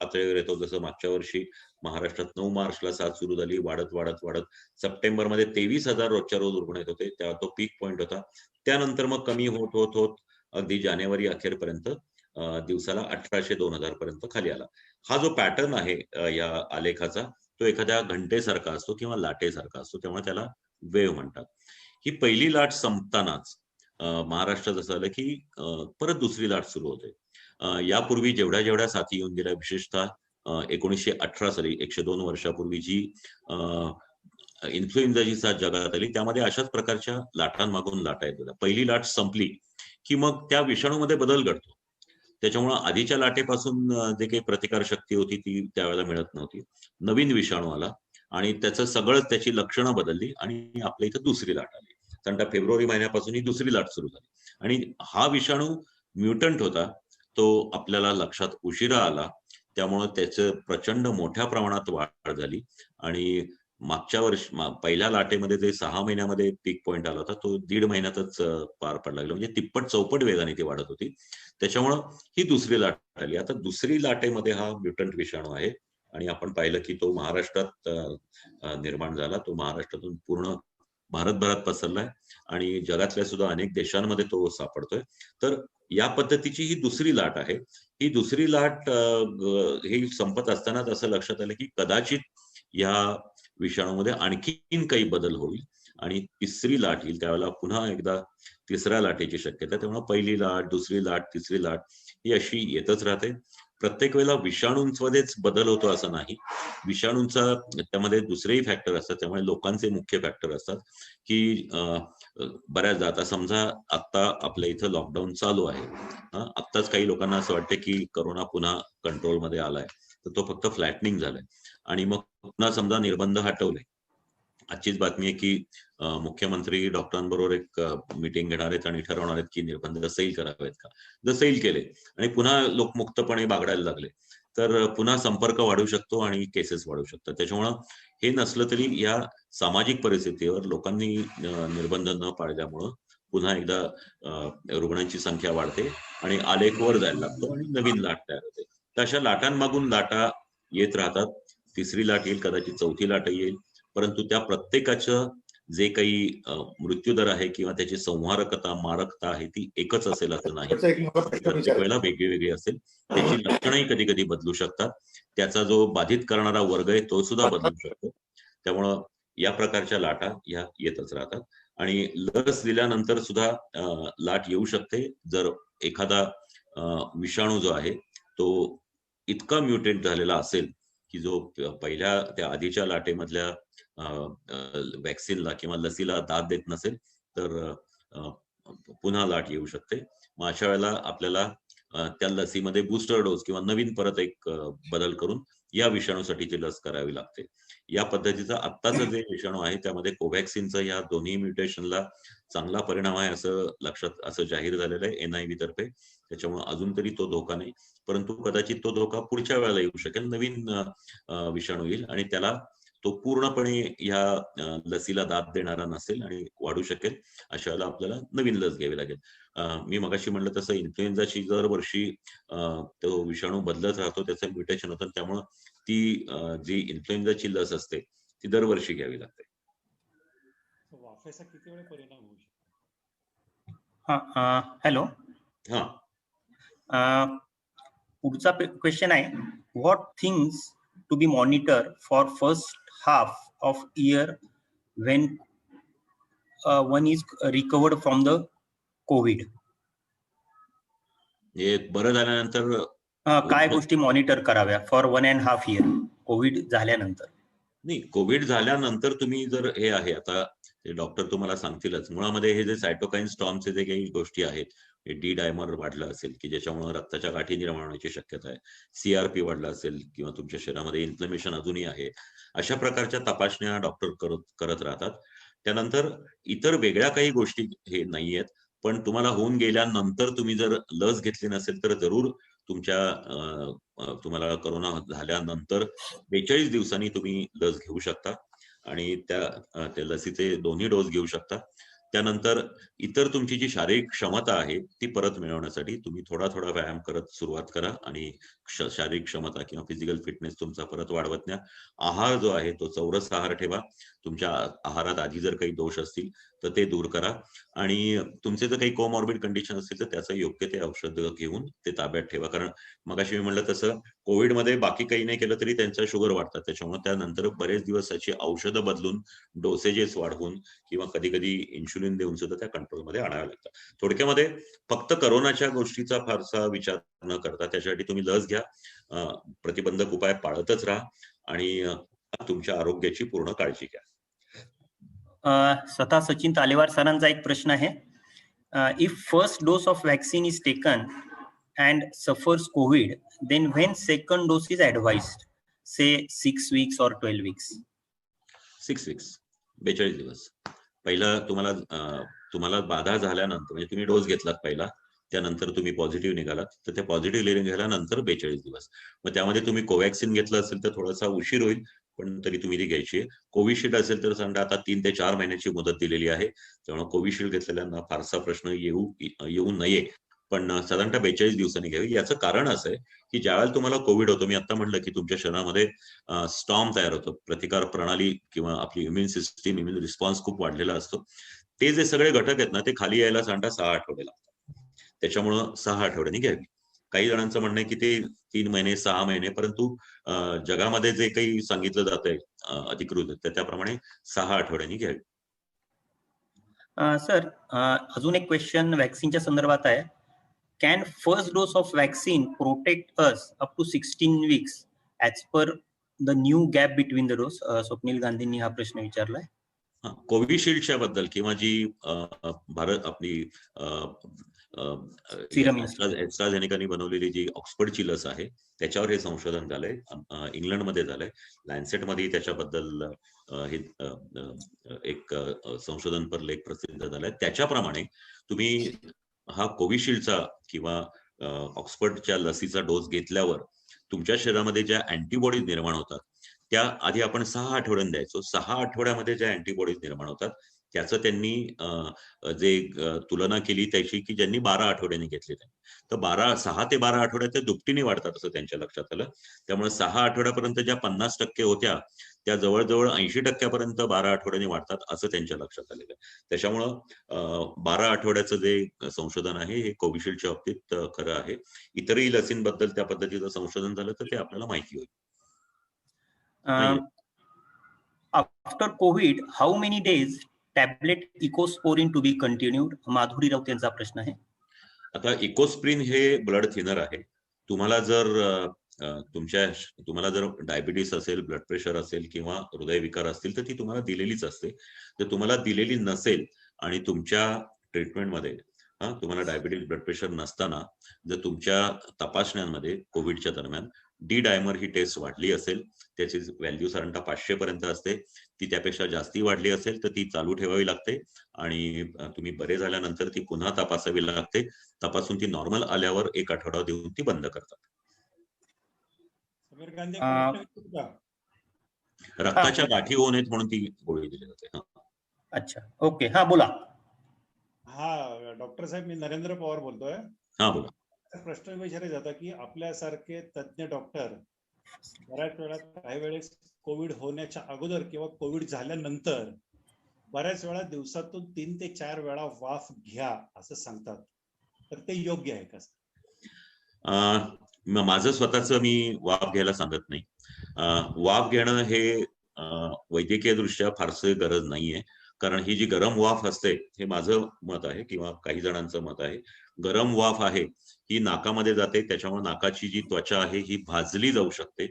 पातळीवर येतो. जसं मागच्या वर्षी महाराष्ट्रात 9 मार्चला साथ सुरू झाली, वाढत वाढत वाढत सप्टेंबरमध्ये 23,000 रोजच्या रोज रुग्ण येत होते, तेव्हा तो पीक पॉइंट होता. त्यानंतर मग कमी होत होत होत अगदी जानेवारी अखेरपर्यंत दिवसाला 1800-2000 पर्यंत खाली आला. हा जो पॅटर्न आहे या आलेखाचा तो एखाद्या घंटेसारखा असतो किंवा लाटेसारखा असतो, त्यामुळे त्याला वेव्ह म्हणतात. ही पहिली लाट संपतानाच महाराष्ट्रात असं झालं की परत दुसरी लाट सुरू होते. यापूर्वी जेवढ्या जेवढ्या साथी येऊन गेल्या, विशेषतः 1918 साली 102 वर्षापूर्वी जी इन्फ्लुएन्झाची साथ जगात आली त्यामध्ये अशाच प्रकारच्या लाटांमागून लाटा येत होत्या. पहिली लाट संपली की मग त्या विषाणूमध्ये बदल घडतो. त्याच्यामुळे आधीच्या लाटेपासून जे काही प्रतिकार शक्ती होती ती त्यावेळेला मिळत नव्हती. नवीन विषाणू आला आणि त्याचं सगळं त्याची लक्षणं बदलली आणि आपल्या इथं दुसरी लाट आली. कारण फेब्रुवारी महिन्यापासून ही दुसरी लाट सुरू झाली आणि हा विषाणू म्युटंट होता, तो आपल्याला लक्षात उशिरा आला, त्यामुळे त्याचं प्रचंड मोठ्या प्रमाणात वाढ झाली आणि मागच्या वर्षी पहिल्या लाटेमध्ये जे 6 महिन्यामध्ये पीक पॉइंट आला होता तो 1.5 महिन्यातच पार पडला गेला. म्हणजे तिप्पट चौपट वेगाने ती वाढत होती. त्याच्यामुळं ही दुसरी लाट आली. आता दुसरी लाटेमध्ये हा म्युटंट विषाणू आहे आणि आपण पाहिलं की तो महाराष्ट्रात निर्माण झाला. तो महाराष्ट्रातून पूर्ण भारतभरात पसरलाय आणि जगातल्या सुद्धा अनेक देशांमध्ये तो सापडतोय. तर या पद्धतीची ही दुसरी लाट आहे. ही दुसरी लाट ही संपत असतानाच असं लक्षात आलं की कदाचित या विषाणूमध्ये आणखीन काही बदल होईल आणि तिसरी लाट येईल, त्यावेळेला पुन्हा एकदा तिसऱ्या लाटेची शक्यता. त्यामुळे पहिली लाट, दुसरी लाट, तिसरी लाट ही अशी येतच राहते. प्रत्येक वेळेला विषाणूंमध्येच बदल होतो असं नाही. विषाणूंचा त्यामध्ये दुसरेही फॅक्टर असतात, त्यामुळे लोकांचे मुख्य फॅक्टर असतात की बऱ्याचदा आता समजा आता आपल्या इथं लॉकडाऊन चालू आहे, आत्ताच काही लोकांना असं वाटतं की करोना पुन्हा कंट्रोलमध्ये आलाय, तर तो फक्त फ्लॅटनिंग झालाय आणि मग पुन्हा समजा निर्बंध हटवले. आजचीच बातमी आहे की मुख्यमंत्री डॉक्टरांबरोबर एक मीटिंग घेणार आहेत आणि ठरवणार आहेत की निर्बंध सैल करावेत का. जर सैल केले आणि पुन्हा लोक मुक्तपणे बागडायला लागले तर पुन्हा संपर्क वाढू शकतो आणि केसेस वाढू शकतात. त्याच्यामुळं हे नसलं तरी या सामाजिक परिस्थितीवर लोकांनी निर्बंध न पाळल्यामुळं पुन्हा एकदा रुग्णांची संख्या वाढते आणि आलेख वर जायला लागतो आणि नवीन लाट तयार होते. तर अशा लाटांमागून लाटा येत राहतात. तिसरी लाट येईल, कदाचित चौथी लाट येईल, परंतु त्या प्रत्येकाचं जे काही मृत्यूदर आहे किंवा त्याची संहारकता मारकता आहे ती एकच असेल असं नाही. त्याचा एक मला प्रश्न प्रत्येक विचारायचा वेळेला वेगळी वेगळी असेल. त्याची लक्षणंही कधी कधी बदलू शकतात. त्याचा जो बाधित करणारा वर्ग आहे तो सुद्धा बदलू शकतो. त्यामुळं या प्रकारच्या लाटा या येतच राहतात आणि लस दिल्यानंतर सुद्धा लाट येऊ शकते जर एखादा विषाणू जो आहे तो इतका म्युटेट झालेला असेल की जो पहिल्या त्या आधीच्या लाटेमधल्या वॅक्सिनला किंवा लसीला दाद देत नसेल तर पुन्हा लाट येऊ शकते. मग अशा वेळेला आपल्याला त्या लसीमध्ये बूस्टर डोस किंवा नवीन परत एक बदल करून या विषाणूसाठीची लस करावी लागते. या पद्धतीचा आत्ताचं जे विषाणू आहे त्यामध्ये कोव्हॅक्सिनचं या दोन्ही म्युटेशनला चांगला परिणाम आहे असं जाहीर झालेलं आहे NIV तर्फे. त्याच्यामुळे अजून तरी तो धोका नाही, परंतु कदाचित तो धोका पुढच्या वेळेला येऊ शकेल. नवीन विषाणू येईल आणि त्याला तो पूर्णपणे या लसीला दाद देणारा नसेल आणि वाढू शकेल. अशा वेळेला आपल्याला नवीन लस घ्यावी लागेल. मी मगाशी म्हणलं तसं इन्फ्लुएन्झाची दरवर्षी तो विषाणू बदलत राहतो, त्याचं म्युटेशन होतं, त्यामुळं ती जी इन्फ्लुएन्झाची लस असते ती दरवर्षी घ्यावी लागते. वाफेचा किती वेळ परिणाम होऊ शकतो? हॅलो, पुढचा क्वेश्चन आहे, what things to be monitor for first half of year when one is recovered from the covid? हे बरं झाल्यानंतर काय गोष्टी मॉनिटर कराव्या फॉर 1.5 year कोविड झाल्यानंतर? नाही, कोविड झाल्यानंतर तुम्ही जर हे आहे आता ते डॉक्टर तुम्हाला सांगतीलच, मुळामध्ये हे जे सायटोकाईन स्टॉर्मचे जे काही गोष्टी आहेत, डी डायमर वाढलं असेल की ज्याच्यामुळे रक्ताच्या गाठी निर्माण होण्याची शक्यता आहे, CRP वाढला असेल किंवा तुमच्या शरीरामध्ये इन्फ्लमेशन अजूनही आहे, अशा प्रकारच्या तपासण्या डॉक्टर करत राहतात. त्यानंतर इतर वेगळ्या काही गोष्टी हे नाहीयेत, पण तुम्हाला होऊन गेल्यानंतर तुम्ही जर लस घेतली नसेल तर जरूर तुम्हाला कोरोना झाल्यानंतर 42 दिवसांनी तुम्ही लस घेऊ शकता आणि त्या लसीचे दोन्ही डोस घेऊ शकता. त्यानंतर इतर तुमची जी शारीरिक क्षमता आहे ती परत मिळवण्यासाठी तुम्ही थोडा व्यायाम करत सुरुवात करा आणि शारीरिक क्षमता किंवा फिजिकल फिटनेस तुमचा परत वाढवत न्या. आहार जो आहे तो चौरस आहार ठेवा. तुमच्या आहारात आधी जर काही दोष असतील तर ते दूर करा आणि तुमचे जर काही कोमॉर्बिड कंडिशन असतील तर त्याचं योग्य ते औषध घेऊन ते ताब्यात ठेवा. कारण मगाशी मी म्हणलं तसं कोविडमध्ये बाकी काही नाही केलं तरी त्यांच्या शुगर वाढतात, त्याच्यामुळे त्यानंतर बरेच दिवस त्याची औषधं बदलून डोसेजेस वाढवून किंवा कधी कधी इन्शुलिन देऊन सुद्धा त्या कंट्रोलमध्ये आणाव्या लागतात. थोडक्यामध्ये फक्त करोनाच्या गोष्टीचा फारसा विचार न करता त्याच्यासाठी तुम्ही लस घ्या, प्रतिबंधक उपाय पाळतच राहा आणि तुमच्या आरोग्याची पूर्ण काळजी घ्या. स्वतः सचिन तालेवार सरांचा एक प्रश्न आहे, if first dose of vaccine is taken and suffers covid, then when second dose is advised, say 6 weeks or 12 weeks? 6 weeks, 42 दिवस. पहिला तुम्हाला बाधा झाल्यानंतर म्हणजे तुम्ही डोस घेतलात पहिला, त्यानंतर तुम्ही पॉझिटिव्ह निघालात तर त्या पॉझिटिव्ह निघाल्यानंतर 42 दिवस. मग त्यामध्ये तुम्ही कोवॅक्सिन घेतलं असेल तर थोडासा उशीर होईल, पण तरी तुम्ही ती घ्यायची आहे. कोविशिल्ड असेल तर समजा आता 3 ते 4 महिन्याची मुदत दिलेली आहे, त्यामुळे कोविशिल्ड घेतलेल्यांना फारसा प्रश्न येऊ नये, पण साधारणतः 42 दिवसांनी घ्यावी. याचं कारण असं आहे की ज्यावेळेला तुम्हाला कोविड होतो, मी आता म्हणलं की तुमच्या शरीरामध्ये स्टॉर्म तयार होतो, प्रतिकार प्रणाली किंवा आपली इम्युन सिस्टीम, इम्युन रिस्पॉन्स खूप वाढलेला असतो. ते जे सगळे घटक आहेत ना ते खाली यायला साधारणतः 6 आठवडे लागतात. त्याच्यामुळं 6 आठवड्यांनी घ्यावी. काही जणांचं म्हणणं आहे की ते 3 महिने 6 महिने, परंतु जगामध्ये जे काही सांगितलं जात आहे अधिकृत त्याप्रमाणे 6 आठवड्यांनी घ्यावी. सर, अजून एक क्वेश्चन वॅक्सिनच्या संदर्भात आहे, can first dose of vaccine protect us up to 16 weeks as per the new gap between the dose? Swapnil गांधींनी हा प्रश्न विचारलाय. कोविशिल्डच्या बद्दल किंवा जी भारत आपली ॲस्ट्राझेनेकाने बनवलेली जी ऑक्सफर्डची लस आहे त्याच्यावर हे संशोधन झालंय, इंग्लंडमध्ये झालंय. लॅन्सेटमध्ये त्याच्याबद्दल हे एक संशोधनपर लेख प्रसिद्ध झालाय. त्याच्याप्रमाणे तुम्ही हा कोविशिल्डचा किंवा ऑक्सफर्डच्या लसीचा डोस घेतल्यावर तुमच्या शरीरामध्ये ज्या अँटीबॉडीज निर्माण होतात त्या आधी आपण 6 आठवड्यांनी द्यायचो. 6 आठवड्यामध्ये ज्या अँटीबॉडीज निर्माण होतात त्याचं त्यांनी जे तुलना केली त्याची की ज्यांनी 12 आठवड्यांनी घेतले तर 6 ते 12 आठवड्यात ते दुपटीने वाढतात असं त्यांच्या लक्षात आलं. त्यामुळे 6 आठवड्यापर्यंत ज्या 50% होत्या त्या जवळजवळ 80% 12 आठवड्यांनी वाढतात असं त्यांच्या लक्षात आलेलं आहे. त्याच्यामुळं 12 आठवड्याचं जे संशोधन आहे हे कोविशिल्डच्या बाबतीत खरं आहे. इतरही लसींबद्दल त्या पद्धतीचं संशोधन झालं तर ते आपल्याला माहिती होईल. After covid how many days tablet Ecosprin to be continued? Madhuri Raut यांचा प्रश्न आहे. आता इकोस्प्रिन हे ब्लड थिनर आहे. तुम्हाला जर डायबिटीस असेल, ब्लड प्रेशर असेल किंवा हृदयविकार असतील तर ती तुम्हाला दिलेलीच असते. जर तुम्हाला दिलेली नसेल आणि तुमच्या ट्रीटमेंटमध्ये तुम्हाला डायबिटीस, ब्लड प्रेशर नसताना जर तुमच्या तपासण्यांमध्ये कोविडच्या दरम्यान डी डायमर ही टेस्ट वाढली असेल, त्याची व्हॅल्यू साधारणतः 500 पर्यंत असते, ती त्यापेक्षा जास्ती वाढली असेल तर ती चालू ठेवावी लागते आणि तुम्ही बरे झाल्यानंतर ती पुन्हा तपासावी लागते. तपासून ती नॉर्मल आल्यावर 1 आठवडा देऊन ती बंद करतात. समीर गांधी, प्रश्न विचारू का? रक्ताच्या गाठी होऊ नयेत म्हणून ती गोळी दिली जाते. अच्छा, ओके, हा बोला. हा डॉक्टर साहेब, मी नरेंद्र पवार बोलतोय. हा बोला. प्रश्न विचारायचा जाता की आपल्यासारखे तज्ञ डॉक्टर बऱ्याच वेळा काही वेळेस कोविड होण्याच्या अगोदर किंवा कोविड झाल्यानंतर बऱ्याच वेळा दिवसातून 3 ते 4 वेळा वाफ घ्या असं सांगतात, तर ते योग्य आहे का? माझं स्वतःच मी वाफ घ्यायला सांगत नाही. वाफ घेणं हे वैद्यकीय दृष्ट्या फारसं गरज नाहीये, कारण ही जी गरम वाफ असते, हे माझं मत आहे किंवा काही जणांचं मत आहे, गरम वाफ आहे ही नाकामध्ये जाते, त्याच्यामुळे नाकाची जी त्वचा आहे ही भाजली जाऊ शकते.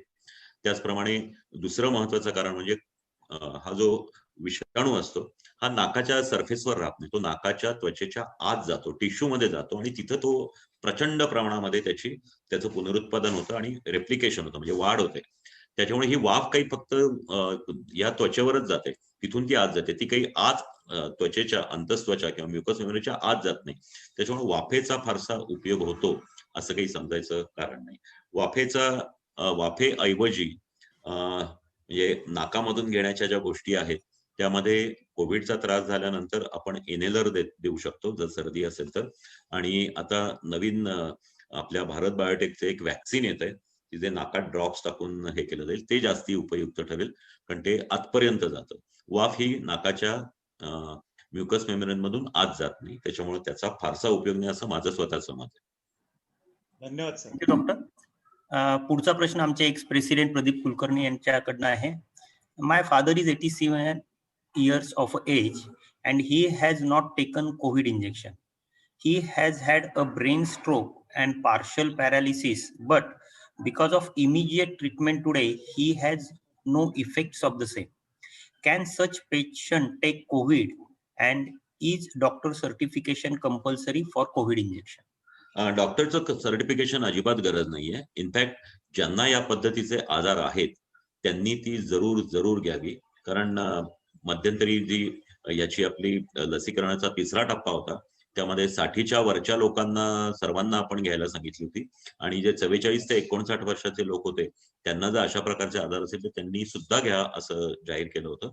त्याचप्रमाणे दुसरं महत्वाचं कारण म्हणजे हा जो विषाणू असतो हा नाकाच्या सरफेसवर राहत नाही, तो नाकाच्या त्वचेच्या आत जातो, टिश्यू मध्ये जातो आणि तिथं तो प्रचंड प्रमाणामध्ये त्याचं पुनरुत्पादन होतं आणि रेप्लिकेशन होतं, म्हणजे वाढ होते. त्याच्यामुळे ही वाफ काही फक्त या त्वचेवरच जाते, तिथून ती आत जाते, ती काही आत त्वचेच्या अंतस्त्वचा किंवा म्युकस मेमरीच्या आत जात नाही. त्याच्यामुळे वाफेचा फारसा उपयोग होतो असं काही समजायचं कारण नाही. वाफेऐवजी म्हणजे नाकामधून घेण्याच्या ज्या गोष्टी आहेत त्यामध्ये कोविडचा त्रास झाल्यानंतर आपण इनहेलर देऊ शकतो जर सर्दी असेल तर. आणि आता नवीन आपल्या भारत बायोटेकचे एक वॅक्सिन येत आहे, जे नाकात ड्रॉप्स टाकून हे केलं जाईल, ते जास्ती उपयुक्त ठरेल कारण ते आतपर्यंत जातं. वाफ ही नाकाच्या म्युकस मेम्ब्रेनमधून आत जात नाही, त्याच्यामुळे त्याचा फारसा उपयोग नाही असं माझं स्वतःचं मत आहे. धन्यवाद सर. डॉक्टर, पुढचा प्रश्न आमचे एक्स प्रेसिडेंट प्रदीप कुलकर्णी यांच्याकडनं आहे. माय father is 87 years of age and he has not taken COVID injection. He has had a brain stroke and partial paralysis, but because of immediate treatment today, he has no effects of the same. Can such patient take COVID and is doctor certification compulsory for COVID injection? डॉक्टरचं सर्टिफिकेशन अजिबात गरज नाहीये. इनफॅक्ट ज्यांना या पद्धतीचे आजार आहेत त्यांनी ती जरूर घ्यावी, कारण मध्यंतरी जी याची आपली लसीकरणाचा 3रा टप्पा होता त्यामध्ये 60च्या वरच्या लोकांना सर्वांना आपण घ्यायला सांगितली होती आणि जे 44 ते 59 वर्षाचे लोक होते त्यांना जर अशा प्रकारचे आजार असेल तर त्यांनी सुद्धा घ्या असं जाहीर केलं होतं.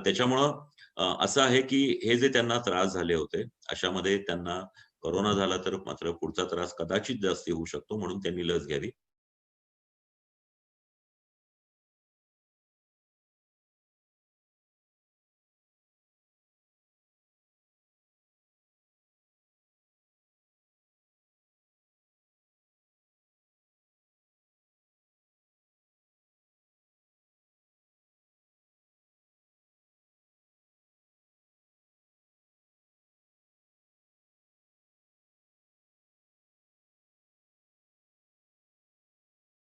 त्याच्यामुळं असं आहे की हे जे त्यांना त्रास झाले होते अशामध्ये त्यांना कोरोना झाला तर मात्र पुढचा त्रास कदाचित जास्ती होऊ शकतो, म्हणून त्यांनी लस घ्यावी.